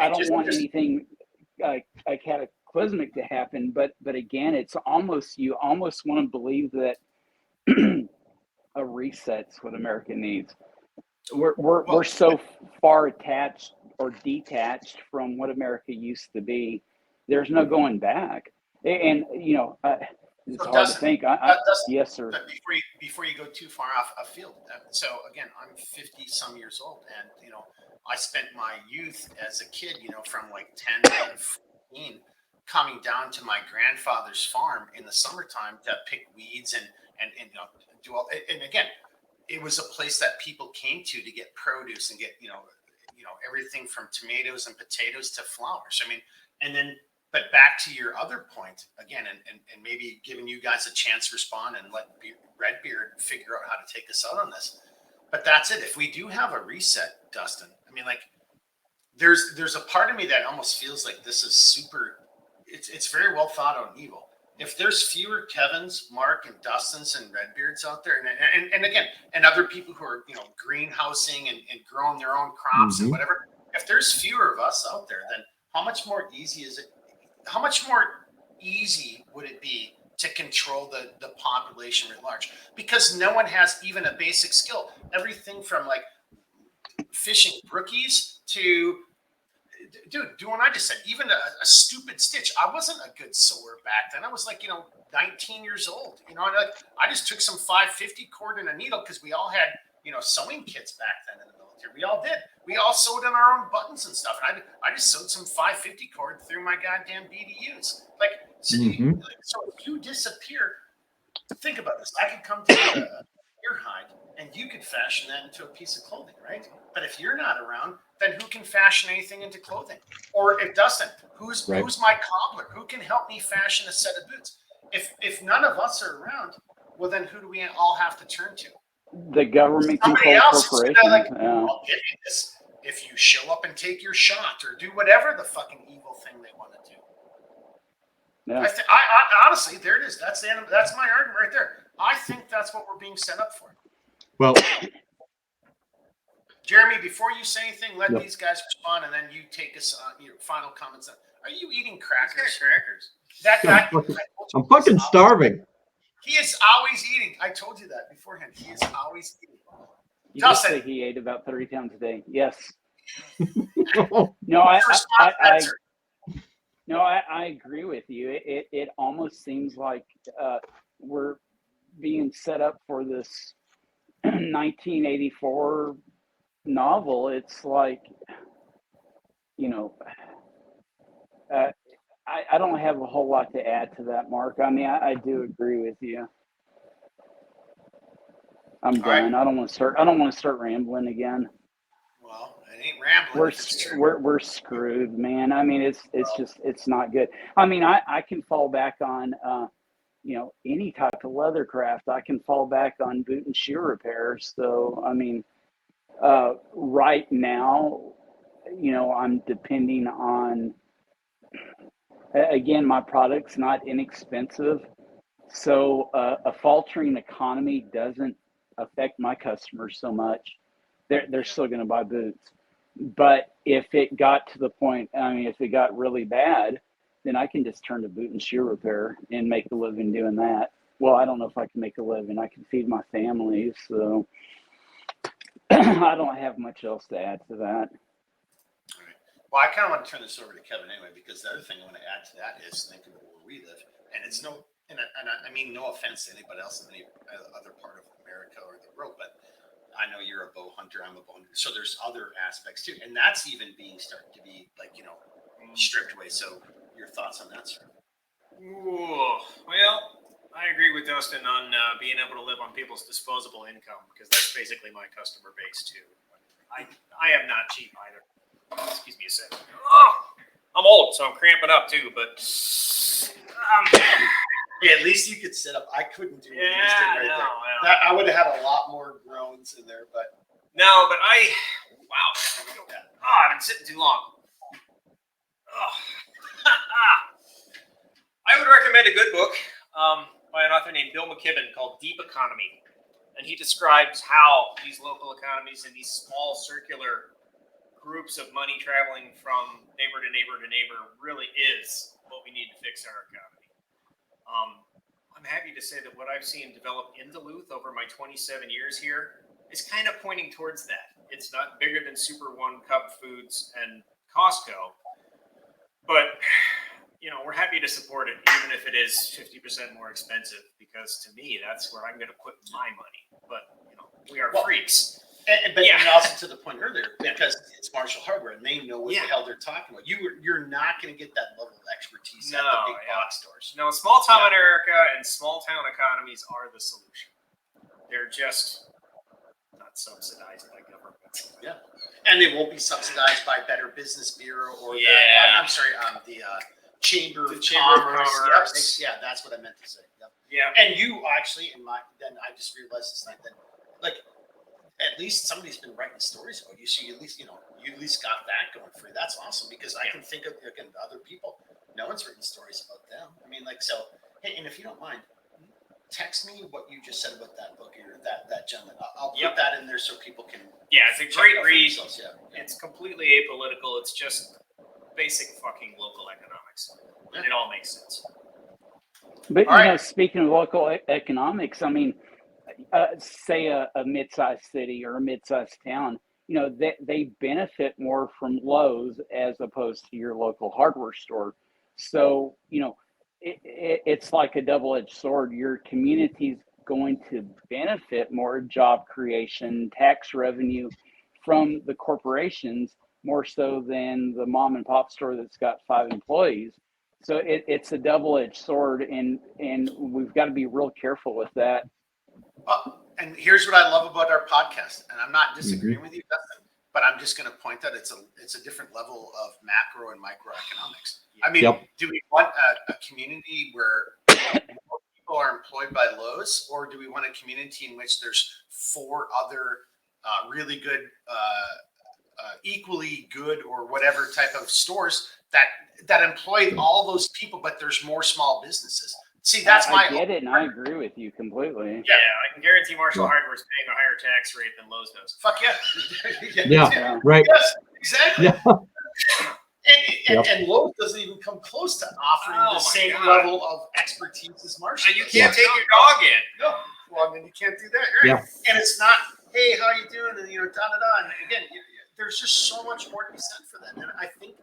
don't want anything cataclysmic to happen, but again, you almost want to believe that a reset's what America needs. We're so far attached or detached from what America used to be. There's no going back, and it's hard to think. Yes, sir. But before you go too far off afield, so again, I'm 50 some years old, and I spent my youth as a kid, from like 10 to 14, coming down to my grandfather's farm in the summertime to pick weeds and do all. And again, it was a place that people came to get produce and get everything from tomatoes and potatoes to flowers. I mean, and then. But back to your other point again, and maybe giving you guys a chance to respond and let Redbeard figure out how to take us out on this. But that's it. If we do have a reset, Dustin, I mean, like, there's a part of me that almost feels like this is super. It's very well thought out and evil. If there's fewer Kevins, Mark, and Dustins and Redbeards out there, and again, and other people who are greenhousing and growing their own crops and whatever, if there's fewer of us out there, then how much more easy is it? How much more easy would it be to control the population at large? Because no one has even a basic skill. Everything from like fishing brookies to, dude, doing what I just said, even a stupid stitch. I wasn't a good sewer back then. I was like, 19 years old. I just took some 550 cord and a needle because we all had, sewing kits back then in the military. We all did. We all sewed in our own buttons and stuff. And I just sewed some 550 cord through my goddamn BDUs. Like, so if you disappear, think about this. I could come to a deer hide and you could fashion that into a piece of clothing, right? But if you're not around, then who can fashion anything into clothing? Or if Dustin, who's my cobbler? Who can help me fashion a set of boots? If none of us are around, well, then who do we all have to turn to? The government controlled corporation. I'll give you this if you show up and take your shot or do whatever the fucking evil thing they want to do. Yeah. I honestly, there it is. That's the end. That's my argument right there. I think that's what we're being set up for. Well, Jeremy, before you say anything, let these guys respond, and then you take us your final comments. Are you eating crackers? That guy. I'm fucking starving. He is always eating. I told you that beforehand. He is always eating. You just say he ate about 30 pounds a day. Yes. No, I agree with you. It almost seems like we're being set up for this 1984 novel. It's like, I don't have a whole lot to add to that, Mark. I mean, I do agree with you. I'm done. Right. I don't want to start rambling again. Well, it ain't rambling. We're screwed, man. I mean, it's not good. I mean, I can fall back on any type of leather craft. I can fall back on boot and shoe repairs. So I mean, right now, I'm depending on. Again, my product's not inexpensive, so a faltering economy doesn't affect my customers so much. They're still going to buy boots. But if it got to the point, I mean, if it got really bad, then I can just turn to boot and shoe repair and make a living doing that. Well, I don't know if I can make a living. I can feed my family, so I don't have much else to add to that. All right. Well, I kind of want to turn this over to Kevin anyway, because the other thing I want to add to that is thinking of where we live, and it's no, and I mean no offense to anybody else in any other part of America or the world, but I know you're a bow hunter, I'm a bow hunter, so there's other aspects too, and that's even starting to be like, you know, stripped away. So your thoughts on that, sir? Ooh, well, I agree with Dustin on being able to live on people's disposable income, because that's basically my customer base too. I am not cheap either. Excuse me a second. Oh, I'm old, so I'm cramping up too. But Yeah, at least you could sit up. I couldn't do it. You just did yeah, right no, there. well, That, I would have had a lot more groans in there, but no, but wow. Oh, I've been sitting too long. Oh. I would recommend a good book by an author named Bill McKibben called Deep Economy. And he describes how these local economies and these small circular groups of money traveling from neighbor to neighbor to neighbor really is what we need to fix our economy. I'm happy to say that what I've seen develop in Duluth over my 27 years here is kind of pointing towards that. It's not bigger than Super One, Cub Foods, and Costco, but you know, we're happy to support it, even if it is 50% more expensive, because to me, that's where I'm going to put my money. But you know, we are freaks. but and also to the point earlier, because it's Marshall Hardware and they know what the hell they're talking about. You're not going to get that level of expertise at the big box stores. No, small town America and small town economies are the solution. They're just not subsidized by government. Yeah, and they won't be subsidized by Better Business Bureau or the Chamber of Commerce. Yeah, that's what I meant to say. Yep. Yeah, and you actually, then I just realized this night that, like, at least somebody's been writing stories about you, so you at least got that going for you. That's awesome, because I can think of, again, other people. No one's written stories about them. I mean, like, so hey, and if you don't mind, text me what you just said about that book or that gentleman. I'll put that in there so people can. Yeah, it's a great read. Yeah. It's completely apolitical. It's just basic fucking local economics, and it all makes sense. But you know, speaking of local economics, I mean, say a mid-sized city or a mid-sized town, you know, they benefit more from Lowe's as opposed to your local hardware store. So, you know, it's like a double-edged sword. Your community's going to benefit more job creation, tax revenue from the corporations, more so than the mom and pop store that's got 5 employees. So it's a double-edged sword, and we've got to be real careful with that. And here's what I love about our podcast, and I'm not disagreeing with you, Dustin, but I'm just going to point out it's a different level of macro and microeconomics. I mean, do we want a community where more people are employed by Lowe's, or do we want a community in which there's 4 other really good, equally good, or whatever type of stores that employ all those people, but there's more small businesses? See, that's I get it, and I agree with you completely. Yeah, I can guarantee Marshall Hardware is paying a higher tax rate than Lowe's does. Fuck yeah. Yeah, right. Yes, exactly. Yeah. And Lowe's doesn't even come close to offering the same level of expertise as Marshall. And you can't take your dog in. No, well, I mean, you can't do that, right? Yeah. And it's not, hey, how you doing? And da da da. And again, there's just so much more to be said for that. And I think,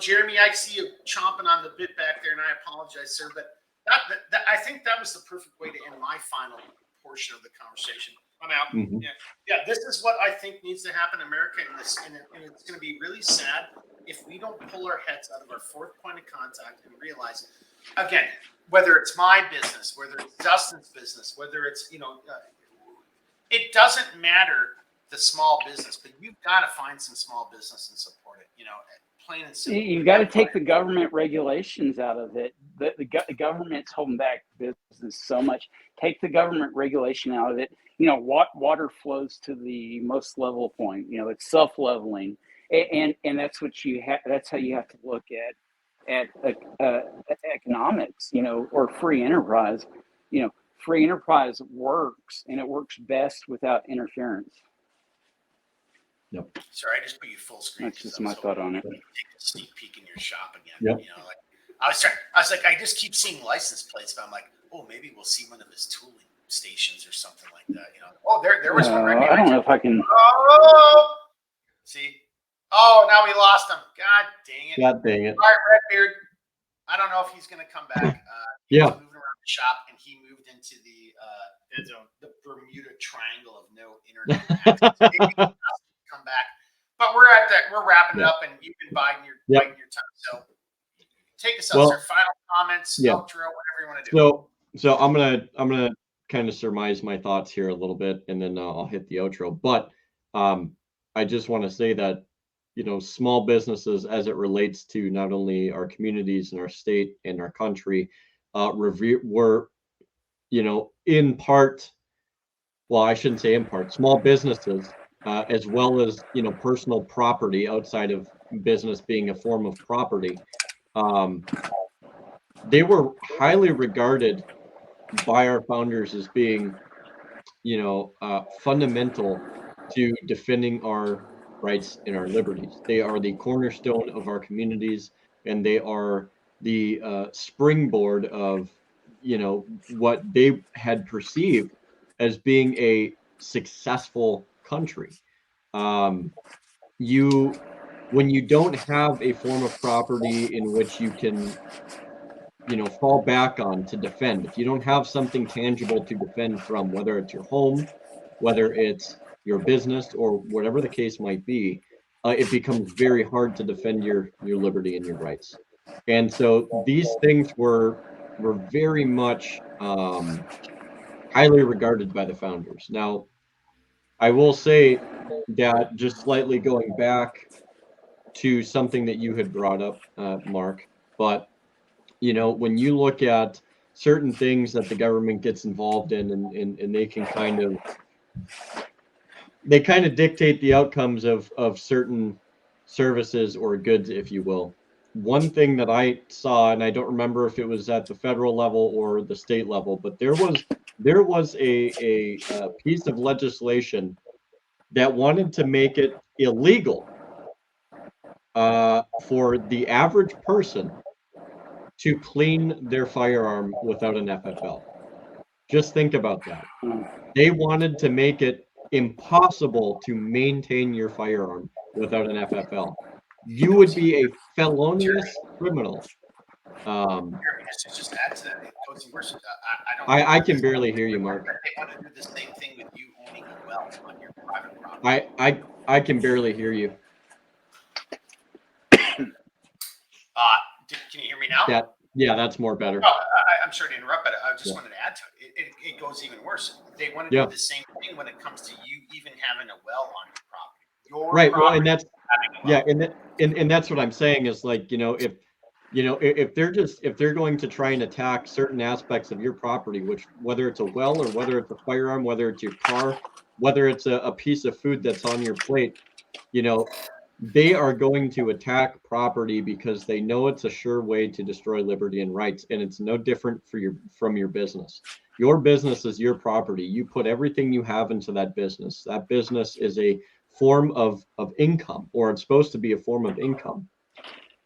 Jeremy, I see you chomping on the bit back there, and I apologize, sir, but that I think that was the perfect way to end my final portion of the conversation. I'm out. Mm-hmm. Yeah. This is what I think needs to happen in America, and it's going to be really sad if we don't pull our heads out of our 4th point of contact and realize, again, whether it's my business, whether it's Dustin's business, whether it's it doesn't matter the small business, but you've got to find some small business and support it. Plain and simple. You've got to take the government regulations out of it. The government's holding back business so much. Take the government regulation out of it. Water flows to the most level point. It's self-leveling, and that's what you have. That's how you have to look at economics. Or free enterprise. free enterprise works, and it works best without interference. Sorry, I just put you full screen. That's just my thought on it. Take a sneak peek in your shop again. Yep. You know, like I was like, I just keep seeing license plates, but I'm like, oh, maybe we'll see one of his tooling stations or something like that. You know, oh, there was one right I behind don't know you. if I can. Oh, see, oh, now we lost him. God dang it! God dang it. All right, Redbeard. I don't know if he's going to come back. He Yeah. was moving around the shop, and he moved into the dead zone, the Bermuda Triangle of no internet access. Maybe he'll come back. But we're at that. We're wrapping up, and you've been biding your time. So take us up, sir. Final comments, outro, whatever you want to do. So I'm gonna kind of surmise my thoughts here a little bit, and then I'll hit the outro. But I just want to say that, you know, small businesses, as it relates to not only our communities and our state and our country, were, you know, in part. Well, I shouldn't say in part. Small businesses, as well as, you know, personal property outside of business being a form of property, they were highly regarded by our founders as being, you know, fundamental to defending our rights and our liberties. They are the cornerstone of our communities, and they are the springboard of, you know, what they had perceived as being a successful country. When you don't have a form of property in which you can, you know, fall back on to defend, if you don't have something tangible to defend from, whether it's your home, whether it's your business, or whatever the case might be, it becomes very hard to defend your liberty and your rights. And so these things were very much highly regarded by the founders. Now, I will say that, just slightly going back to something that you had brought up, Mark, but, you know, when you look at certain things that the government gets involved in, and they can kind of dictate the outcomes of certain services or goods, if you will. One thing that I saw, and I don't remember if it was at the federal level or the state level, but there was a piece of legislation that wanted to make it illegal for the average person to clean their firearm without an FFL. Just think about that. They wanted to make it impossible to maintain your firearm without an FFL. You would be a felonious criminal. Just add to that. It goes worse. I can barely hear you, Mark. They want to do the same thing with you owning a well on your private property. I can barely hear you. Can you hear me now? Yeah, that's more better. I'm sorry to interrupt, but I just wanted to add to it. It goes even worse. They want to do the same thing when it comes to you even having a well on your property. Your property, well, and that's and that's what I'm saying is, like, if they're going to try and attack certain aspects of your property, which, whether it's a well, or whether it's a firearm, whether it's your car, whether it's a piece of food that's on your plate, you know, they are going to attack property because they know it's a sure way to destroy liberty and rights. And it's no different from your business. Your business is your property. You put everything you have into that business. That business is a form of income, or it's supposed to be a form of income.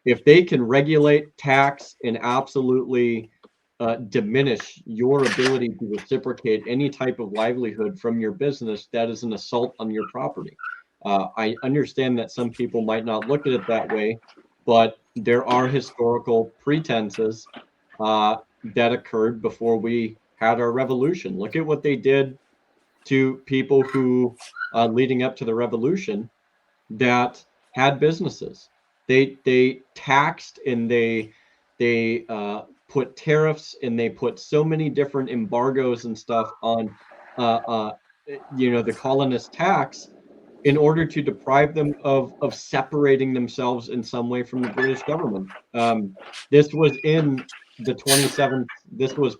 If they can regulate, tax, and absolutely diminish your ability to reciprocate any type of livelihood from your business, that is an assault on your property. I understand that some people might not look at it that way, but there are historical pretenses that occurred before we had our revolution. Look at what they did to people who, leading up to the revolution, that had businesses. They taxed, and they put tariffs, and they put so many different embargoes and stuff on the colonist tax, in order to deprive them of separating themselves in some way from the British government. This was in the 27th. This was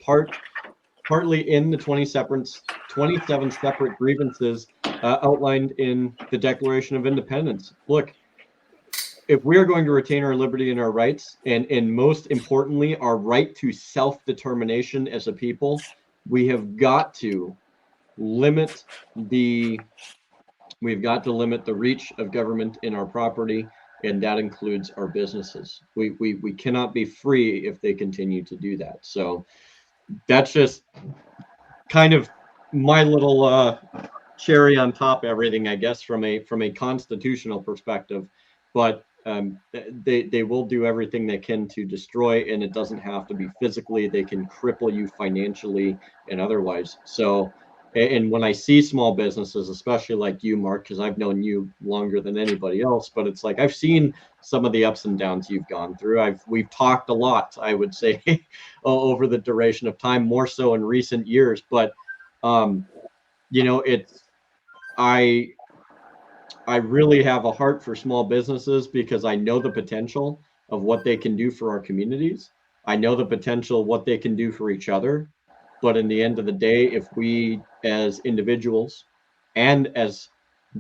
partly in the 27 separate grievances outlined in the Declaration of Independence. Look, if we are going to retain our liberty and our rights, and most importantly, our right to self-determination as a people, we have got to limit the reach of government in our property, and that includes our businesses. We cannot be free if they continue to do that. So that's just kind of my little cherry on top of everything, I guess, from a constitutional perspective. But they will do everything they can to destroy, and it doesn't have to be physically. They can cripple you financially and otherwise. So, and when I see small businesses, especially like you, Mark, because I've known you longer than anybody else, but it's like I've seen some of the ups and downs you've gone through. We've talked a lot, I would say, over the duration of time, more so in recent years. But I really have a heart for small businesses because I know the potential of what they can do for our communities. I know the potential of what they can do for each other. But in the end of the day, if we as individuals and as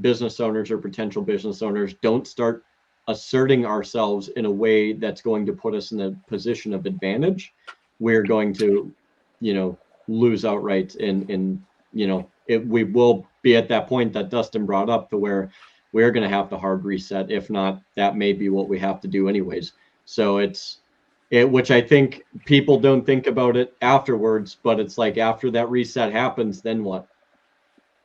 business owners or potential business owners don't start asserting ourselves in a way that's going to put us in a position of advantage, we're going to, lose outright. And we will be at that point that Dustin brought up, to where we're going to have to hard reset. If not, that may be what we have to do anyways. So which I think people don't think about it afterwards, but it's like after that reset happens, then what?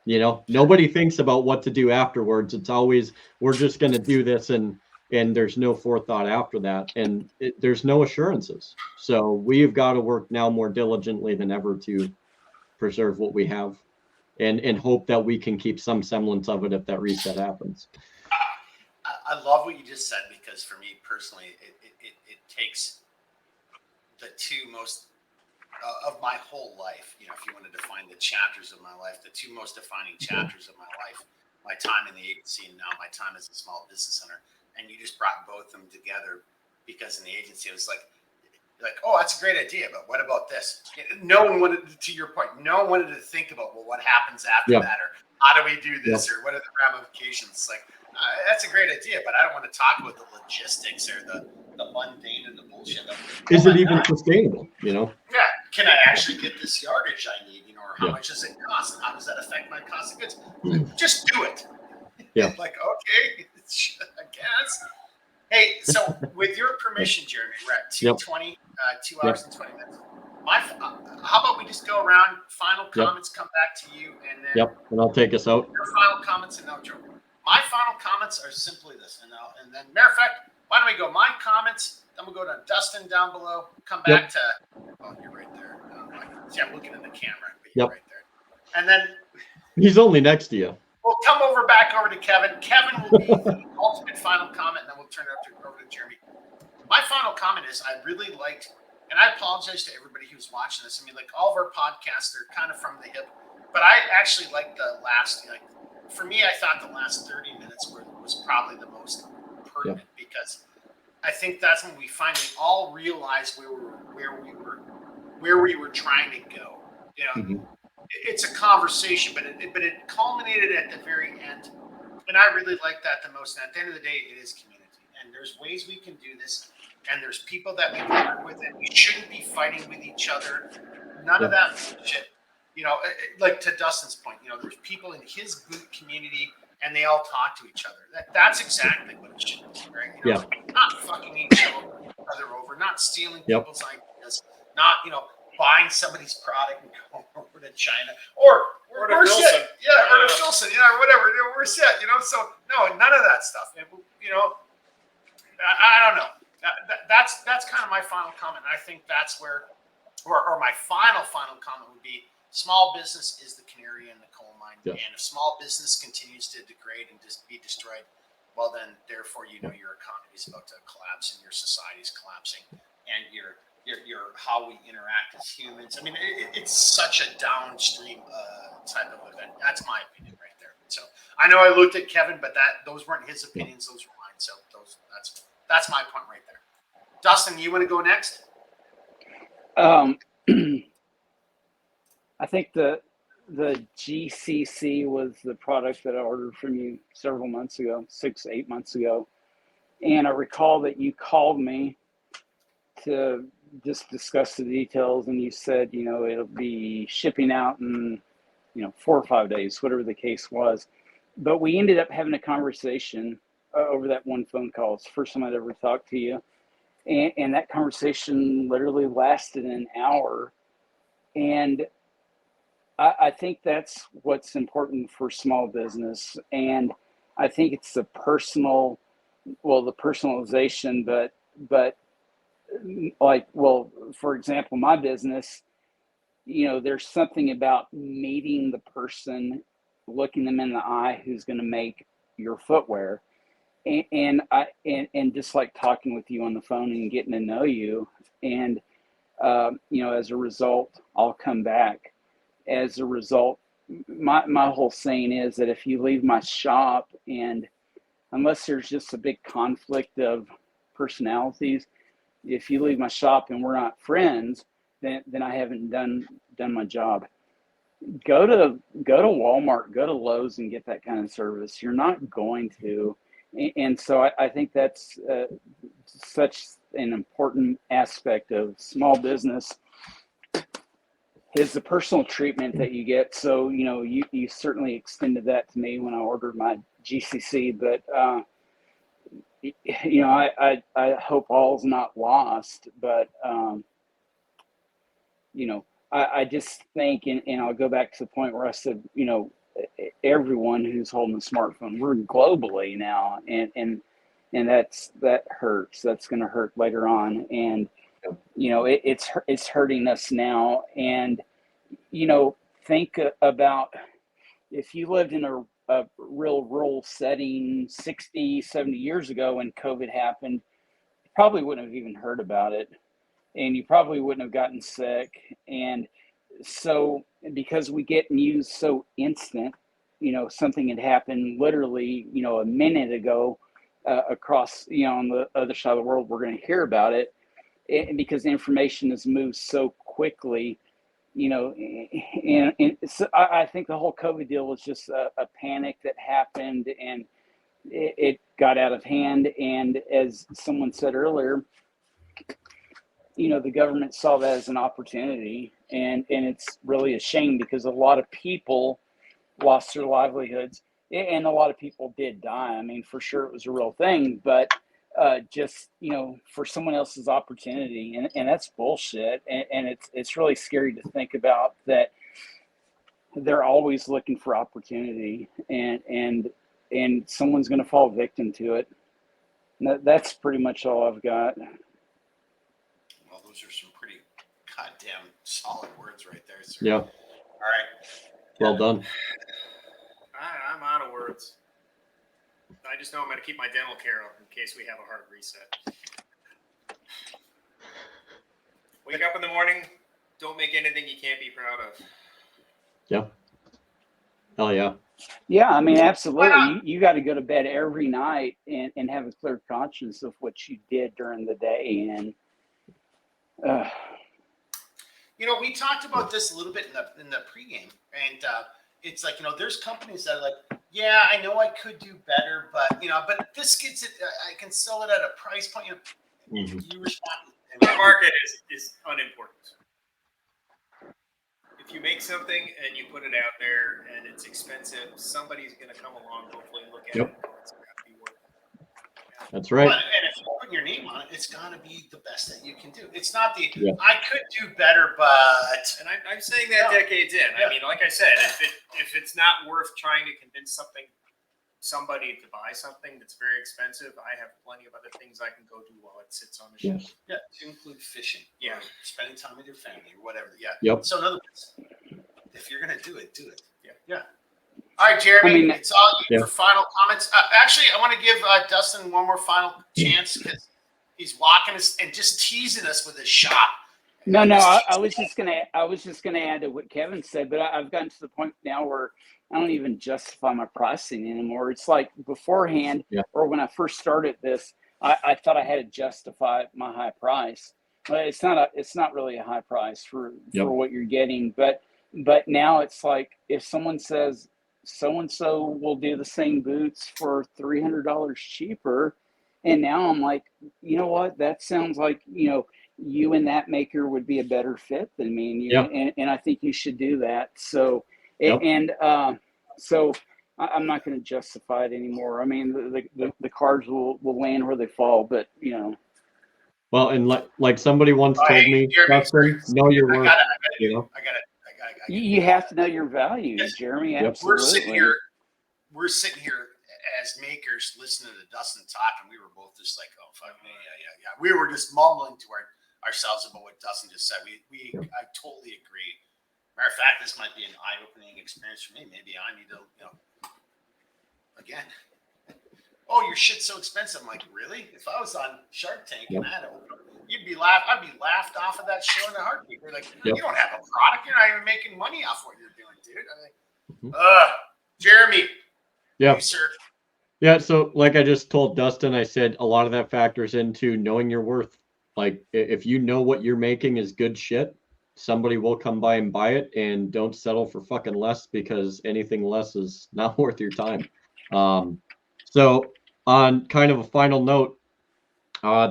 Nobody thinks about what to do afterwards. It's always, we're just going to do this, and there's no forethought after that, and there's no assurances. So we've got to work now more diligently than ever to preserve what we have, and hope that we can keep some semblance of it if that reset happens. I love what you just said, because for me personally, it takes the two most of my whole life. If you want to define the chapters of my life, the two most defining chapters of my life, my time in the agency and now my time as a small business owner. And you just brought both of them together, because in the agency it was like, oh, that's a great idea, but what about this? No one wanted, to your point, no one wanted to think about, well, what happens after that, or how do we do this, or what are the ramifications? Like, that's a great idea, but I don't want to talk about the logistics or the mundane and the bullshit. Is it even sustainable? Yeah. Can I actually get this yardage I need? Or how much does it cost? And how does that affect my cost of goods? Just do it. Yeah. Like, okay, I guess. Hey, so with your permission, Jeremy, we're at 2:20, 2 hours and 20 minutes. How about we just go around, final comments, come back to you, and then and I'll take us out. Your final comments and outro. My final comments are simply this, and then, matter of fact, why don't we go my comments, then we'll go to Dustin down below, come back to, oh, you're right there. See, I'm looking in the camera, but you're right there. And then he's only next to you. We'll come back over to Kevin. Kevin will be the ultimate final comment, and then we'll turn it over to Jeremy. My final comment is, I really liked, and I apologize to everybody who's watching this. I mean, like, all of our podcasts are kind of from the hip, but I actually liked the last, for me, I thought the last 30 minutes was probably the most pertinent, because I think that's when we finally all realized where we were trying to go. It's a conversation, but it culminated at the very end, and I really like that the most. And at the end of the day, it is community, and there's ways we can do this, and there's people that we can work with, and we shouldn't be fighting with each other. None of that shit. Like to Dustin's point, there's people in his boot community, and they all talk to each other. That's exactly what it should be, right? Not fucking each other over, not stealing people's ideas, not buying somebody's product and going over to China or to Filson. Or to Filson, or whatever. We're set, So no, none of that stuff. I don't know. That's kind of my final comment. I think that's where, or my final comment would be: small business is the canary in the coal mine, and if small business continues to degrade and just be destroyed, well, then therefore your economy is about to collapse, and your society is collapsing, and your how we interact as humans. I mean, it's such a downstream type of event. That's my opinion right there. So I know I looked at Kevin, but those weren't his opinions; those were mine. So that's my point right there. Dustin, you want to go next? I think the GCC was the product that I ordered from you several months ago, 6-8 months ago, and I recall that you called me to just discussed the details, and you said, it'll be shipping out in, 4 or 5 days, whatever the case was. But we ended up having a conversation over that one phone call. It's the first time I'd ever talked to you. And that conversation literally lasted an hour. And I think that's what's important for small business. And I think it's the personalization, but like, well, for example, my business, there's something about meeting the person, looking them in the eye who's going to make your footwear. And just like talking with you on the phone and getting to know you. And, as a result, I'll come back. As a result, my whole saying is that if you leave my shop, and unless there's just a big conflict of personalities, if you leave my shop and we're not friends, then I haven't done my job. Go to Walmart, go to Lowe's and get that kind of service. You're not going to. And so I think that's such an important aspect of small business is the personal treatment that you get. So, you certainly extended that to me when I ordered my GCC, but, I hope all's not lost, but, I just think, and I'll go back to the point where I said, everyone who's holding a smartphone, we're globally now, and that hurts. That's going to hurt later on, and it's hurting us now. And think about if you lived in a real rural setting 60, 70 years ago when COVID happened, you probably wouldn't have even heard about it, and you probably wouldn't have gotten sick. And so because we get news so instant, something had happened literally, a minute ago across, on the other side of the world, we're going to hear about it. And because the information has moved so quickly, and so I think the whole COVID deal was just a panic that happened, and it got out of hand. And as someone said earlier, the government saw that as an opportunity, and it's really a shame because a lot of people lost their livelihoods, and a lot of people did die. I mean, for sure it was a real thing, but just, for someone else's opportunity, and that's bullshit. And it's really scary to think about that they're always looking for opportunity, and someone's going to fall victim to it. And that's pretty much all I've got. Well, those are some pretty goddamn solid words right there, sir. Yeah. All right. Well done. I'm out of words. I just know I'm going to keep my dental care up in case we have a hard reset. Wake up in the morning. Don't make anything you can't be proud of. Yeah. Hell yeah. Yeah, I mean, absolutely. You got to go to bed every night and have a clear conscience of what you did during the day. And we talked about this a little bit in the pregame, and it's like, there's companies that are like, yeah, I know I could do better, but but this gets it. I can sell it at a price point. You respond. The market is unimportant. If you make something and you put it out there and it's expensive, somebody's going to come along, hopefully, and look at it. And go, it's got to be worth it. Yeah. That's right. And if you put your name on it, it's got to be the best that you can do. It's not I could do better, but. And I'm saying that decades in. Yeah. I mean, like I said, if it's not worth trying to convince somebody to buy something that's very expensive, I have plenty of other things I can go do while it sits on the shelf. Yes. Yeah, to include fishing. Yeah. Or spending time with your family or whatever. Yeah. Yep. So in other words, if you're gonna do it, do it. Yeah. Yeah. All right, Jeremy, I mean, it's all you for final comments. Actually, I want to give Dustin one more final chance because he's walking us and just teasing us with his shop. No, I was just gonna add to what Kevin said, but I've gotten to the point now where I don't even justify my pricing anymore. It's like beforehand, or when I first started this, I thought I had to justify my high price. But it's not really a high price for what you're getting. But now it's like if someone says so and so will do the same boots for $300 cheaper, and now I'm like, you know what? That sounds like you and that maker would be a better fit than me and you, Yep. and I think you should do that. So, Yep. so I'm not going to justify it anymore. I mean, the cards will land where they fall, but you know. Well, and like somebody once told me, Dustin, know your worth. You have to know your value, Jeremy. Yep. Absolutely. We're sitting here as makers listening to Dustin talk, and we were both just like, "Oh fuck me, yeah." We were just mumbling to ourselves about what Dustin just said. I totally agree. Matter of fact, this might be an eye-opening experience for me. Maybe I need to, again. Oh, your shit's so expensive. I'm like, really? If I was on Shark Tank and I had I'd be laughed off of that show in a heartbeat. We're like, you don't have a product. You're not even making money off what you're doing, dude. I'm like, Jeremy. Yeah. You, sir. Yeah. So like I just told Dustin, I said a lot of that factors into knowing your worth. Like if you know what you're making is good shit, somebody will come by and buy it, and don't settle for fucking less, because anything less is not worth your time. So on kind of a final note,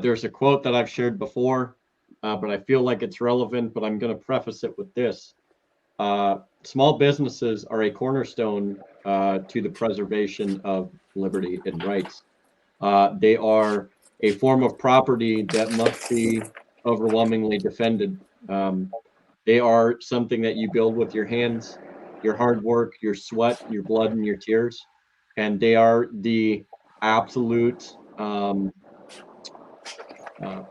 there's a quote that I've shared before, but I feel like it's relevant, but I'm going to preface it with this. Small businesses are a cornerstone to the preservation of liberty and rights. They are a form of property that must be overwhelmingly defended. They are something that you build with your hands, your hard work, your sweat, your blood, and your tears. And they are the absolute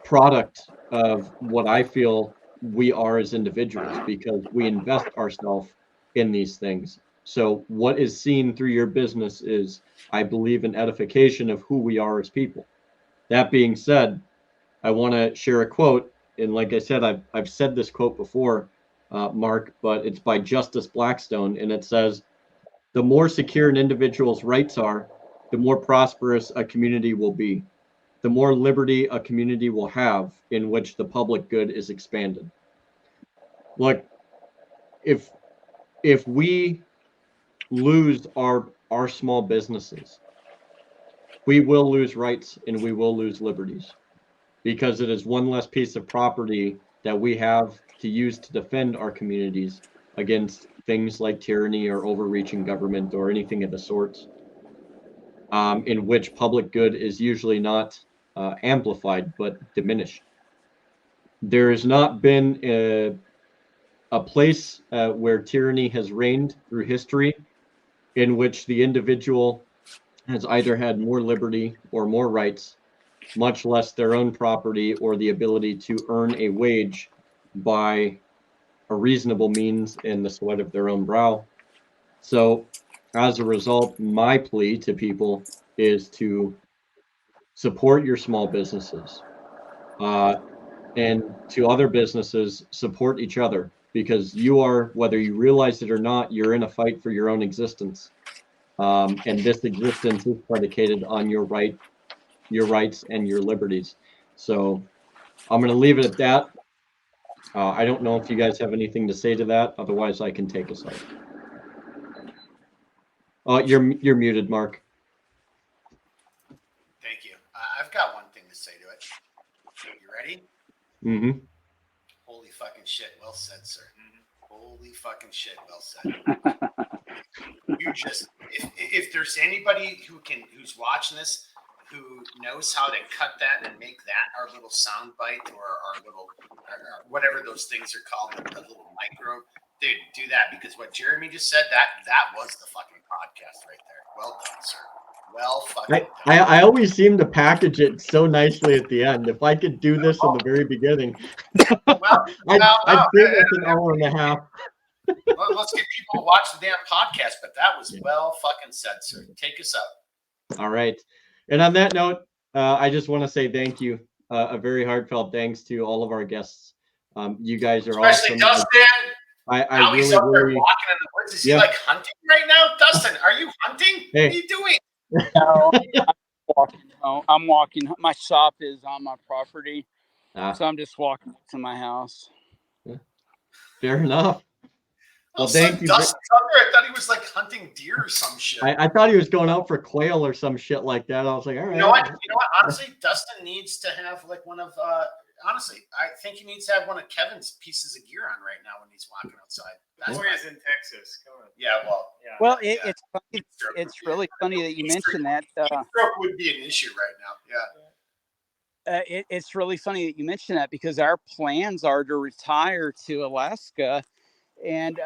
product of what I feel we are as individuals, because we invest ourselves in these things. So what is seen through your business is, I believe, an edification of who we are as people. That being said, I want to share a quote. And like I said, I've said this quote before, Mark, but it's by Justice Blackstone. And it says, "The more secure an individual's rights are, the more prosperous a community will be. The more liberty a community will have in which the public good is expanded." Look, if we lose our small businesses, we will lose rights and we will lose liberties, because it is one less piece of property that we have to use to defend our communities against things like tyranny or overreaching government or anything of the sorts, in which public good is usually not amplified but diminished. There has not been a place where tyranny has reigned through history in which the individual has either had more liberty or more rights, much less their own property or the ability to earn a wage by a reasonable means in the sweat of their own brow. So as a result, my plea to people is to support your small businesses, and to other businesses, support each other, because you are, whether you realize it or not, you're in a fight for your own existence. And this existence is predicated on your rights and your liberties. So I'm going to leave it at that. I don't know if you guys have anything to say to that. Otherwise, I can take us out. You're muted, Mark. Thank you. I've got one thing to say to it. You ready? Mm-hmm. Holy fucking shit. Well said, sir. Holy fucking shit. Well said. You just, if there's anybody who's watching this, who knows how to cut that and make that our little sound bite or our little, or whatever those things are called, the little micro, dude, do that, because what Jeremy just said, that was the fucking podcast right there. Well done, sir. Well fucking done. I always seem to package it so nicely at the end. If I could do this in the very beginning, I'd give it an hour and a half. Well, let's get people to watch the damn podcast, but that was well fucking said, sir. Take us out. All right. And on that note, I just want to say thank you. A very heartfelt thanks to all of our guests. You guys are especially awesome. Dustin. I now he's really, up there really, walking in the woods. Is he like hunting right now? Dustin, are you hunting? Hey. What are you doing? No, I'm walking. My shop is on my property, so I'm just walking to my house. Fair enough. Well, thank you. Dustin's up there. I thought he was like hunting deer or some shit. I thought he was going out for quail or some shit like that. I was like, all right. You know what? Honestly, Dustin needs to have like one of honestly, I think he needs to have one of Kevin's pieces of gear on right now when he's walking outside. That's Boy why. is in Texas. Come on. Yeah, well, Yeah. Well, yeah. it's funny. It's really funny that you mentioned that. Stroke would be an issue right now. Yeah. It's really funny that you mentioned that because our plans are to retire to Alaska, and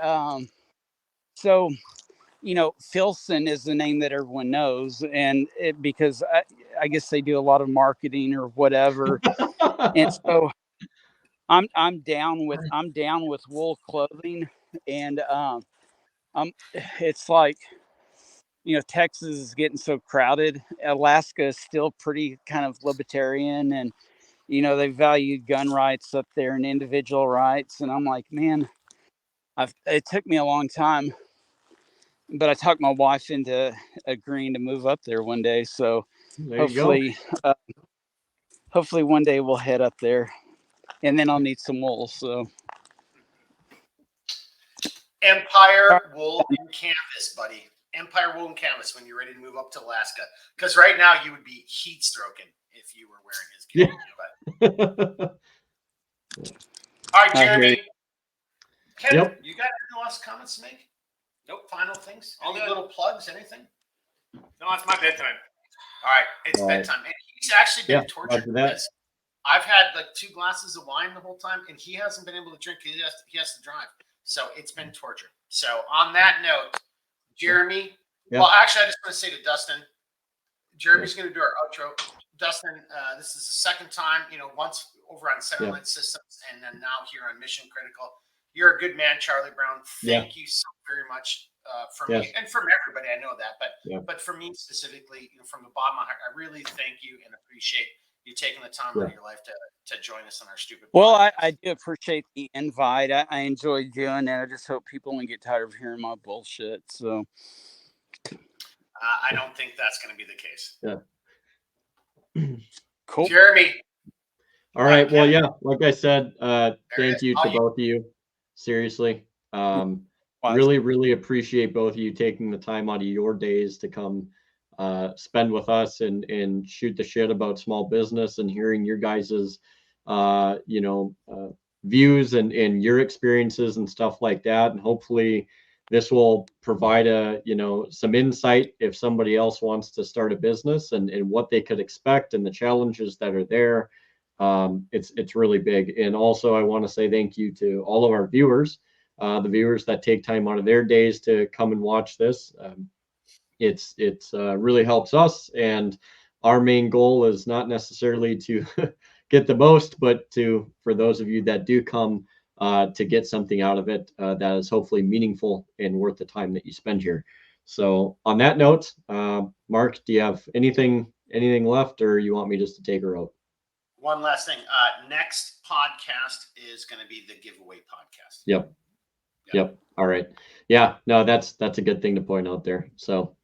so Filson is the name that everyone knows, and because I guess they do a lot of marketing or whatever, and so I'm down with wool clothing, and it's like Texas is getting so crowded. Alaska is still pretty kind of libertarian, and they value gun rights up there and individual rights, and I'm like, man, it took me a long time, but I talked my wife into agreeing to move up there one day. So There you go. Hopefully one day we'll head up there, and then I'll need some wool. So Empire Wool and Canvas, buddy. Empire Wool and Canvas when you're ready to move up to Alaska. Because right now you would be heat stroking if you were wearing his gear. Yeah. All right, Jeremy. Kevin, Yep. you got any last comments to make? Nope. Final things? All Any good. little plugs? Anything? No, it's my bedtime. All right. It's All right. bedtime. And he's actually been Yeah, tortured after with that. this. I've had like 2 glasses of wine the whole time, and he hasn't been able to drink. He has to drive. So it's been torture. So on that note, Jeremy, Yeah. well, actually, I just want to say to Dustin, Jeremy's going to do our outro. Dustin, this is the second time, once over on Centerline Systems and then now here on Mission Critical. You're a good man, Charlie Brown. Thank you so very much from me and from everybody. I know that, but for me specifically, from the bottom of my heart, I really thank you and appreciate you taking the time out of your life to join us on our stupid. Well, podcast. I do appreciate the invite. I enjoy doing it. I just hope people don't get tired of hearing my bullshit. So I don't think that's going to be the case. Yeah. Cool. Jeremy. All right. Well, yeah, like I said, thank you to you. both of you. Seriously. Really, really appreciate both of you taking the time out of your days to come spend with us and shoot the shit about small business and hearing your guys's views and your experiences and stuff like that. And hopefully this will provide some insight if somebody else wants to start a business and what they could expect and the challenges that are there. It's really big. And also I want to say thank you to all of our viewers, the viewers that take time out of their days to come and watch this. It's really helps us, and our main goal is not necessarily to get the most, but for those of you that do come to get something out of it that is hopefully meaningful and worth the time that you spend here. So on that note, Mark, do you have anything left, or you want me just to take her out? One last thing. Next podcast is going to be the giveaway podcast. Yep. All right. Yeah. No, that's a good thing to point out there. So,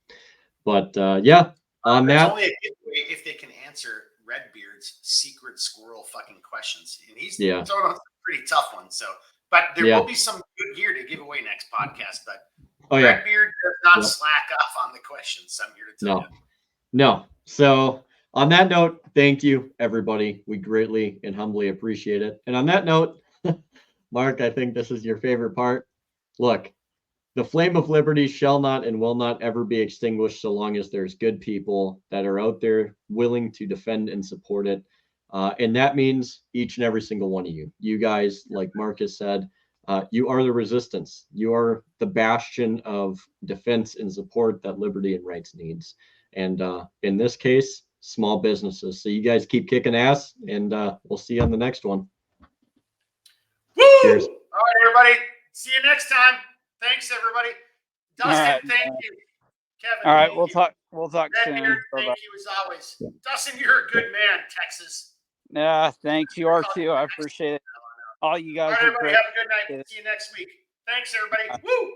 but yeah, on There's that. only a giveaway if they can answer Redbeard's secret squirrel fucking questions, and he's throwing out some pretty tough ones. So, but there will be some good gear to give away next podcast. But Redbeard does not slack off on the questions. I'm here to tell you. No. So on that note, thank you, everybody. We greatly and humbly appreciate it. And on that note, Mark, I think this is your favorite part. Look, the flame of liberty shall not and will not ever be extinguished so long as there's good people that are out there willing to defend and support it. And that means each and every single one of you. You guys, like Marcus said, you are the resistance. You are the bastion of defense and support that liberty and rights needs. And in this case, small businesses. So you guys keep kicking ass, and we'll see you on the next one. Woo! Cheers. All right, everybody. See you next time. Thanks, everybody. Dustin, thank you. Kevin, all right, thank we'll you. talk. We'll talk soon. Redbeard, thank you as always. Dustin, you're a good man, Texas. Yeah, thanks. You are too. I appreciate it. All you guys All right, are everybody. great. Have a good night. See you next week. Thanks, everybody. Woo!